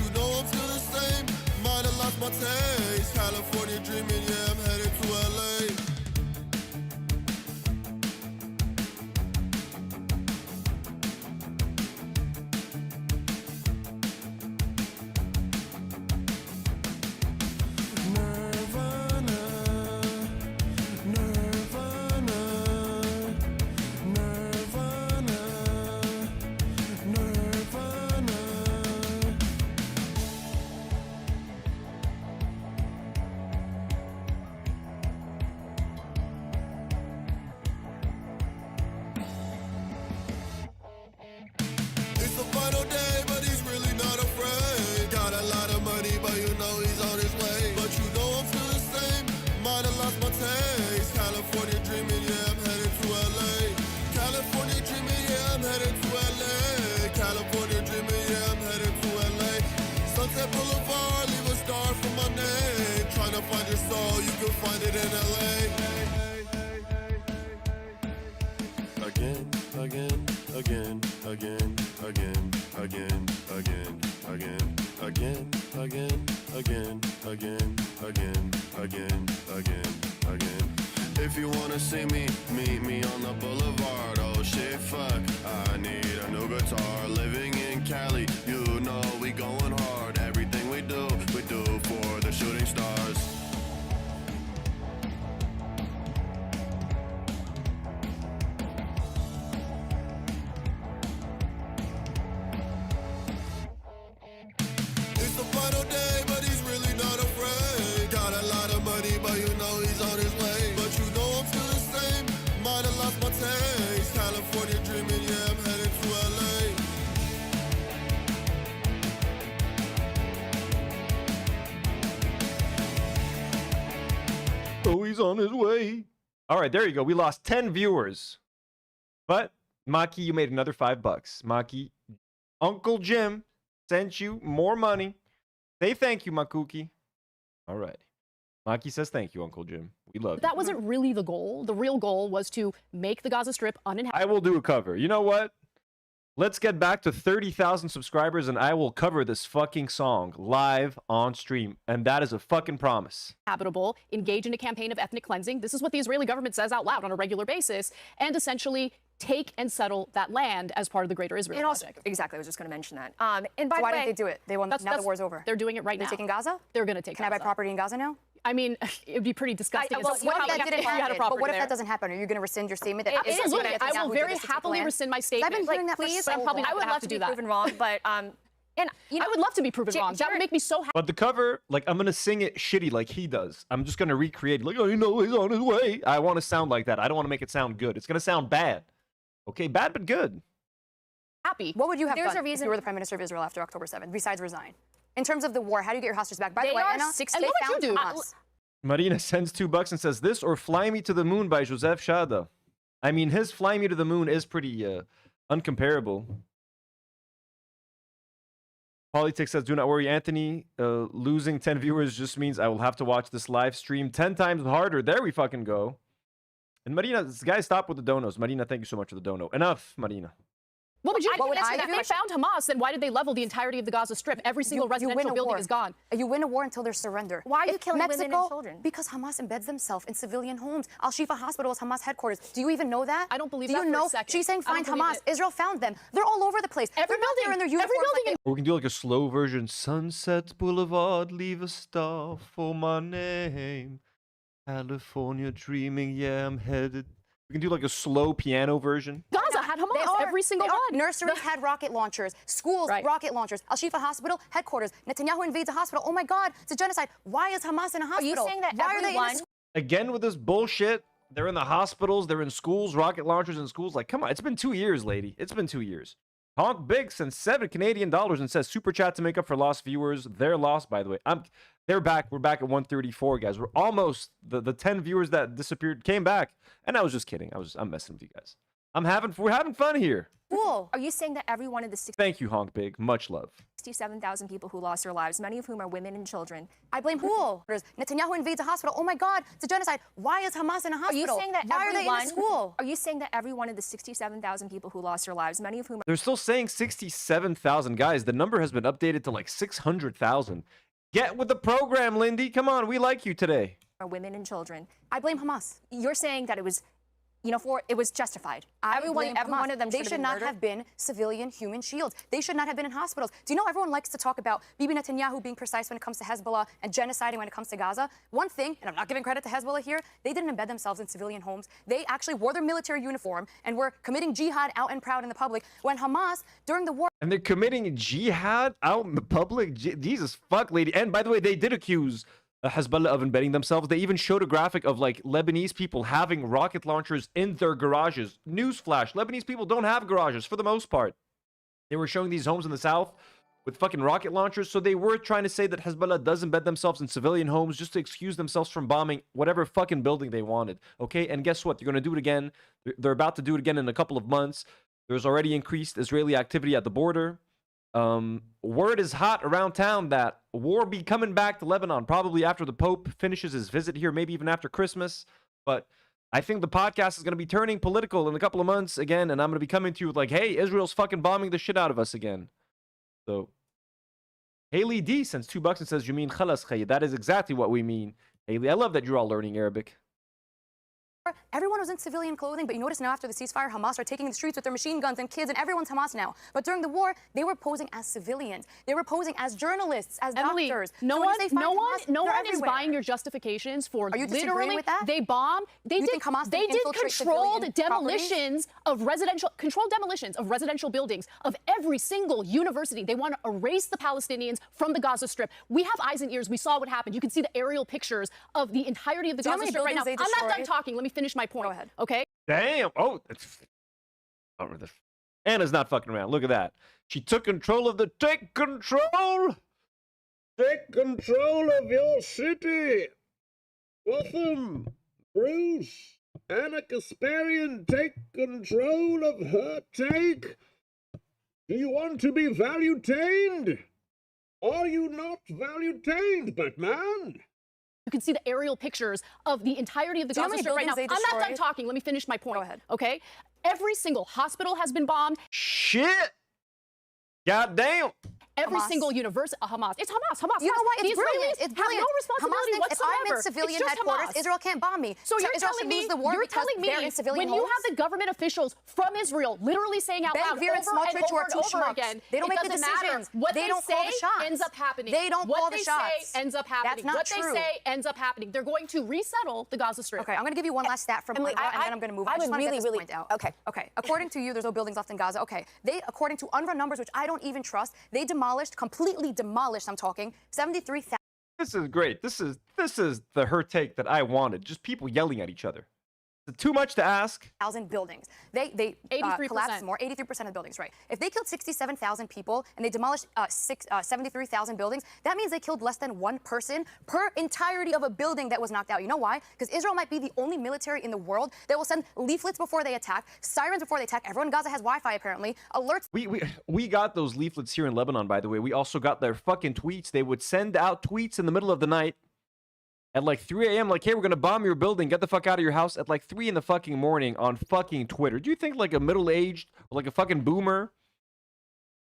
still the same. Might have lost my taste. California dreaming, yeah, I'm headed to LA. again, again, again, again, again. If you wanna see me, meet me on the boulevard. Oh shit, fuck, I need a new guitar. Living in Cali, you know we going hard. Everything we do for the shooting stars. It's the final day, but he's really not afraid. Got a lot of money, but you know he's on his way. But you know I'm still the same, might have lost my taste. California dreaming, yeah, I'm headed to LA. Oh, he's on his way. All right, there you go. We lost 10 viewers. But, Maki, you made another $5. Maki, Uncle Jim sent you more money. Say thank you, Makuki. All right. Maki says thank you, Uncle Jim. We love you. That wasn't really the goal. The real goal was to make the Gaza Strip uninhabitable. I will do a cover. You know what? Let's get back to 30,000 subscribers and I will cover this fucking song live on stream. And that is a fucking promise. Engage in a campaign of ethnic cleansing. This is what the Israeli government says out loud on a regular basis, and essentially take and settle that land as part of the greater Israel project. Exactly, I was just going to mention that. And by Why the way, did they do it? They want now the war's over. They're doing it right now. They're taking Gaza? They're going to take Can I buy property in Gaza now? I mean, it would be pretty disgusting. What if that didn't happen? But what if that doesn't happen? Are you going to rescind your statement? That Absolutely. I will very happily rescind my statement. I've been hearing that please, for so I'm probably long. not I would love to be proven wrong, but and you know, I would love to be proven wrong. That would make me so happy. But the cover, like, I'm going to sing it shitty like he does. I'm just going to recreate it. Like, oh, you know, he's on his way. I want to sound like that. I don't want to make it sound good. It's going to sound bad. Okay, bad but good. Happy. What would you have There's done a reason if you were the Prime Minister of Israel after October 7th, besides resign? In terms of the war, how do you get your hostages back? By the way, Anna, they found Hamas. Marina sends $2 and says, this or Fly Me to the Moon by Joseph Shada. I mean, his Fly Me to the Moon is pretty uncomparable. Politics says, do not worry, Anthony. Losing 10 viewers just means I will have to watch this live stream 10 times harder. There we fucking go. And Marina, this guy, stop with the donos. Marina, thank you so much for the dono. Enough, Marina. What would you What would I if do? they found Hamas, then why did they level the entirety of the Gaza Strip? Every single residential building is gone. You win a war until there's surrender. Why are you killing Mexico, women and children? Because Hamas embeds themselves in civilian homes. Al-Shifa Hospital is Hamas headquarters. Do you even know that? I don't believe Do that you for a know? second. She's saying I don't find believe Hamas. it. Israel found them. They're all over the place. Every They're not there in their uniforms. Or we can do like a slow version. Sunset Boulevard, leave a star for my name. California dreaming, yeah, I'm headed. We can do like a slow piano version. Gaza had Hamas. Every single one. Nurseries had rocket launchers. Schools, rocket launchers. Al-Shifa Hospital, headquarters. Netanyahu invades a hospital. Oh my God, it's a genocide. Why is Hamas in a hospital? Are you saying that Why are they in a Again with this bullshit. They're in the hospitals. They're in schools. Rocket launchers in schools. Like, come on. It's been 2 years, lady. It's been 2 years. Honk Big sends $7 Canadian and says super chat to make up for lost viewers. They're lost, by the way. They're back. We're back at 134, guys. We're almost the 10 viewers that disappeared came back. And I was just kidding. I'm messing with you guys. We're having fun here. Cool. Are you saying that every one of the Thank you, Honk Big. Much love. 67,000 people who lost their lives, many of whom are women and children? I blame who? Netanyahu invades a hospital. Oh my God, it's a genocide. Why is Hamas in a hospital? Are you saying that Why are they in a school? Are you saying that every one of the 67,000 people who lost their lives, many of whom They're still saying 67,000. Guys, the number has been updated to like 600,000. Get with the program, Lindy. Come on, we like you today. are women and children? I blame Hamas. You're saying that it was, it was justified. Every one of them they should not have been civilian human shields. They should not have been in hospitals. Do you know everyone likes to talk about Bibi Netanyahu being precise when it comes to Hezbollah and genociding when it comes to Gaza? One thing, and I'm not giving credit to Hezbollah here, they didn't embed themselves in civilian homes. They actually wore their military uniform and were committing jihad out and proud in the public. When Hamas, during the war... And they're committing jihad out in the public? Jesus fuck, lady. And by the way, they did accuse Hezbollah of embedding themselves. They even showed a graphic of like Lebanese people having rocket launchers in their garages. Newsflash, Lebanese people don't have garages for the most part. They were showing these homes in the south with fucking rocket launchers. So they were trying to say that Hezbollah does embed themselves in civilian homes just to excuse themselves from bombing whatever fucking building they wanted. Okay, and guess what? They're going to do it again. They're about to do it again in a couple of months. There's already increased Israeli activity at the border. Word is hot around town that war be coming back to Lebanon probably after the Pope finishes his visit here, maybe even after Christmas. But I think the podcast is going to be turning political in a couple of months again, and I'm going to be coming to you with like, hey, Israel's fucking bombing the shit out of us again. So Haley D sends $2 and says, "You mean khalas khay?" That is exactly what we mean, Haley. I love that you're all learning Arabic. Everyone was in civilian clothing, but you notice now after the ceasefire, Hamas are taking the streets with their machine guns and kids, and everyone's Hamas now. But during the war, they were posing as civilians. They were posing as journalists, as Emily, doctors. no So one, when you say find no one, Hamas, no they're one is everywhere. buying your justifications for Are you disagreeing literally with that? they bombed. They You did. think Hamas They didn't did infiltrate controlled civilian demolitions of controlled demolitions of residential buildings of every single university. They want to erase the Palestinians from the Gaza Strip. We have eyes and ears. We saw what happened. You can see the aerial pictures of the entirety of the Do you know how Gaza many Strip right now. buildings they I'm not done destroyed? talking. Let me finish my point. Go ahead. Okay. Damn. Oh, Anna's not fucking around. Look at that. She took control of the Take control of your city. Gotham, Bruce, Ana Kasparian, take control of her take. Do you want to be value-tained? Are you not value-tained, Batman? You can see the aerial pictures of the entirety of the Do you know Gaza how Strip many right now. buildings they I'm not done destroyed? talking. Let me finish my point. Go ahead. Okay? Every single hospital has been bombed. Shit. God damn. Every Hamas. single university, Hamas. It's Hamas. Hamas. You know what? The It's brilliant. Israelis It's brilliant. have no responsibility Hamas thinks whatsoever. if I'm in civilian It's just headquarters, Hamas. Israel can't bomb me. So you're Israel telling should me, lose the war you're because telling me they're in civilian when you homes? have the government officials from Israel literally saying out loud Ben-Gvir and over and Smotrich over are and two over schmucks. again, They don't it make the doesn't matter. decisions. What They don't say call the shots. ends up happening. They don't what call the they shots. say ends up happening. That's not what true. they say ends up happening. They're going to resettle the Gaza Strip. Okay, I'm going to give you one last stat from Emily, UNRWA, and then I'm going to move on. I just want to get this point out. Okay. According to you, there's no buildings left in Gaza. Okay. According to UNRWA numbers, which I don't even trust, they completely demolished, I'm talking, 73,000. This is great. This is the her take that I wanted. Just people yelling at each other. Is it too much to ask? Buildings. They 83%. collapsed more, 83% of the buildings, right? If they killed 67,000 people and they demolished 73,000 buildings, that means they killed less than one person per entirety of a building that was knocked out. You know why? Because Israel might be the only military in the world that will send leaflets before they attack, sirens before they attack. Everyone in Gaza has Wi-Fi apparently. Alerts. We got those leaflets here in Lebanon, by the way. We also got their fucking tweets. They would send out tweets in the middle of the night at like 3 a.m. like, hey, we're gonna bomb your building. Get the fuck out of your house at like 3 in the fucking morning on fucking Twitter. Do you think like a middle-aged, like a fucking boomer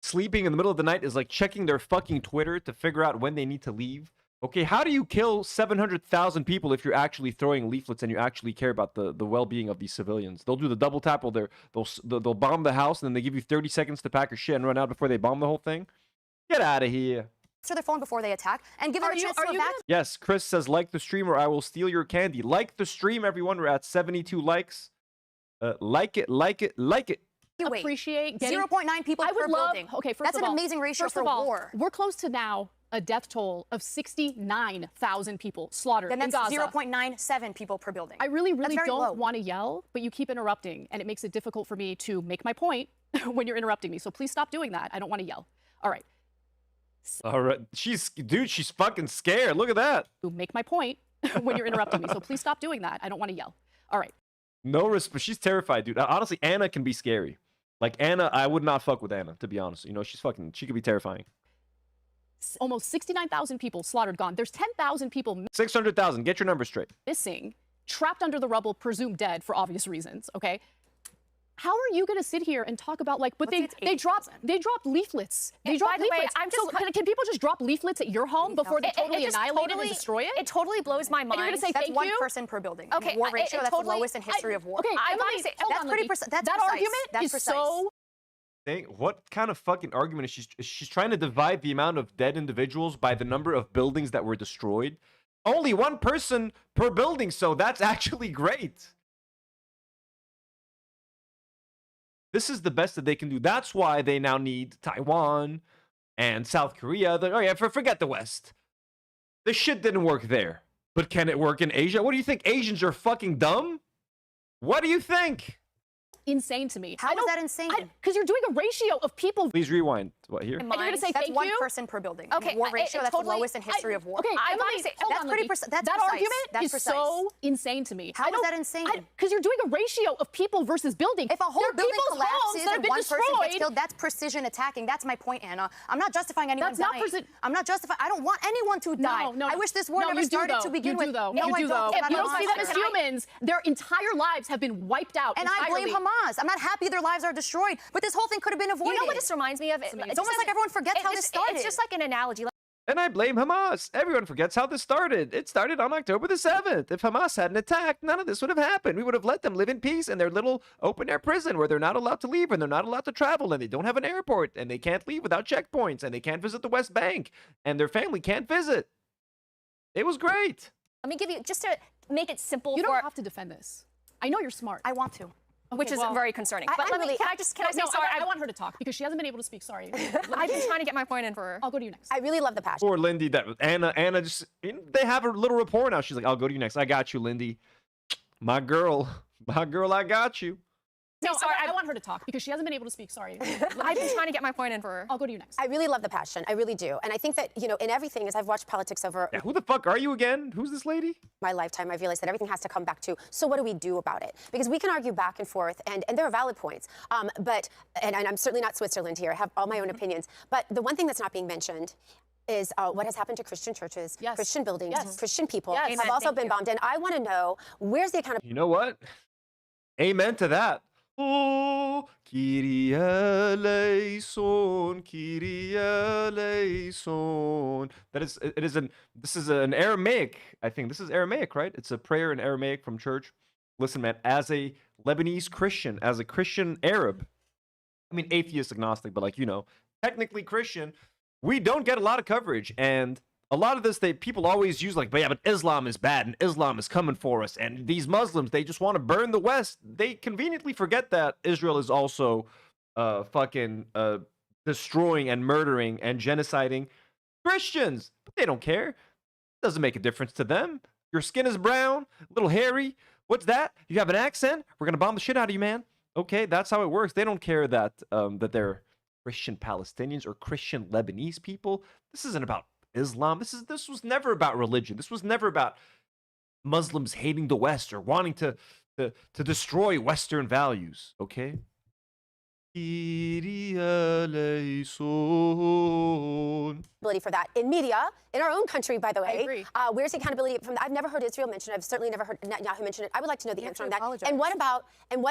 sleeping in the middle of the night is like checking their fucking Twitter to figure out when they need to leave? Okay, how do you kill 700,000 people if you're actually throwing leaflets and you actually care about the well-being of these civilians? They'll do the double tap, or they'll bomb the house, and then they give you 30 seconds to pack your shit and run out before they bomb the whole thing? Get out of here. Answer their phone before they attack and give them a chance to evacuate. Yes, Chris says, like the stream or I will steal your candy. Like the stream, everyone. We're at 72 likes. Like it. Appreciate getting 0.9 people I would per love, building. Okay, first That's of an all, amazing ratio first for of all, war. We're close to now a death toll of 69,000 people slaughtered Then in that's Gaza. 0.97 people per building. I really That's very low. don't want to yell, but you keep interrupting, and it makes it difficult for me to make my point when you're interrupting me. So please stop doing that. I don't want to yell. All right. All right. She's fucking scared. Look at that. Make my point when you're interrupting me. So please stop doing that. I don't want to yell. All right. No respect. She's terrified, dude. Honestly, Anna can be scary. Like Anna, I would not fuck with Anna, to be honest. You know, she could be terrifying. Almost 69,000 people slaughtered, gone. There's 10,000 people 600,000. Get your numbers straight. missing, trapped under the rubble, presumed dead for obvious reasons. Okay. How are you going to sit here and talk about but they dropped leaflets. They And dropped by the way, leaflets. I'm just- can people just drop leaflets at your home before they totally just annihilate it and destroy it? It totally blows my mind. And you're going to say That's thank one you? person per building. Okay, war it ratio, that's totally- the lowest in history of war. Okay, I Emily, gotta say, hold that's on, pretty Libby. precise. That's That precise. argument That's is precise. so. What kind of fucking argument is she's trying to divide the amount of dead individuals by the number of buildings that were destroyed? Only one person per building, so that's actually great. This is the best that they can do. That's why they now need Taiwan and South Korea. Oh yeah, forget the West. The shit didn't work there. But can it work in Asia? What do you think? Asians are fucking dumb? What do you think? Insane to me. How is that insane? Because you're doing a ratio of people. Please rewind. What here? And you're going to say that's thank one you? person per building. Okay, war it ratio, that's totally- the lowest in history of war. Okay, I Emily, gotta say, hold that's on, pretty Libby. precise. That's that precise. argument That's is precise. so insane to me. How is that insane? Because you're doing a ratio of people versus building. If a whole There are building people's homes collapses that have and been one person gets destroyed. killed, that's precision attacking. That's my point, Anna. I'm not justifying anyone That's not dying. I'm not justifying. I don't want anyone to die. No, I wish this war no, never you do, started though. to begin you with. do, though. No, you I do, don't. though. I'm You not don't see them as monster. humans. Their entire lives have been wiped out. And I blame Hamas. I'm not happy their lives are destroyed, but this whole thing could have been avoided. You know what this reminds me of? It's almost like everyone forgets how this started. It's just like an analogy. And I blame Hamas. Everyone forgets how this started. It started on October the 7th. If Hamas hadn't attacked, none of this would have happened. We would have let them live in peace in their little open-air prison where they're not allowed to leave and they're not allowed to travel and they don't have an airport and they can't leave without checkpoints and they can't visit the West Bank and their family can't visit. It was great. Let me give you, just to make it simple You don't have to defend this. I know you're smart. I want to. Which is well, very concerning. But can I say sorry? I want her to talk because she hasn't been able to speak. Sorry. I've been trying to get my point in for her. I'll go to you next. I really love the passion. Poor Lindy, that Anna just, they have a little rapport now. She's like, I'll go to you next. I got you, Lindy. My girl, I got you. No, sorry, I want her to talk because she hasn't been able to speak. Sorry. I've been trying to get my point in for her. I'll go to you next. I really love the passion. I really do. And I think that, in everything, as I've watched politics over Yeah, who the fuck are you again? Who's this lady? my lifetime, I've realized that everything has to come back to, so what do we do about it? Because we can argue back and forth, and there are valid points. And I'm certainly not Switzerland here. I have all my own opinions. But the one thing that's not being mentioned is what has happened to Christian churches, Christian buildings, Christian people have also been bombed. And I want to know, where's the accountability? You know what? Amen to that. Oh, Kyrie eleison, Kyrie eleison. This is an Aramaic, I think. This is Aramaic, right? It's a prayer in Aramaic from church. Listen, man, as a Lebanese Christian, as a Christian Arab, I mean, atheist, agnostic, but technically Christian, we don't get a lot of coverage. And a lot of this, people always use but Islam is bad and Islam is coming for us. And these Muslims, they just want to burn the West. They conveniently forget that Israel is also destroying and murdering and genociding Christians. But they don't care. It doesn't make a difference to them. Your skin is brown, a little hairy. What's that? You have an accent? We're going to bomb the shit out of you, man. Okay, that's how it works. They don't care that they're Christian Palestinians or Christian Lebanese people. This isn't about Islam. This was never about religion. This was never about Muslims hating the West or wanting to destroy Western values. Okay. For that in media, in our own country, by the way. I agree. Where's the accountability from that? I've never heard Israel mentioned. I've certainly never heard Netanyahu mention it. I would like to know the answer on that. And what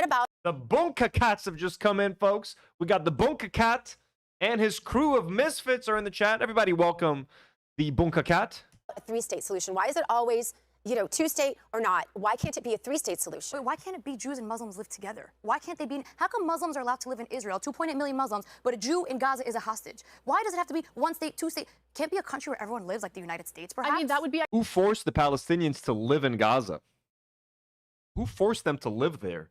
about the Bunka Cats have just come in, folks. We got the Bunka Cat and his crew of misfits are in the chat. Everybody welcome the Bunka Cat. a three-state solution? Why is it always, two-state or not? Why can't it be a three-state solution? Wait, why can't it be Jews and Muslims live together? Why can't they be? How come Muslims are allowed to live in Israel, 2.8 million Muslims, but a Jew in Gaza is a hostage? Why does it have to be one state, two state? Can't be a country where everyone lives like the United States, perhaps? I mean, that would be... Who forced the Palestinians to live in Gaza? Who forced them to live there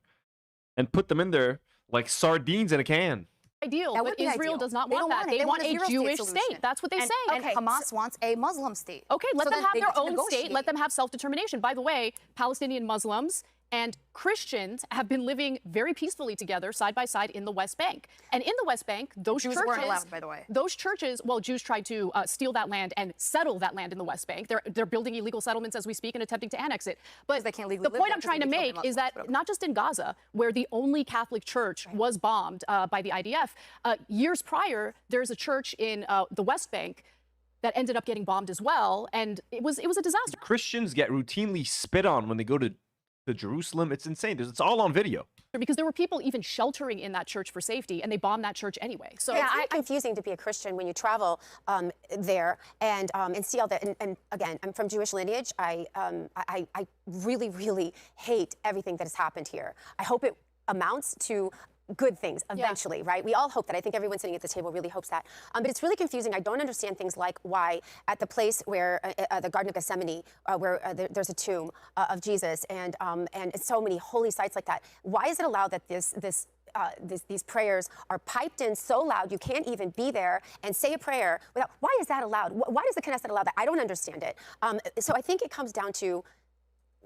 and put them in there like sardines in a can? Ideal, but Israel does not want that. They want a Jewish state. That's what they say. And Hamas wants a Muslim state. Okay, let them have their own state. Let them have self-determination. By the way, Palestinian Muslims and Christians have been living very peacefully together, side by side, in the West Bank. And in the West Bank, those Jews churches, weren't allowed, by the way. Those churches, well, Jews tried to steal that land and settle that land in the West Bank. They're building illegal settlements as we speak and attempting to annex it. But they can't legally the point I'm trying to make is that not just in Gaza, where the only Catholic church was bombed by the IDF, years prior, there's a church in the West Bank that ended up getting bombed as well, and it was a disaster. Christians get routinely spit on when they go to Jerusalem. It's insane. It's all on video. Because there were people even sheltering in that church for safety, and they bombed that church anyway. So yeah, it's confusing to be a Christian when you travel there and see all that. And again, I'm from Jewish lineage. I really, really hate everything that has happened here. I hope it amounts to good things eventually, right? We all hope that. I think everyone sitting at the table really hopes that. But it's really confusing. I don't understand things like why at the place where the Garden of Gethsemane, where there's a tomb of Jesus and so many holy sites like that, why is it allowed that these prayers are piped in so loud you can't even be there and say a prayer without? Why is that allowed? Why does the Knesset allow that? I don't understand it. So I think it comes down to,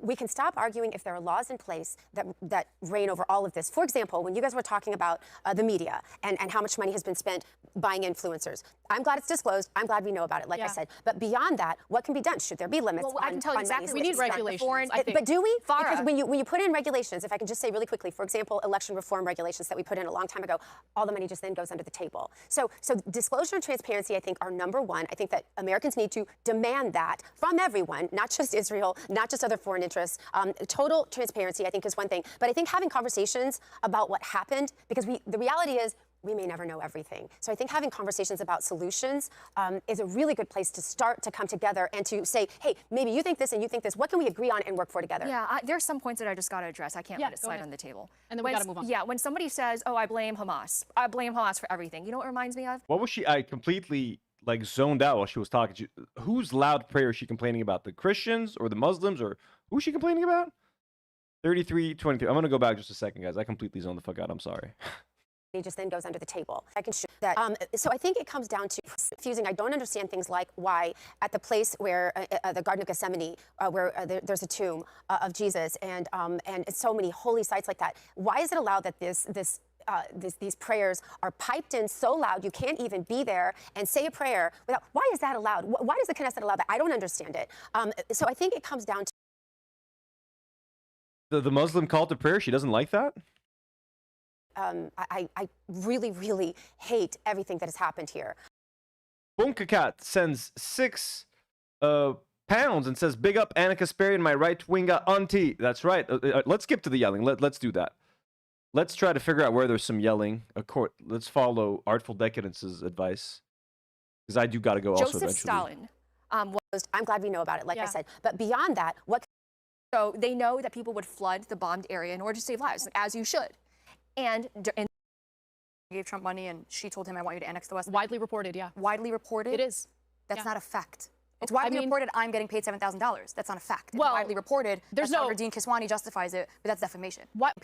we can stop arguing if there are laws in place that reign over all of this. For example, when you guys were talking about the media and how much money has been spent buying influencers, I'm glad it's disclosed. I'm glad we know about it, like I said. But beyond that, what can be done? Should there be limits? Well, I can tell you exactly. We need regulations. But do we? Because when you put in regulations, if I can just say really quickly, for example, election reform regulations that we put in a long time ago, all the money just then goes under the table. So disclosure and transparency, I think, are number one. I think that Americans need to demand that from everyone, not just Israel, not just other foreign interests. Total transparency, I think, is one thing. But I think having conversations about what happened, because the reality is we may never know everything. So I think having conversations about solutions is a really good place to start to come together and to say, hey, maybe you think this and you think this. What can we agree on and work for together? Yeah, there's some points that I just got to address. I can't let it slide on the table. And then we got to move on. Yeah, when somebody says, oh, I blame Hamas for everything. You know what it reminds me of? What was she? I completely like zoned out while she was talking. Whose loud prayer is she complaining about? The Christians or the Muslims, or who's she complaining about? 33-23. I'm going to go back just a second, guys. I completely zoned the fuck out. I'm sorry. He just then goes under the table. I can show that. So I think it comes down to confusing. I don't understand things like why at the place where the Garden of Gethsemane, where there's a tomb of Jesus, and so many holy sites like that. Why is it allowed that these prayers are piped in so loud you can't even be there and say a prayer without? Why is that allowed? Why does the Knesset allow that? I don't understand it. So I think it comes down to the Muslim call to prayer. She doesn't like that. I really, really hate everything that has happened here. Bunkakat sends 6 pounds and says, big up Ana Kasparian, my right-winger auntie. That's right. Let's skip to the yelling. Let's do that. Let's try to figure out where there's some yelling. Let's follow Artful Decadence's advice, because I do got to go also eventually. Joseph Stalin was... I'm glad we know about it, like I said. But beyond that, what... So they know that people would flood the bombed area in order to save lives, as you should. And gave Trump money and she told him, I want you to annex the West. Widely reported, yeah. Widely reported? It is. That's not a fact. It's widely reported I'm getting paid $7,000. That's not a fact. Well, it's widely reported. There's no... Dean Kiswani justifies it, but that's defamation. What?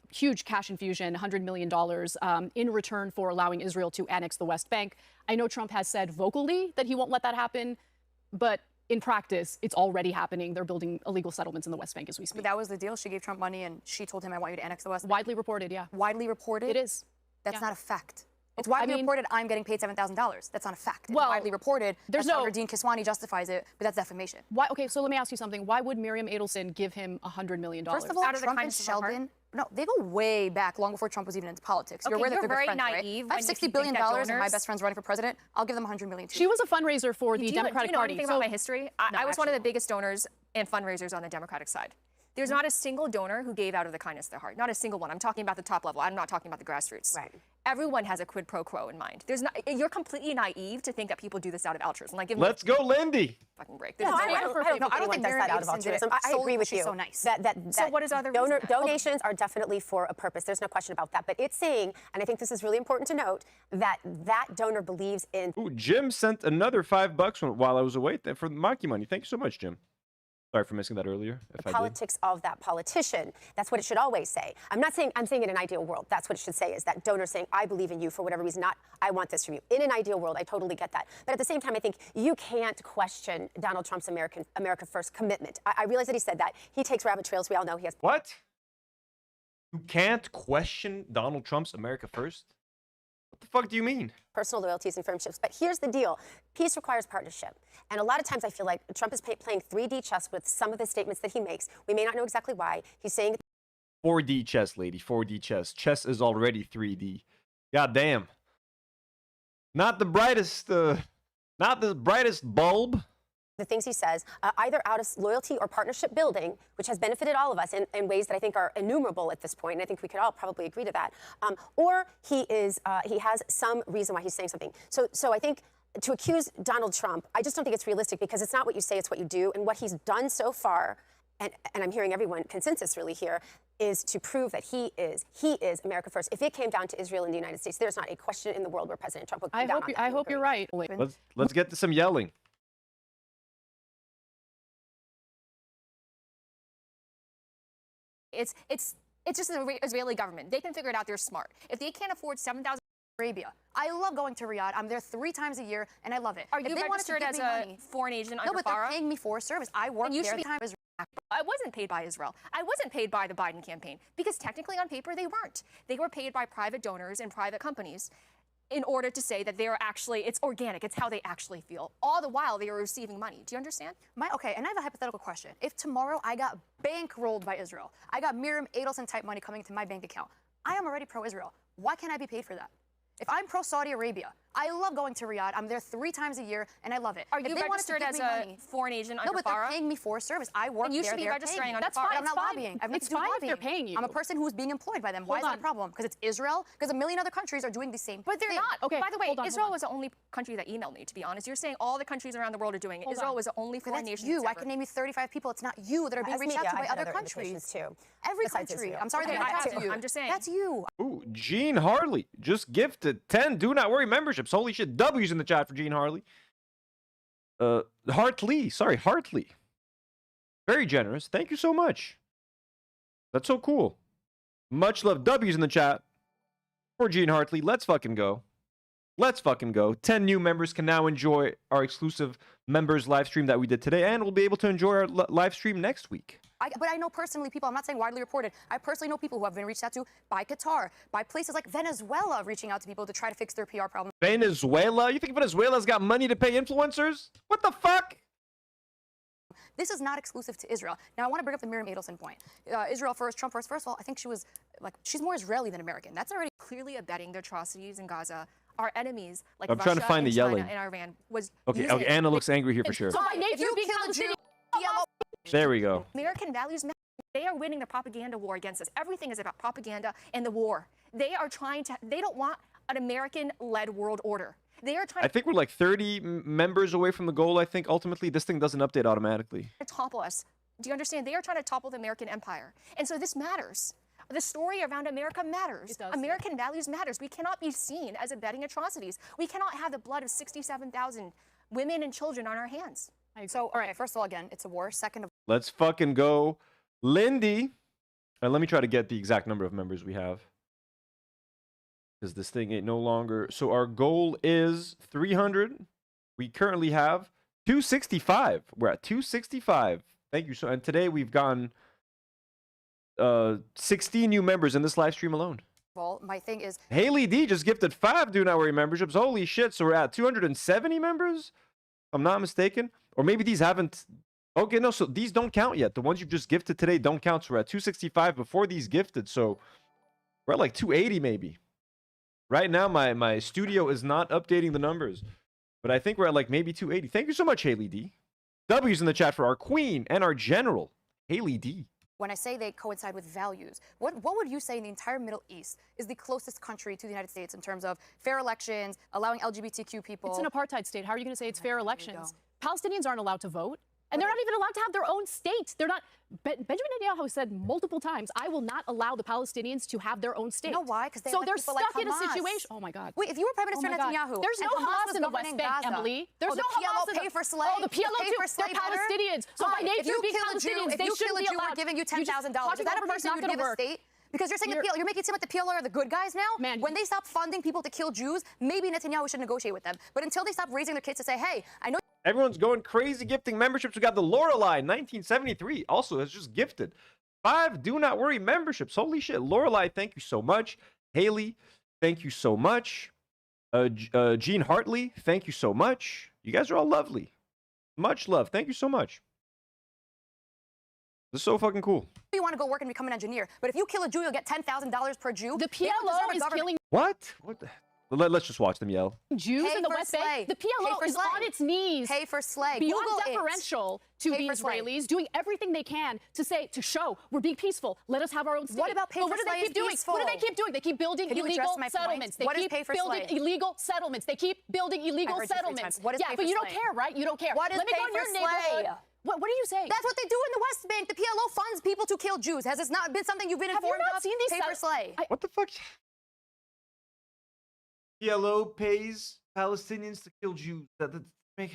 Huge cash infusion, $100 million in return for allowing Israel to annex the West Bank. I know Trump has said vocally that he won't let that happen, but in practice, it's already happening. They're building illegal settlements in the West Bank as we speak. But that was the deal. She gave Trump money and she told him, I want you to annex the West Bank. Widely reported, yeah. Widely reported? It is. That's not a fact. It's widely reported I'm getting paid $7,000. That's not a fact. Well, it's widely reported. There's no... Dean Kiswani justifies it, but that's defamation. Why? Okay, so let me ask you something. Why would Miriam Adelson give him $100 million? First of all, Trump and Sheldon, no, they go way back, long before Trump was even into politics. Okay, you're aware that you're they're very good friends, naive. Right? I have $60 billion and my best friend's running for president. I'll give them $100 million too. She was a fundraiser for the Democratic Party. Do you know anything about my history? I was one of the biggest donors and fundraisers on the Democratic side. There's not a single donor who gave out of the kindness of their heart. Not a single one. I'm talking about the top level. I'm not talking about the grassroots. Right. Everyone has a quid pro quo in mind. There's not. You're completely naive to think that people do this out of altruism. Like, let's go, Lindy. Fucking break. No, I don't think that's out of altruism. I agree with you. So nice. So what is other donations are definitely for a purpose. There's no question about that. But it's saying, and I think this is really important to note, that that donor believes in. Ooh, Jim sent another $5 while I was away for the Maki money. Thank you so much, Jim. Sorry for missing that earlier. The politics of that politician. That's what it should always say. I'm saying in an ideal world, that's what it should say, is that donor saying, I believe in you for whatever reason, not I want this from you. In an ideal world, I totally get that. But at the same time, I think you can't question Donald Trump's America First commitment. I realize that he said that. He takes rabbit trails. We all know he has. What? You can't question Donald Trump's America First? What the fuck do you mean? Personal loyalties and friendships. But here's the deal. Peace requires partnership. And a lot of times I feel like Trump is playing 3D chess with some of the statements that he makes. We may not know exactly why. He's saying 4D chess, lady. 4D chess. Chess is already 3D. God damn. Not the brightest bulb. The things he says, either out of loyalty or partnership building, which has benefited all of us in ways that I think are innumerable at this point, and I think we could all probably agree to that, or he has some reason why he's saying something. So I think to accuse Donald Trump, I just don't think it's realistic, because it's not what you say, it's what you do, and what he's done so far, and I'm hearing everyone consensus really here, is to prove that he is America First. If it came down to Israel and the United States, there's not a question in the world where President Trump would come down on that. I hope you're right. Let's get to some yelling. It's just the Israeli government. They can figure it out. They're smart. If they can't afford $7,000 Arabia, I love going to Riyadh. I'm there 3 times a year, and I love it. Are you registered as a foreign agent under FARA? No, but they're paying me for a service. I work there. I wasn't paid by Israel. I wasn't paid by the Biden campaign, because technically on paper they weren't. They were paid by private donors and private companies in order to say that they are actually, it's organic, it's how they actually feel. All the while they were receiving money. Do you understand? Okay, and I have a hypothetical question. If tomorrow I got bankrolled by Israel, I got Miriam Adelson type money coming to my bank account, I am already pro-Israel. Why can't I be paid for that? If I'm pro-Saudi Arabia, I love going to Riyadh. I'm there 3 times a year, and I love it. Are you registered as a foreign agent under No, but they're FARA? paying me for service. I work And you there. should be they're registering paying me. under That's FARA. fine. I'm not It's fine. lobbying. I have It's nothing to do fine if they're lobbying. paying you. I'm a person who's being employed by them. Why is that a problem? Because it's Israel? Because a million other countries are doing the same But they're thing. not. Okay, By the way, hold on, Israel was the only country that emailed me, to be honest. You're saying all the countries around the world are doing it. Hold Israel on. was the only Okay, foreign that's nation. you. I can name you 35 people. It's not you that are being As reached media, out to by I've had other other countries. indications too. Every Besides country. Israel. I'm sorry Okay, they're that's not you. you. I'm just saying. That's you. Ooh, Gene Harley just gifted 10 Do Not Worry memberships. Holy shit, W's in the chat for Gene Harley. Hartley. Very generous. Thank you so much. That's so cool. Much love. W's in the chat for Gene Hartley. Let's fucking go. 10 new members can now enjoy our exclusive members live stream that we did today, and we'll be able to enjoy our live stream next week. But I know personally people, I'm not saying widely reported, I personally know people who have been reached out to by Qatar, by places like Venezuela reaching out to people to try to fix their PR problem. Venezuela? You think Venezuela's got money to pay influencers? What the fuck? This is not exclusive to Israel. Now, I want to bring up the Miriam Adelson point. Israel first, Trump first. First of all, I think she's more Israeli than American. That's already Clearly abetting the atrocities in Gaza. Our enemies, like I'm Russia trying to find and the China yelling. and Iran, was Okay, using Anna looks angry here for sure. So by nature, if you being kill a Jew, There we go. American values matter. They are winning the propaganda war against us. Everything is about propaganda and the war. They are trying to. They don't want an American-led world order. They are trying I think we're like 30 members away from the goal. I think ultimately this thing doesn't update automatically. to topple us. Do you understand? They are trying to topple the American empire, and so this matters. The story around America matters. American values matters. We cannot be seen as abetting atrocities. We cannot have the blood of 67,000 women and children on our hands. So, all right, first of all, again, it's a war. Second of Let's fucking go. Lindy. Let me try to get the exact number of members we have. Because this thing ain't no longer. So our goal is 300. We currently have 265. We're at 265. Thank you. So, and today we've gotten 16 new members in this live stream alone. all, my thing is Haley D just gifted 5 Do Not Worry memberships. Holy shit. So we're at 270 members? If I'm not mistaken. Or maybe these haven't. Okay, no. So these don't count yet. The ones you've just gifted today don't count. So we're at 265 before these gifted. So we're at like 280 maybe. Right now, my studio is not updating the numbers. But I think we're at like maybe 280. Thank you so much, Haley D. W's in the chat for our queen and our general, Haley D. when I say they coincide with values, what would you say in the entire Middle East is the closest country to the United States in terms of fair elections, allowing LGBTQ people? It's an apartheid state. How are you going to say it's fair elections? Palestinians aren't allowed to vote. And they're not even allowed to have their own state. They're not. Benjamin Netanyahu said multiple times, I will not allow the Palestinians to have their own state. You know why? Because so let they're people stuck like in a Hamas. situation. Oh my God. Wait, if you were Prime Minister Oh my God. Netanyahu, There's and no Hamas Hamas was in the West governing Bank, Gaza, Emily. There's the no Hamas PLO in pay the for slave. Oh, the PLO pay too. for slave They're better? Palestinians. So by Fine. nature, if you being kill a Jew, Palestinians, if they you shouldn't kill a be Jew, allowed. we're giving you $10,000. Is Talking that a government is person not you would gonna give a work. state? Because you're saying you're making it seem like the PLO are the good guys now. Man, when they stop funding people to kill Jews, maybe Netanyahu should negotiate with them. But until they stop raising their kids to say, hey, I know. Everyone's going crazy gifting memberships. We got the Lorelei 1973 also has just gifted 5 Do Not Worry memberships. Holy shit. Lorelei, thank you so much. Haley, thank you so much. Gene Hartley, thank you so much. You guys are all lovely. Much love. Thank you so much. This is so fucking cool. You want to go work and become an engineer, but if you kill a Jew, you'll get $10,000 per Jew. The PLO is killing What? What the? Let's just watch them yell. Jews Pay in the for West slay. Bank. The PLO Pay for is slay. on its knees. Pay for slay. Beyond Google it. deferential to Pay the for slay. Israelis, doing everything they can to show we're being peaceful. Let us have our own state. What about pay But for what do slay they is keep doing? peaceful? What do they keep doing? They keep building Can you address illegal my point? settlements. They What is keep pay for building slay? illegal settlements. They keep building illegal heard you 3 settlements. times. What is yeah, pay but for you don't slay? care, right? You don't care. What is Let me pay go in for your neighborhood. slay? What do you say? That's what they do in the West Bank. The PLO funds people to kill Jews. Has this not been something you've been Have you informed not of? seen these Pay for slay. What the fuck? PLO pays Palestinians to kill Jews. That make.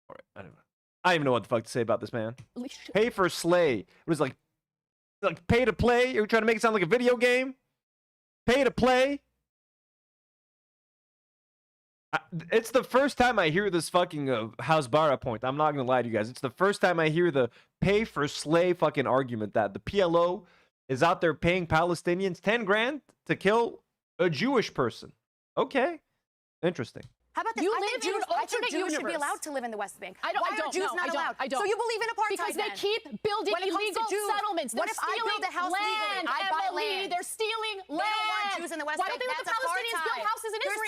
All right, I don't know. I don't even know what the fuck to say about this, man. Pay for slay. It was like pay to play. You're trying to make it sound like a video game. Pay to play. It's the first time I hear this fucking Hasbara point. I'm not gonna lie to you guys. It's the first time I hear the pay for slay fucking argument that the PLO is out there paying Palestinians 10 grand to kill a Jewish person. Okay, interesting. How about this? You I live think in Jews, an I think alternate Jews should be universe. allowed to live in the West Bank. I don't. Why I don't. are Jews no, not I don't. allowed? I don't. So you believe in apartheid Because they then? keep building When it comes to illegal Jews, settlements. what They're if I stealing build a house land, legally? I buy Emily. land. They're stealing They land. don't want Jews in the West Why Bank. don't they let the That's Palestinians build apartheid. houses in There's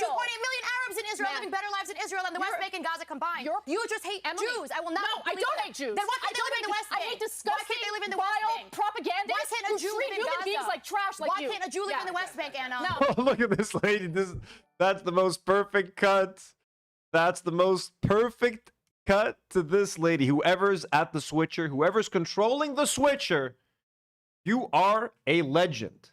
lives in Israel and the West Bank and Gaza combined. You just hate Jews. I will not. No, I believe don't that. hate Jews. Then why can't I they live in the hate- West I Bank? hate Why can't they live in the West vile Bank? propagandists Why can't a who Jew treat live in human Gaza? beings like trash like Why you? can't a Jew live in the West Bank, Anna? No. Oh, look at this lady. That's the most perfect cut. That's the most perfect cut to this lady. Whoever's at the switcher, whoever's controlling the switcher, you are a legend.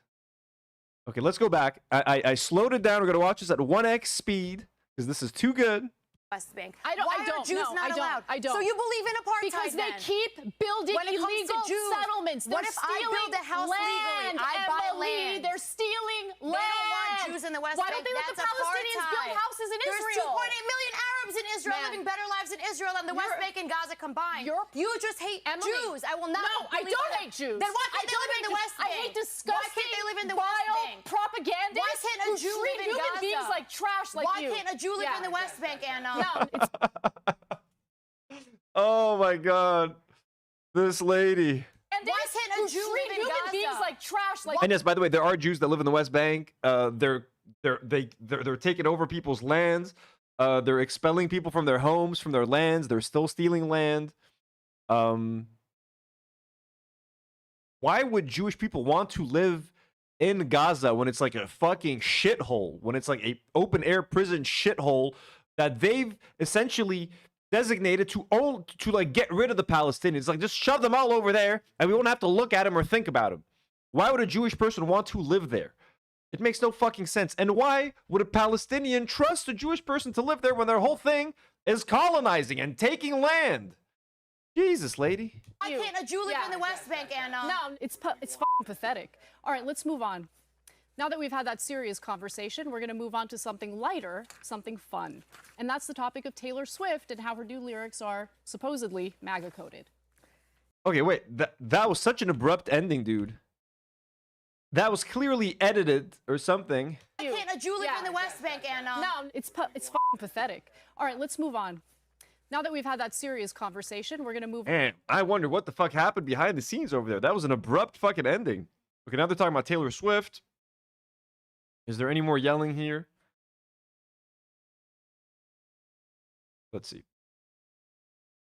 Okay, let's go back. I slowed it down. We're going to watch this at 1x speed because this is too good. West Bank. I don't. Why I don't. are Jews no, not I don't. allowed? I don't. So you believe in apartheid because they then? keep building When it comes to illegal Jews, settlements. They're what if I stealing build a house legally? land, I buy Emily. land. They're stealing land. They don't want Jews in the West Why Bank. don't they let the That's Palestinians build apartheid. houses in There's Israel? 2.8 million Arabs in Israel living better lives in Israel and the West Bank and Gaza combined. You just hate Jews. I will not. No, I believe don't that. hate Jews. Then why can't I they don't live in hate the Jews. West I Bank? hate disgusting, Why can't they live in the West vile Bank? propagandists Why can't a who Jew treat live in human Gaza? beings like trash like Why you? can't a Jew live in the West Bank, Anna? No, it's Oh my god. This lady. Why can't a Jew treat live in human Gaza? beings like trash like And yes, by the way, there are Jews that live in the West Bank. They're taking over people's lands. They're expelling people from their homes, from their lands. They're still stealing land. Why would Jewish people want to live in Gaza when it's like a fucking shithole? When it's like a open air prison shithole that they've essentially designated to like get rid of the Palestinians. Like just shove them all over there and we won't have to look at them or think about them. Why would a Jewish person want to live there? It makes no fucking sense. And why would a Palestinian trust a Jewish person to live there when their whole thing is colonizing and taking land? Jesus, lady. Why can't a Jew live in the West Bank, Anna? No, it's fucking pathetic. All right, let's move on. Now that we've had that serious conversation, we're going to move on to something lighter, something fun. And that's the topic of Taylor Swift and how her new lyrics are supposedly MAGA coded. Okay, wait. That was such an abrupt ending, dude. That was clearly edited or something. Why can't a Jew live in the West Bank, Anna? No, it's fucking pathetic. All right, let's move on. Now that we've had that serious conversation, we're going to move on. Man, I wonder what the fuck happened behind the scenes over there. That was an abrupt fucking ending. Okay, now they're talking about Taylor Swift. Is there any more yelling here? Let's see.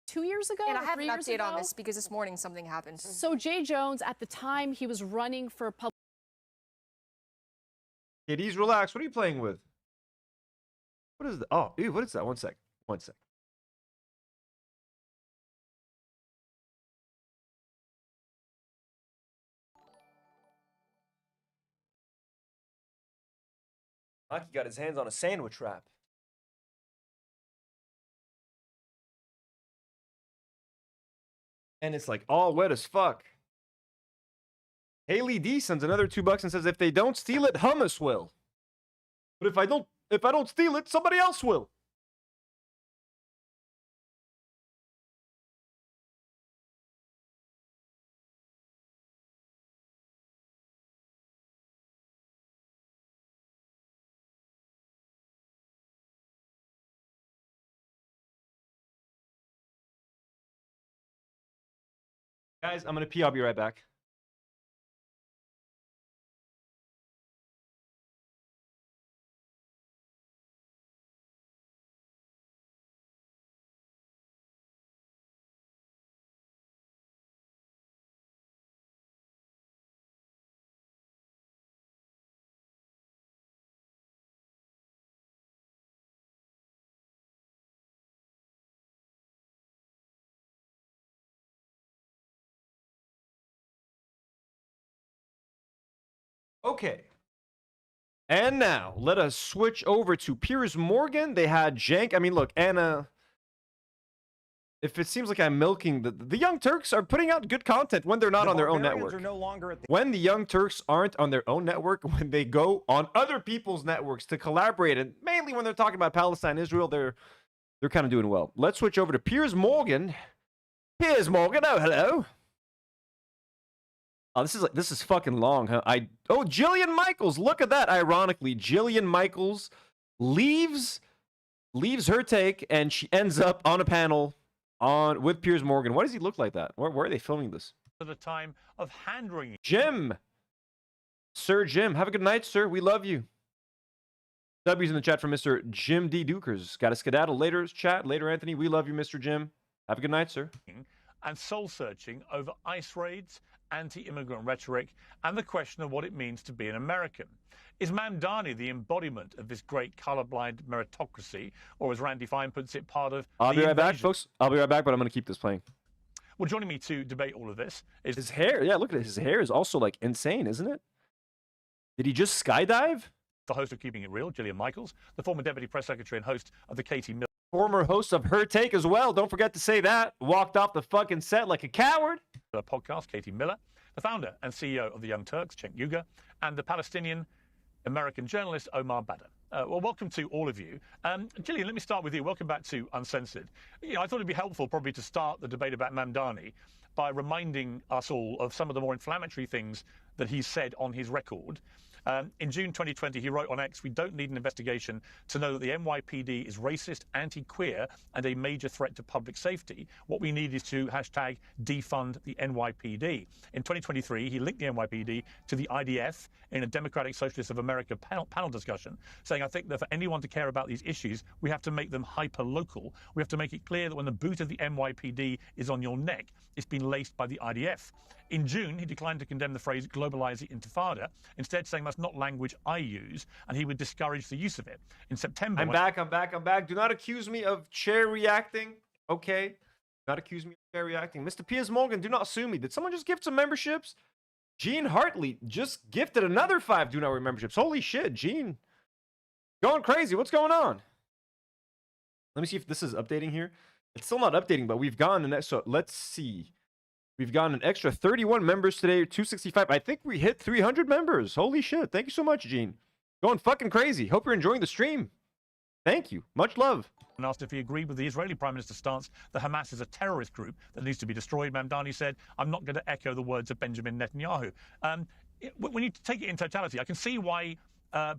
2 years ago? And I or have 3 an years update ago? on this because this morning something happened. So Jay Jones, at the time, he was running for public. Kiddies, relax. What are you playing with? What is that? Oh, ew, what is that? One sec. One sec. Aki got his hands on a sandwich wrap. And it's like all wet as fuck. Haley D sends another $2 and says, if they don't steal it, hummus will. But if I don't steal it, somebody else will. Guys, I'm gonna pee. I'll be right back. Okay. And now, let us switch over to Piers Morgan. They had Jank. I mean, look, Anna, if it seems like I'm milking, the Young Turks are putting out good content when they're not on their own network. When the Young Turks aren't on their own network, when they go on other people's networks to collaborate, and mainly when they're talking about Palestine, Israel, they're kind of doing well. Let's switch over to Piers Morgan. Piers Morgan, oh, hello. Oh, this is fucking long, huh? Jillian Michaels, look at that. Ironically, Jillian Michaels leaves her take, and she ends up on a panel with Piers Morgan. Why does he look like that? Where are they filming this? For the time of hand wringing. Jim, Sir Jim, have a good night, sir. We love you. W's in the chat from Mr. Jim D. Dukers. Got to skedaddle later, chat. Later, Anthony. We love you, Mr. Jim. Have a good night, sir. And soul-searching over ICE raids, anti-immigrant rhetoric, and the question of what it means to be an American. Is Mamdani the embodiment of this great colorblind meritocracy, or as Randy Fine puts it, part of I'll the be right back, invasion? folks. I'll be right back, but I'm going to keep this playing. Well, joining me to debate all of this is His hair. Yeah, look at it. His hair is also, like, insane, isn't it? Did he just skydive? the host of Keeping It Real, Gillian Michaels, the former Deputy Press Secretary and host of the Katie Miller. Former host of Her Take as well. Don't forget to say that. Walked off the fucking set like a coward. Podcast, Katie Miller, the founder and CEO of the Young Turks, Cenk Uygur, and the Palestinian American journalist Omar Badr. Well, welcome to all of you. Gillian, let me start with you. Welcome back to Uncensored. I thought it'd be helpful probably to start the debate about Mamdani by reminding us all of some of the more inflammatory things that he said on his record. In June 2020, he wrote on X, "We don't need an investigation to know that the NYPD is racist, anti-queer, and a major threat to public safety. What we need is to hashtag defund the NYPD." In 2023, he linked the NYPD to the IDF in a Democratic Socialists of America panel discussion, saying, "I think that for anyone to care about these issues, we have to make them hyper-local. We have to make it clear that when the boot of the NYPD is on your neck, it's been laced by the IDF." In June, he declined to condemn the phrase globalize the intifada, instead saying that's not language I use, and he would discourage the use of it. In September... I'm back. Do not accuse me of chair reacting, okay? Do not accuse me of chair reacting. Mr. Piers Morgan, do not sue me. Did someone just gift some memberships? Gene Hartley just gifted another 5 Do Not Worry memberships. Holy shit, Gene. Going crazy. What's going on? Let me see if this is updating here. It's still not updating, but we've gotten an extra... Let's see. We've gotten an extra 31 members today, 265. I think we hit 300 members. Holy shit. Thank you so much, Gene. Going fucking crazy. Hope you're enjoying the stream. Thank you. Much love. And asked if he agreed with the Israeli Prime Minister's stance that Hamas is a terrorist group that needs to be destroyed. Mamdani said, "I'm not going to echo the words of Benjamin Netanyahu." When you take it in totality, I can see why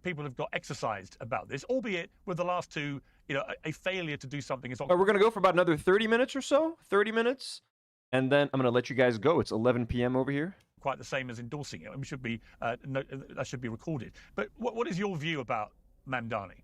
people have got exercised about this, albeit with the last two, a failure to do something. Is We're going to go for about another 30 minutes or so. 30 minutes. And then I'm going to let you guys go. It's 11 p.m. over here. Quite the same as endorsing it. We should be that should be recorded. But what is your view about Mamdani?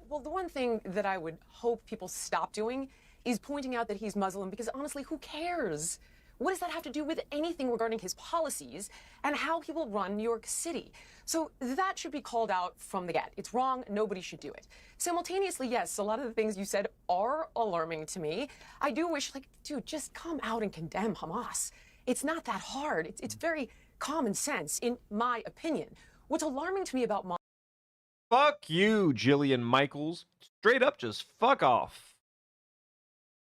Well, the one thing that I would hope people stop doing is pointing out that he's Muslim, because honestly, who cares? What does that have to do with anything regarding his policies and how he will run New York City? So that should be called out from the get. It's wrong. Nobody should do it. Simultaneously, yes, a lot of the things you said are alarming to me. I do wish, dude, just come out and condemn Hamas. It's not that hard. It's very common sense, in my opinion. What's alarming to me about Fuck you, Jillian Michaels. Straight up, just fuck off.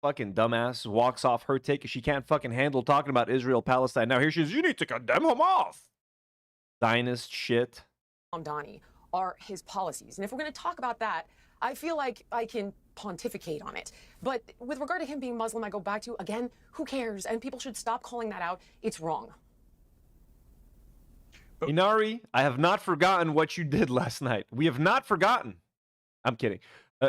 Fucking dumbass walks off Her Take because she can't fucking handle talking about Israel, Palestine. Now here she is, you need to condemn Hamas. Zionist shit. Mamdani are his policies. And if we're going to talk about that, I feel like I can pontificate on it. But with regard to him being Muslim, I go back to, again, who cares? And people should stop calling that out. It's wrong. Inari, I have not forgotten what you did last night. We have not forgotten. I'm kidding.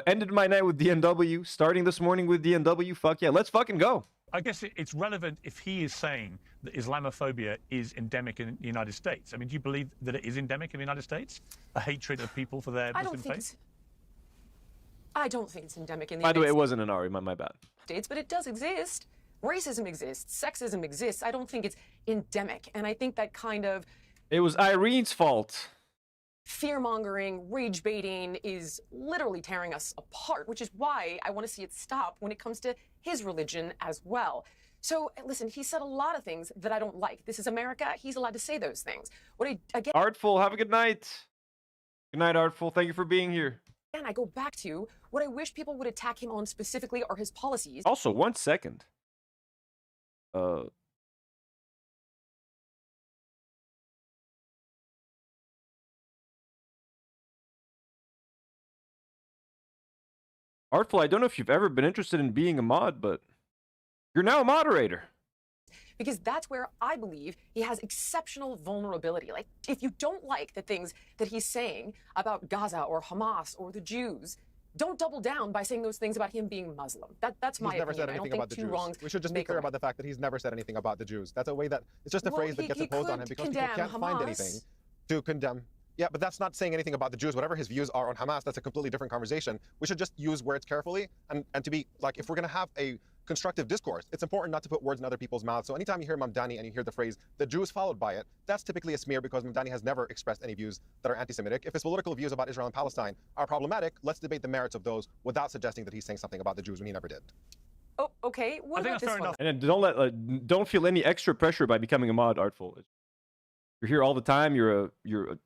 Ended my night with DNW, starting this morning with DNW. Fuck yeah, let's fucking go. I guess it's relevant if he is saying that Islamophobia is endemic in the United States. I mean, do you believe that it is endemic in the United States? A hatred of people for their Muslim faith? I don't think it's endemic in the By the way, United it wasn't Inari, my bad. States, but it does exist. Racism exists. Sexism exists. I don't think it's endemic. And I think that kind of... It was Irene's fault. Fear-mongering, rage-baiting is literally tearing us apart, which is why I want to see it stop when it comes to his religion as well. So, listen, he said a lot of things that I don't like. This is America. He's allowed to say those things. Again, Artful, have a good night. Good night, Artful. Thank you for being here. and I go back to what I wish people would attack him on specifically are his policies. Also, 1 second. Artful, I don't know if you've ever been interested in being a mod, but you're now a moderator. Because that's where I believe he has exceptional vulnerability. Like, if you don't like the things that he's saying about Gaza or Hamas or the Jews, don't double down by saying those things about him being Muslim. That's my He's never opinion. said anything I don't about think the two Jews. wrongs We should just be make a clear right. about the fact that he's never said anything about the Jews. That's a way that it's just a phrase that gets he imposed on could him because people condemn can't find Hamas. anything to condemn Yeah, but that's not saying anything about the Jews. Whatever his views are on Hamas, that's a completely different conversation. We should just use words carefully and to be like, if we're going to have a constructive discourse, it's important not to put words in other people's mouths. So anytime you hear Mamdani and you hear the phrase, the Jews followed by it, that's typically a smear because Mamdani has never expressed any views that are anti-Semitic. If his political views about Israel and Palestine are problematic, let's debate the merits of those without suggesting that he's saying something about the Jews when he never did. Oh, okay. What about this one? And then don't feel any extra pressure by becoming a mod, Artful. You're here all the time. You're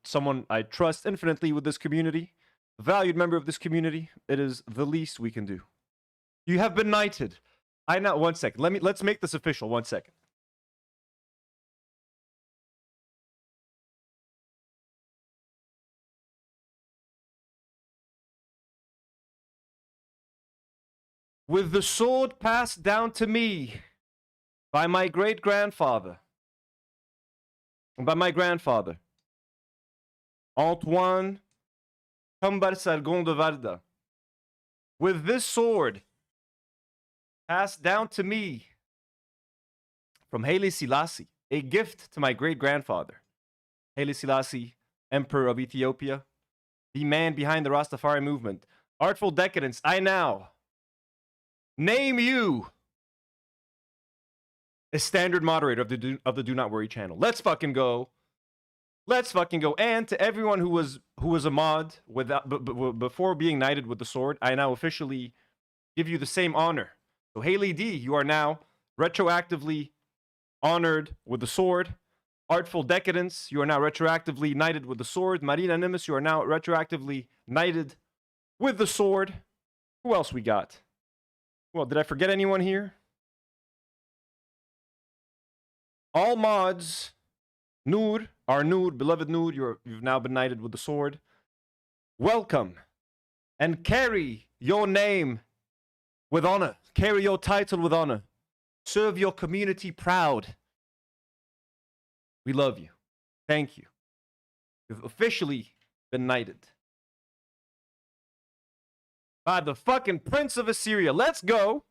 someone I trust infinitely with this community, a valued member of this community. It is the least we can do. You have been knighted. One second. Let's make this official. 1 second. With the sword passed down to me by my great-grandfather, Antoine Sargon de Varda. With this sword passed down to me from Haile Selassie, a gift to my great-grandfather, Haile Selassie, Emperor of Ethiopia, the man behind the Rastafari movement. Artful Decadence, I now name you a standard moderator of the Do Not Worry channel. Let's fucking go. Let's fucking go. And to everyone who was a mod before being knighted with the sword, I now officially give you the same honor. So Haley D, you are now retroactively honored with the sword. Artful Decadence, you are now retroactively knighted with the sword. Marina Nimbus, you are now retroactively knighted with the sword. Who else we got? Well, did I forget anyone here? All mods, Nour, our Nour, beloved Nour, you've now been knighted with the sword. Welcome and carry your name with honor. Carry your title with honor. Serve your community proud. We love you. Thank you. You've officially been knighted by the fucking Prince of Assyria. Let's go.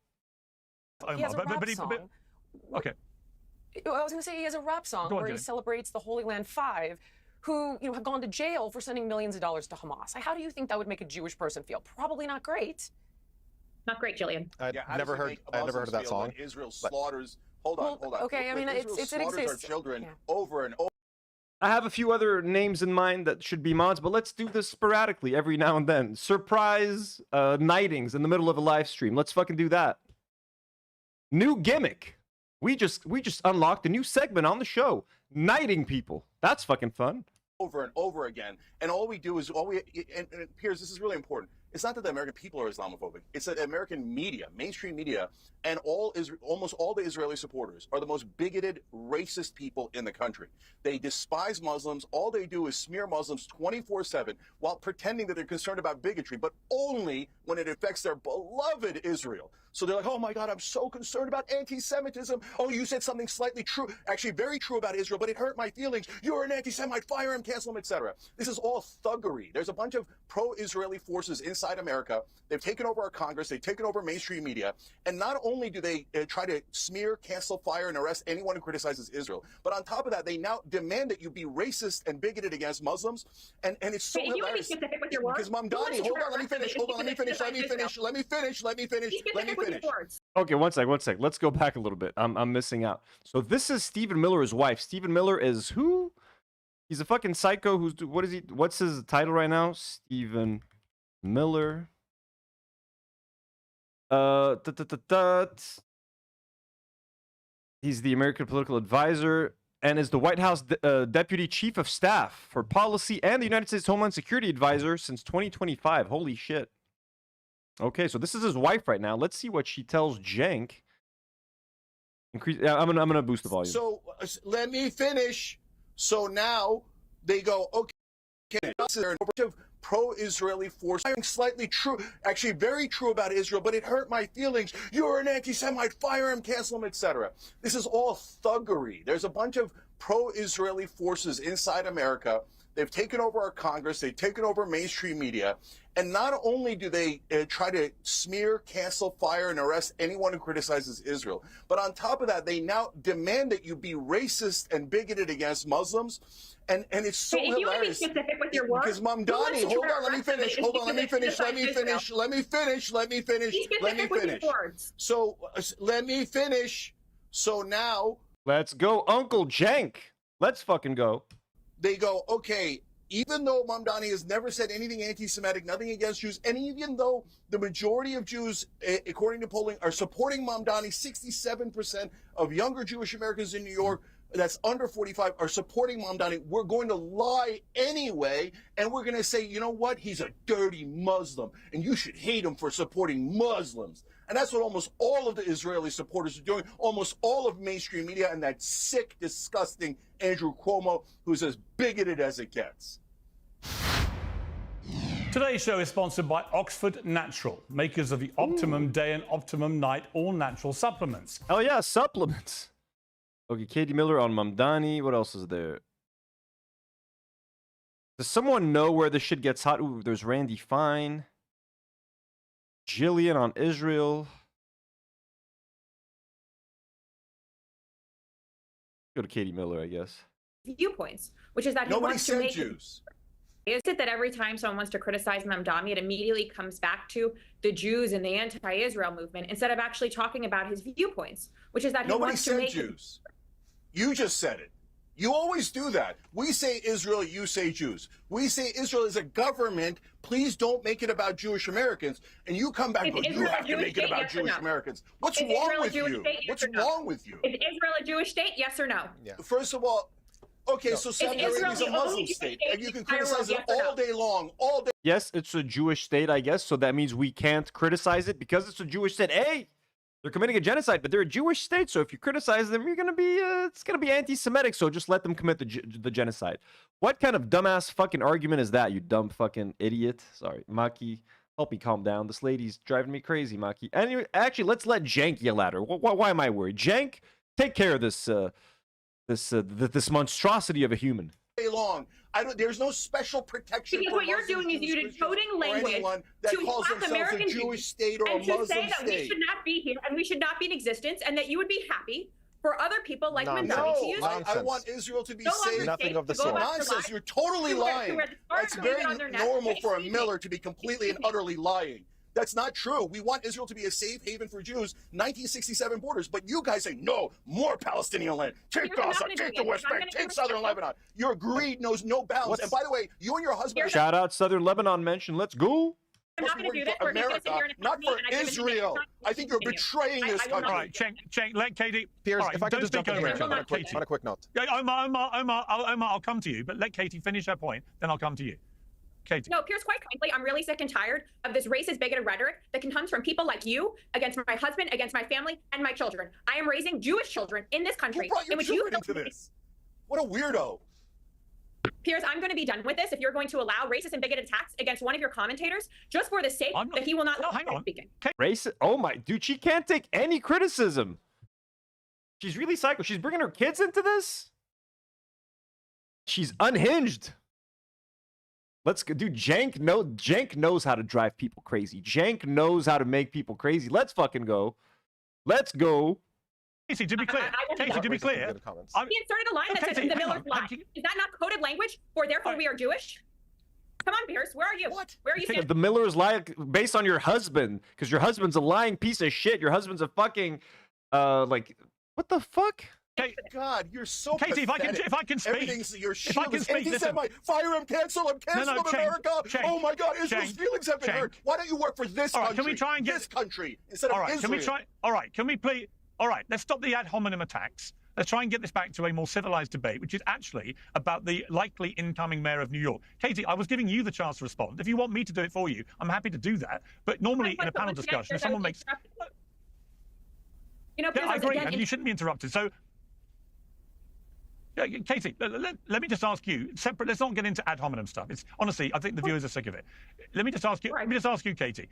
He has a rap song. Okay. I was going to say he has a rap song where he celebrates the Holy Land Five, who have gone to jail for sending millions of dollars to Hamas. How do you think that would make a Jewish person feel? Probably not great. Not great, Jillian. I never heard of that song. Israel slaughters. Hold on. Okay, I mean, it exists. Our children over and over. I have a few other names in mind that should be mods, but let's do this sporadically every now and then. Surprise knightings in the middle of a live stream. Let's fucking do that. New gimmick. We just unlocked a new segment on the show. Knighting people. That's fucking fun. Over and over again. And all we do is, and Piers, this is really important. It's not that the American people are Islamophobic. It's that American media, mainstream media, and almost all the Israeli supporters are the most bigoted, racist people in the country. They despise Muslims. All they do is smear Muslims 24/7 while pretending that they're concerned about bigotry, but only when it affects their beloved Israel. So they're like, oh my God, I'm so concerned about anti-Semitism. Oh, you said something slightly true, actually very true about Israel, but it hurt my feelings. You're an anti-Semite, fire him, cancel him, etc. This is all thuggery. There's a bunch of pro-Israeli forces inside America. They've taken over our Congress. They've taken over mainstream media. And not only do they try to smear, cancel, fire, and arrest anyone who criticizes Israel, but on top of that, they now demand that you be racist and bigoted against Muslims. And it's so hilarious. Because Mamdani, hold on, let me finish. Okay, one sec. Let's go back a little bit. I'm missing out. So this is Stephen Miller's wife. Stephen Miller is who? He's a fucking psycho who's what's his title right now? Stephen Miller. He's the American political advisor and is the White House Deputy Chief of Staff for Policy and the United States Homeland Security Advisor since 2025. Holy shit. Okay, so this is his wife right now. Let's see what she tells Jenk. I'm gonna boost the volume. So let me finish. So now they go, okay, there's a bunch of pro-Israeli force, slightly true, actually very true about Israel, but it hurt my feelings. You're an anti-Semite, fire him, cancel him, etc. This is all thuggery. There's a bunch of pro-Israeli forces inside America. They've taken over our Congress. They've taken over mainstream media. And not only do they try to smear, cancel, fire, and arrest anyone who criticizes Israel, but on top of that, they now demand that you be racist and bigoted against Muslims. And it's so If you want to be hilarious. specific with your words, Because Mamdani, hold on, let me finish. Hold on, let me finish. Let me finish. Let me finish. Let me finish. Let me finish. So let me finish. So now, let's go, Uncle Cenk. Let's fucking go. They go, okay, even though Mamdani has never said anything anti-Semitic, nothing against Jews, and even though the majority of Jews, according to polling, are supporting Mamdani, 67% of younger Jewish Americans in New York, that's under 45, are supporting Mamdani, we're going to lie anyway, and we're going to say, you know what, he's a dirty Muslim, and you should hate him for supporting Muslims. And that's what almost all of the Israeli supporters are doing, almost all of mainstream media, and that sick, disgusting Andrew Cuomo, who's as bigoted as it gets. Today's show is sponsored by Oxford Natural, makers of the Optimum Day and Optimum Night all-natural supplements. Hell yeah, supplements. Okay, Katie Miller on Mamdani. What else is there? Does someone know where this shit gets hot? Ooh, there's Randy Fine. Jillian on Israel. Go to Katie Miller, I guess. Viewpoints, which is that he Nobody wants to said make Jews. Is it that every time someone wants to criticize Mamdani, it immediately comes back to the Jews and the anti-Israel movement instead of actually talking about his viewpoints, which is that he Nobody wants to said make Jews. You just said it. You always do that. We say Israel, you say Jews. We say Israel is a government. Please don't make it about Jewish Americans. And you come back and go, you have to make it about Jewish Americans. What's wrong with you? What's wrong with you? Is Israel a Jewish state? Yes or no? Yeah. First of all, okay, so Saudi Arabia is a Muslim state, and you can criticize it all day long, all day. Yes, it's a Jewish state, I guess, so that means we can't criticize it because it's a Jewish state. Hey, they're committing a genocide, but they're a Jewish state, so if you criticize them, you're gonna be it's gonna be anti-Semitic. So just let them commit the genocide. What kind of dumbass fucking argument is that? You dumb fucking idiot. Sorry, Maki, help me calm down. This lady's driving me crazy, Maki. Anyway, actually, let's let Cenk yell at her. Why am I worried? Cenk, take care of this this monstrosity of a human. Day long. There's no special protection Because for what you're Muslims, doing is Jews, you're Christians, decoding or language anyone that to calls mock themselves American a Jewish Jews state or a and to Muslim say that we state. should not be here and we should not be in existence and that you would be happy for other people like Mamdani to use I want Israel to be Go on safe. the Nothing of the It's sort. Nonsense. You're totally lying. It's very normal for a Miller to be completely and utterly lying. That's not true. We want Israel to be a safe haven for Jews, 1967 borders. But you guys say, no, more Palestinian land. Take Gaza, take the West Bank, take southern Lebanon. Your greed knows no bounds. And by the way, you and your husband... Shout out Southern Lebanon mention. Let's go. I'm not going to do this. for We're just going to sit America, here and not for Israel. I think you're betraying this country. All right, Cenk, let Katie. Piers, all right, if I could don't just speak jump in over here each other. on a quick note. Yeah, Omar, I'll come to you, but let Katie finish her point, then I'll come to you. Katie. No, Piers, quite frankly, I'm really sick and tired of this racist, bigoted rhetoric that comes from people like you against my husband, against my family, and my children. I am raising Jewish children in this country. Who brought your in which children you into this? What a weirdo. Piers, I'm going to be done with this if you're going to allow racist and bigoted attacks against one of your commentators just for the sake that he will not hang on. speaking. Racist? Oh my, dude, she can't take any criticism. She's really psycho. She's bringing her kids into this. She's unhinged. Let's go, dude. Cenk knows how to drive people crazy. Cenk knows how to make people crazy. Let's fucking go. Let's go. Casey, to be clear, he inserted a line that says in the Miller's lie. Is that not coded language for therefore we are Jewish? Come on, Piers, where are you? What? Where are you standing? The Miller's lie based on your husband, because your husband's a lying piece of shit. Your husband's a fucking, like, what the fuck? God, you're so Katie, pathetic. if I can speak, Everything's your if I can speak, listen. Fire him, cancel him, cancel him, America. Oh my God, Israel's Cenk, feelings have been hurt. Why don't you work for this country? Can we try and get this country instead of all right, Israel? Can we try? All right, can we please? All right, let's stop the ad hominem attacks. Let's try and get this back to a more civilized debate, which is actually about the likely incoming mayor of New York. Katie, I was giving you the chance to respond. If you want me to do it for you, I'm happy to do that. But normally in a panel discussion, if someone makes... You know, I agree, and you shouldn't be interrupted. So, Katie, let me just ask you, separate, let's not get into ad hominem stuff. It's honestly, I think the viewers are sick of it. Let me just ask you, Katie,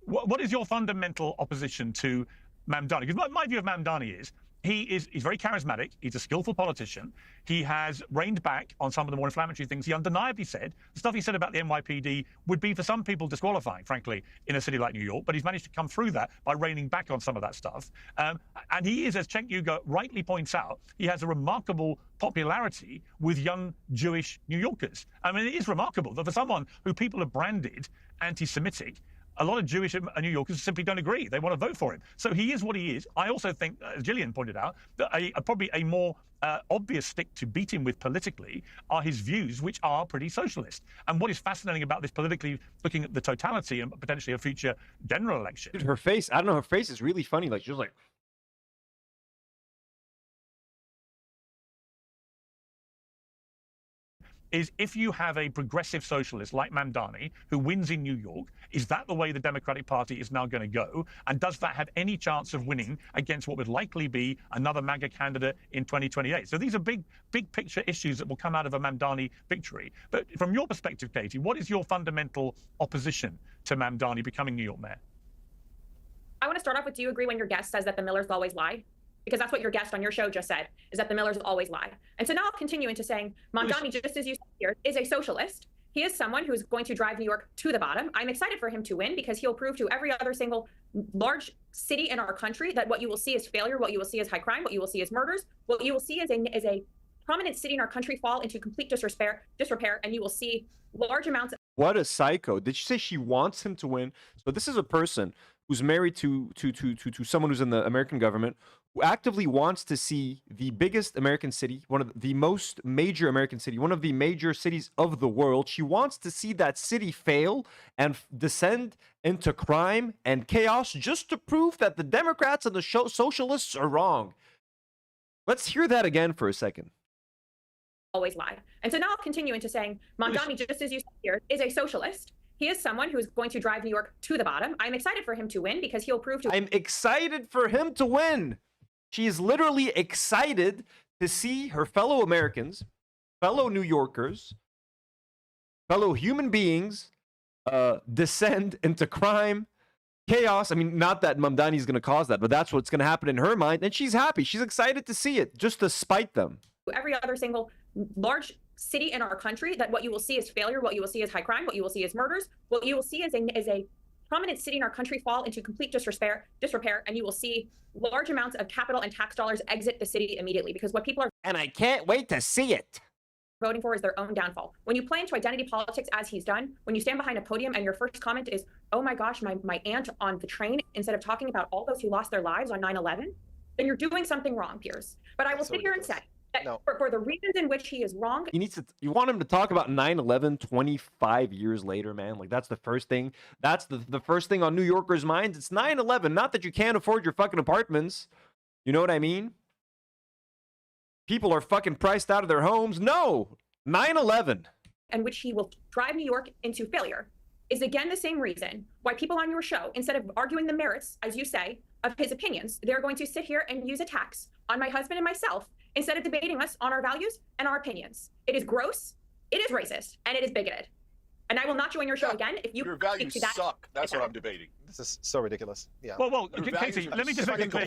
what is your fundamental opposition to Mamdani? Because my view of Mamdani is he's very charismatic. He's a skillful politician. He has reined back on some of the more inflammatory things. He undeniably said, the stuff he said about the NYPD would be for some people disqualifying, frankly, in a city like New York, but he's managed to come through that by reining back on some of that stuff. And he is, as Cenk Uygur rightly points out, he has a remarkable popularity with young Jewish New Yorkers. I mean, it is remarkable that for someone who people have branded anti-Semitic, a lot of Jewish New Yorkers simply don't agree. They want to vote for him. So he is what he is. I also think, as Gillian pointed out, that probably a more obvious stick to beat him with politically are his views, which are pretty socialist. And what is fascinating about this politically, looking at the totality and potentially a future general election. Dude, her face, I don't know, her face is really funny. Like, she's like... is if you have a progressive socialist like Mamdani who wins in New York, is that the way the Democratic Party is now going to go? And does that have any chance of winning against what would likely be another MAGA candidate in 2028? So these are big picture issues that will come out of a Mamdani victory. But from your perspective, Katie, what is your fundamental opposition to Mamdani becoming New York mayor? I want to start off with, do you agree when your guest says that the Millers always lie? Because that's what your guest on your show just said, is that the Millers always lie. And so now I'll continue into saying, Mamdani, just as you said here, is a socialist. He is someone who is going to drive New York to the bottom. I'm excited for him to win because he'll prove to every other single large city in our country that what you will see is failure, what you will see is high crime, what you will see is murders, what you will see is a prominent city in our country fall into complete disrepair, and you will see large amounts of... What a psycho. Did she say she wants him to win? So this is a person who's married to someone who's in the American government, who actively wants to see the biggest American city, one of the most major American city, one of the major cities of the world. She wants to see that city fail and descend into crime and chaos just to prove that the Democrats and the socialists are wrong. Let's hear that again for a second. Always lie. And so now I'll continue into saying, Mamdani, just as you said here, is a socialist. He is someone who is going to drive New York to the bottom. I'm excited for him to win because he'll prove to... I'm excited for him to win. She is literally excited to see her fellow Americans, fellow New Yorkers, fellow human beings descend into crime, chaos. I mean, not that Mamdani is going to cause that, but that's what's going to happen in her mind. And she's happy. She's excited to see it, just to spite them. Every other single large city in our country, that what you will see is failure, what you will see is high crime, what you will see is murders, what you will see is a prominent city in our country fall into complete disrepair, and you will see large amounts of capital and tax dollars exit the city immediately, because what people are... And I can't wait to see it. ...voting for is their own downfall. When you play into identity politics as he's done, when you stand behind a podium and your first comment is, oh my gosh, my aunt on the train, instead of talking about all those who lost their lives on 9/11, then you're doing something wrong, Piers. But I will sit here and say, for the reasons in which he is wrong. He needs to, you want him to talk about 9/11 25 years later, man. Like, that's the first thing. That's the first thing on New Yorkers' minds. It's 9/11. Not that you can't afford your fucking apartments. You know what I mean? People are fucking priced out of their homes. No, 9/11. And which he will drive New York into failure is again the same reason why people on your show, instead of arguing the merits, as you say, of his opinions, they're going to sit here and use attacks on my husband and myself, instead of debating us on our values and our opinions. It is gross, it is racist, and it is bigoted. And I will not join your show again if you Your values speak to that. suck. That's what I'm debating. This is so ridiculous. Yeah. Well, Katie, let me just make it clear.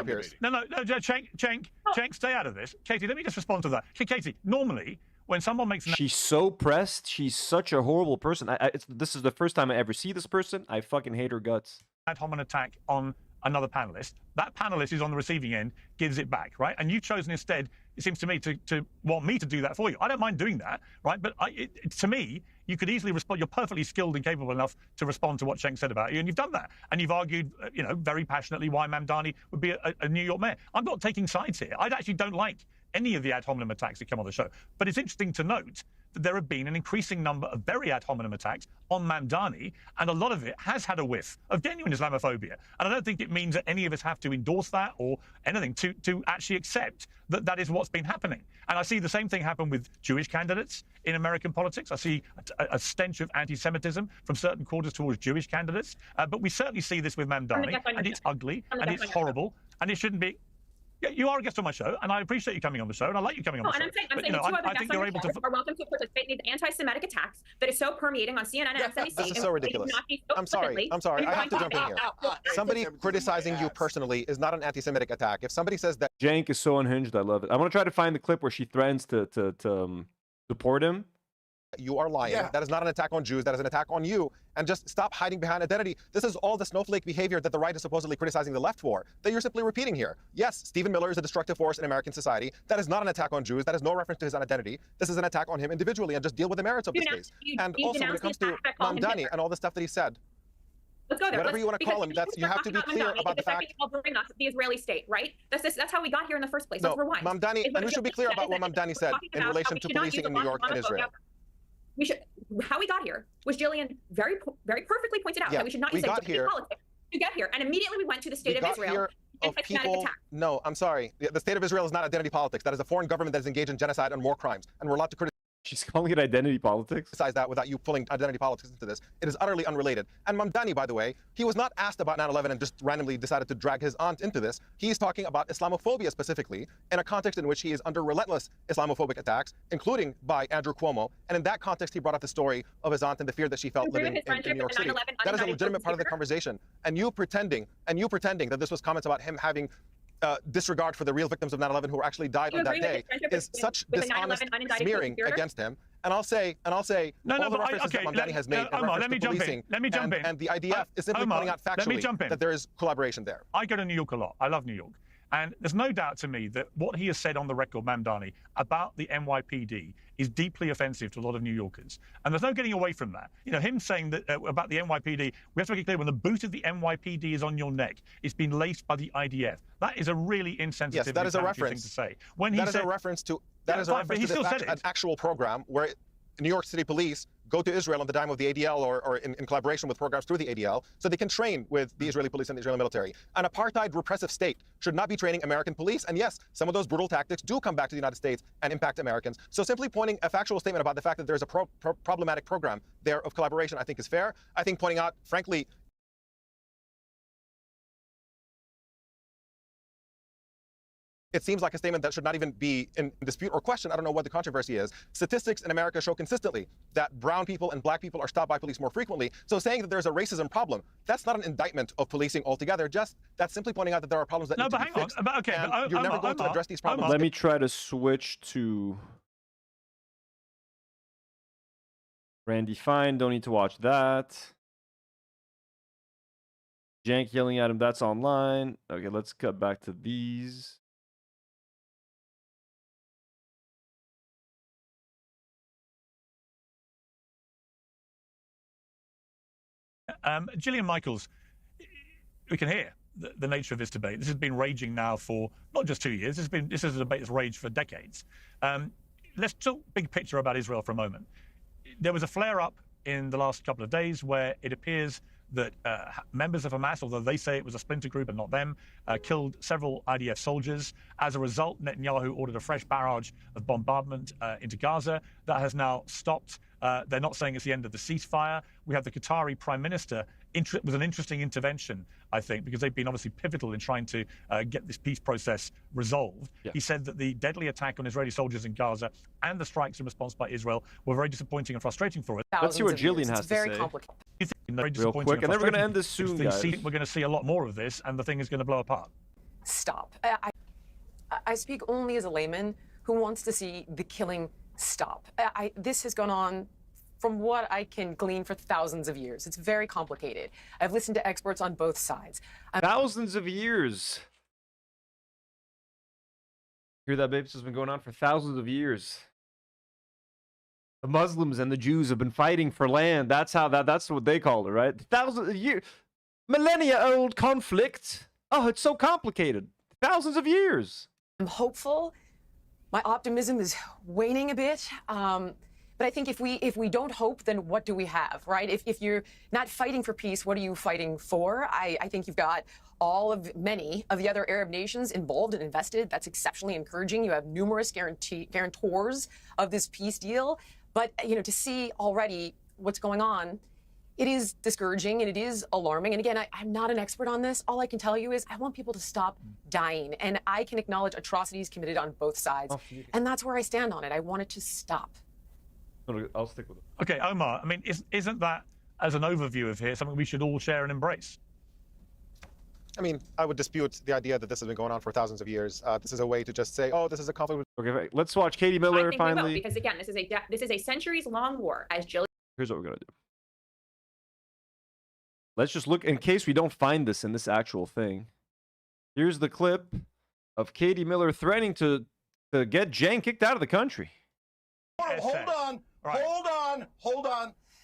Piers. No, Cenk, stay out of this. Katie, let me just respond to that. Katie, normally, when someone makes... She's so pressed. She's such a horrible person. This is the first time I ever see this person. I fucking hate her guts. Ad hominem attack on another panelist. That panelist is on the receiving end, gives it back, right? And you've chosen instead, it seems to me, to want me to do that for you. I don't mind doing that, right? But to me, you could easily respond. You're perfectly skilled and capable enough to respond to what Cenk said about you, and you've done that. And you've argued, very passionately why Mamdani would be a New York mayor. I'm not taking sides here. I actually don't like any of the ad hominem attacks that come on the show. But it's interesting to note that there have been an increasing number of very ad hominem attacks on Mamdani, and a lot of it has had a whiff of genuine Islamophobia. And I don't think it means that any of us have to endorse that or anything to actually accept that that is what's been happening. And I see the same thing happen with Jewish candidates in American politics. I see a stench of anti-Semitism from certain quarters towards Jewish candidates. But we certainly see this with Mamdani, and it's ugly, and it's horrible, and it shouldn't be... Yeah, you are a guest on my show, and I appreciate you coming on the show, and I like you coming on the show. And I'm saying you know, two other I think guests on you're your able show to. are welcome to participate in these anti-Semitic attacks that is so permeating on CNN and MSNBC. This is so ridiculous. I'm sorry. I have to jump in here. Somebody criticizing you personally is not an anti-Semitic attack. If somebody says that Jank is so unhinged, I love it. I'm gonna try to find the clip where she threatens to deport him. you are lying. That is not an attack on Jews. That is an attack on you. And just stop hiding behind identity. This is all the snowflake behavior that the right is supposedly criticizing the left for, that you're simply repeating here. Yes, Stephen Miller is a destructive force in American society. That is not an attack on Jews. That is no reference to his identity. This is an attack on him individually, and just deal with the merits of this case. And also when it comes to Mamdani and all the stuff that he said, let's go there. whatever you want to call him, that's, you have to be clear about the fact. The Israeli state, right? That's how we got here in the first place. No, Let's rewind. Mamdani, and we should be clear about what Mamdani said in relation to policing in New York and Israel. We should. How we got here was Jillian very perfectly pointed out that we should not use politics to get here, and immediately we went to the state of Israel. Of people, no, I'm sorry. The state of Israel is not identity politics. That is a foreign government that is engaged in genocide and war crimes, and we're allowed to criticize. She's calling it identity politics. Besides that, without you pulling identity politics into this, it is utterly unrelated. And Mamdani, by the way, he was not asked about 9/11 and just randomly decided to drag his aunt into this. He's talking about Islamophobia specifically, in a context in which he is under relentless Islamophobic attacks, including by Andrew Cuomo. And in that context, he brought up the story of his aunt and the fear that she felt living in New York City. That is a legitimate part of the conversation. And you pretending that this was comments about him having disregard for the real victims of 9/11 who actually died on that day is such dishonest smearing against him. And I'll say, all the references that Mamdani has made in reference to policing and the IDF is simply pointing out factually that there is collaboration there. I go to New York a lot. I love New York. And there's no doubt to me that what he has said on the record, Mamdani, about the NYPD is deeply offensive to a lot of New Yorkers. And there's no getting away from that. You know, him saying that about the NYPD, we have to make it clear, when the boot of the NYPD is on your neck, it's been laced by the IDF. That is a really insensitive thing to say. When that is a reference to an actual program where New York City police go to Israel on the dime of the ADL or in collaboration with programs through the ADL so they can train with the Israeli police and the Israeli military. An apartheid repressive state should not be training American police. And yes, some of those brutal tactics do come back to the United States and impact Americans. So simply pointing a factual statement about the fact that there's a problematic program there of collaboration, I think is fair. I think pointing out, frankly, it seems like a statement that should not even be in dispute or question. I don't know what the controversy is. Statistics in America show consistently that brown people and black people are stopped by police more frequently. So saying that there's a racism problem, that's not an indictment of policing altogether. Just that's simply pointing out that there are problems that need to be fixed. And you're never going to address these problems. Let me try to switch to Randy Fine. Don't need to watch that. Jank yelling at him. That's online. Okay, let's cut back to these. Gillian Michaels, we can hear the nature of this debate. This has been raging now for not just 2 years. This is a debate that's raged for decades. Let's talk big picture about Israel for a moment. There was a flare-up in the last couple of days where it appears that members of Hamas, although they say it was a splinter group and not them, killed several IDF soldiers. As a result, Netanyahu ordered a fresh barrage of bombardment into Gaza. That has now stopped. They're not saying it's the end of the ceasefire. We have the Qatari Prime Minister. It was an interesting intervention, I think, because they've been obviously pivotal in trying to get this peace process resolved. Yeah. He said that the deadly attack on Israeli soldiers in Gaza and the strikes in response by Israel were very disappointing and frustrating for us. Let's see what Jillian has to say. Very complicated. Real quick, and then we're going to end this soon, guys. We're going to see a lot more of this, and the thing is going to blow apart. Stop. I speak only as a layman who wants to see the killing stop. This has gone on, from what I can glean, for thousands of years. It's very complicated. I've listened to experts on both sides. Thousands of years. Hear that, babe? This has been going on for thousands of years. The Muslims and the Jews have been fighting for land. That's what they call it, right? Thousands of years, millennia-old conflict. Oh, it's so complicated. Thousands of years. I'm hopeful. My optimism is waning a bit. But I think if we don't hope, then what do we have, right? If you're not fighting for peace, what are you fighting for? I think you've got many of the other Arab nations involved and invested. That's exceptionally encouraging. You have numerous guarantors of this peace deal. But, to see already what's going on it is discouraging and it is alarming. And again, I'm not an expert on this. All I can tell you is I want people to stop dying. And I can acknowledge atrocities committed on both sides. And that's where I stand on it. I want it to stop. I'll stick with it. Okay, Omar, I mean, isn't that, as an overview of here, something we should all share and embrace? I mean, I would dispute the idea that this has been going on for thousands of years. This is a way to just say, oh, this is a conflict. Okay, let's watch Katie Miller I think finally. we will, because again, this is a centuries-long war, as Jill. Here's what we're gonna do. Let's just look in case we don't find this in this actual thing. Here's the clip of Katie Miller threatening to get Jen kicked out of the country. Hold on.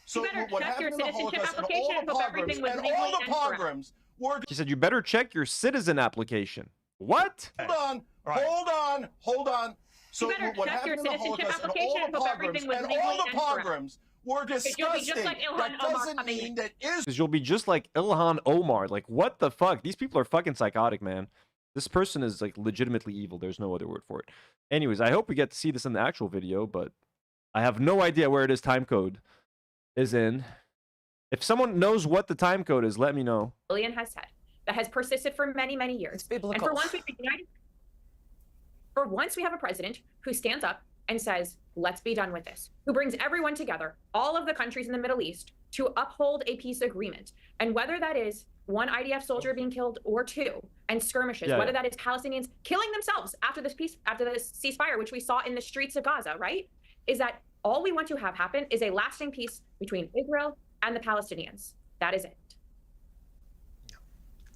So what happened in the Holocaust and all the pogroms were... She said, you better check your citizen application. What? Hold on. So what happened in the Holocaust and all the pogroms were disgusting. That doesn't mean that Because you'll be just like Ilhan Omar. Like, what the fuck? These people are fucking psychotic, man. This person is like legitimately evil. There's no other word for it. Anyways, I hope we get to see this in the actual video, but I have no idea where it is timecode is in. If someone knows what the timecode is, let me know. Julian has said that has persisted for many, many years. It's biblical. And for once we have a president who stands up and says, let's be done with this, who brings everyone together, all of the countries in the Middle East, to uphold a peace agreement. And whether that is one IDF soldier being killed or two, and skirmishes, whether that is Palestinians killing themselves after this ceasefire, which we saw in the streets of Gaza, right? Is that all we want to have happen is a lasting peace between Israel and the Palestinians. That is it.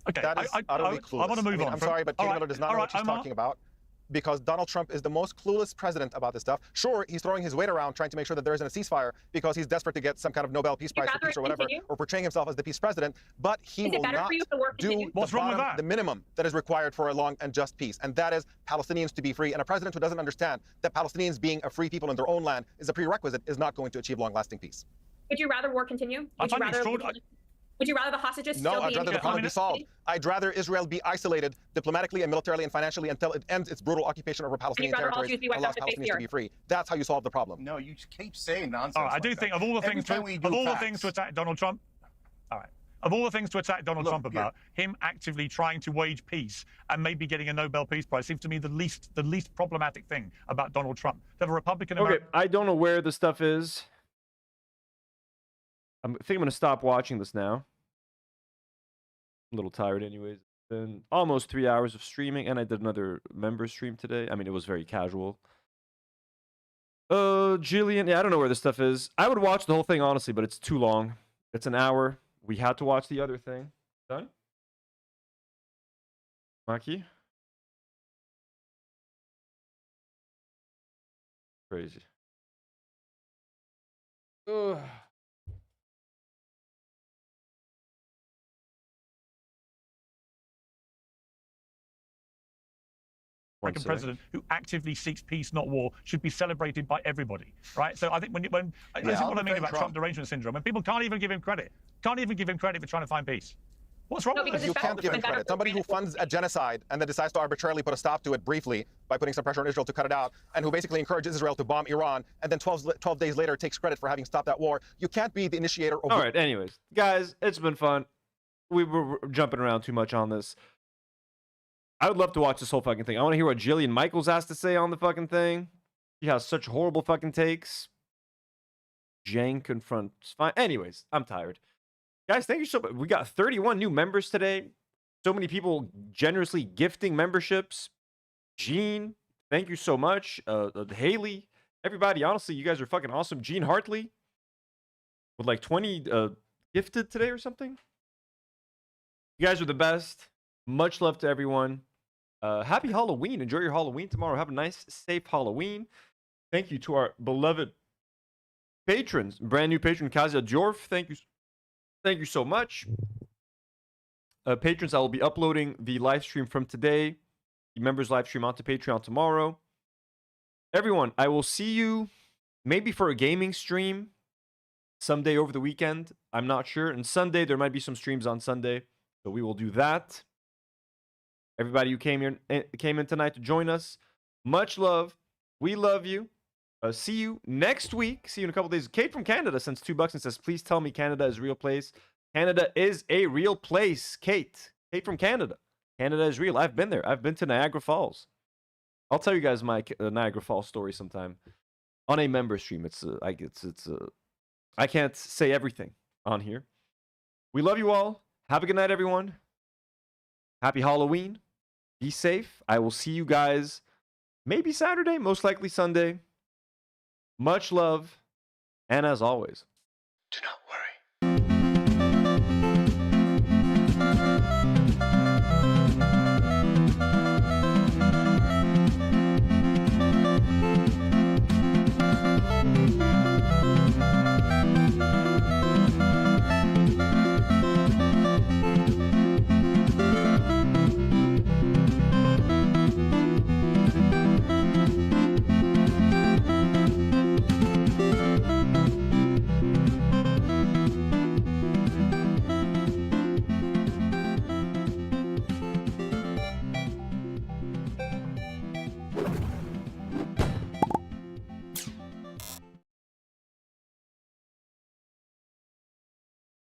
Okay, That is utterly clueless. I want to move on. I'm sorry, but Katie Miller does not know what she's talking about, because Donald Trump is the most clueless president about this stuff. Sure, he's throwing his weight around trying to make sure that there isn't a ceasefire because he's desperate to get some kind of Nobel Peace Prize for peace or whatever, or portraying himself as the peace president, but he will not do the minimum that is required for a long and just peace, and that is Palestinians to be free. And a president who doesn't understand that Palestinians being a free people in their own land is a prerequisite is not going to achieve long-lasting peace. Would you rather war continue? Would you rather the hostages still No, be I'd rather the conflict be solved. I'd rather Israel be isolated diplomatically and militarily and financially until it ends its brutal occupation over Palestinian territories and allows Palestinians to be free. That's how you solve the problem. No, you keep saying nonsense. All right, I do think of all the things to attack Donald Trump. All right. Of all the things to attack Donald Trump about, him actively trying to wage peace and maybe getting a Nobel Peace Prize seems to me the least problematic thing about Donald Trump. To have a Republican American... Okay, I don't know where the stuff is. I think I'm going to stop watching this now. I'm a little tired anyways. It's been almost 3 hours of streaming, and I did another member stream today. I mean, it was very casual. Jillian, yeah, I don't know where this stuff is. I would watch the whole thing, honestly, but it's too long. It's an hour. We had to watch the other thing. Done? Maki? Crazy. Ugh. American president who actively seeks peace, not war, should be celebrated by everybody, right? So I think this is what I mean about Trump derangement syndrome, and people can't even give him credit. Can't even give him credit for trying to find peace. What's wrong with this? You can't give him credit. Somebody who funds a genocide and then decides to arbitrarily put a stop to it briefly by putting some pressure on Israel to cut it out, and who basically encourages Israel to bomb Iran, and then 12 days later takes credit for having stopped that war. You can't be the initiator of... All right, anyways. Guys, it's been fun. We were jumping around too much on this. I would love to watch this whole fucking thing. I want to hear what Jillian Michaels has to say on the fucking thing. She has such horrible fucking takes. Jane confronts... Fine. Anyways, I'm tired. Guys, thank you so much. We got 31 new members today. So many people generously gifting memberships. Gene, thank you so much. Haley, everybody, honestly, you guys are fucking awesome. Gene Hartley with like 20 gifted today or something. You guys are the best. Much love to everyone. Happy Halloween. Enjoy your Halloween tomorrow. Have a nice, safe Halloween. Thank you to our beloved patrons. Brand new patron, Kazia Djorf. Thank you. Thank you so much. Patrons, I will be uploading the live stream from today, the members live stream onto Patreon tomorrow. Everyone, I will see you maybe for a gaming stream someday over the weekend. I'm not sure. And Sunday, there might be some streams on Sunday. So we will do that. Everybody who came in tonight to join us, much love. We love you. See you next week. See you in a couple days. Kate from Canada sends $2 and says, please tell me Canada is a real place. Canada is a real place, Kate. Kate from Canada. Canada is real. I've been there. I've been to Niagara Falls. I'll tell you guys my Niagara Falls story sometime on a member stream. I can't say everything on here. We love you all. Have a good night, everyone. Happy Halloween. Be safe. I will see you guys maybe Saturday, most likely Sunday. Much love. And as always, to know.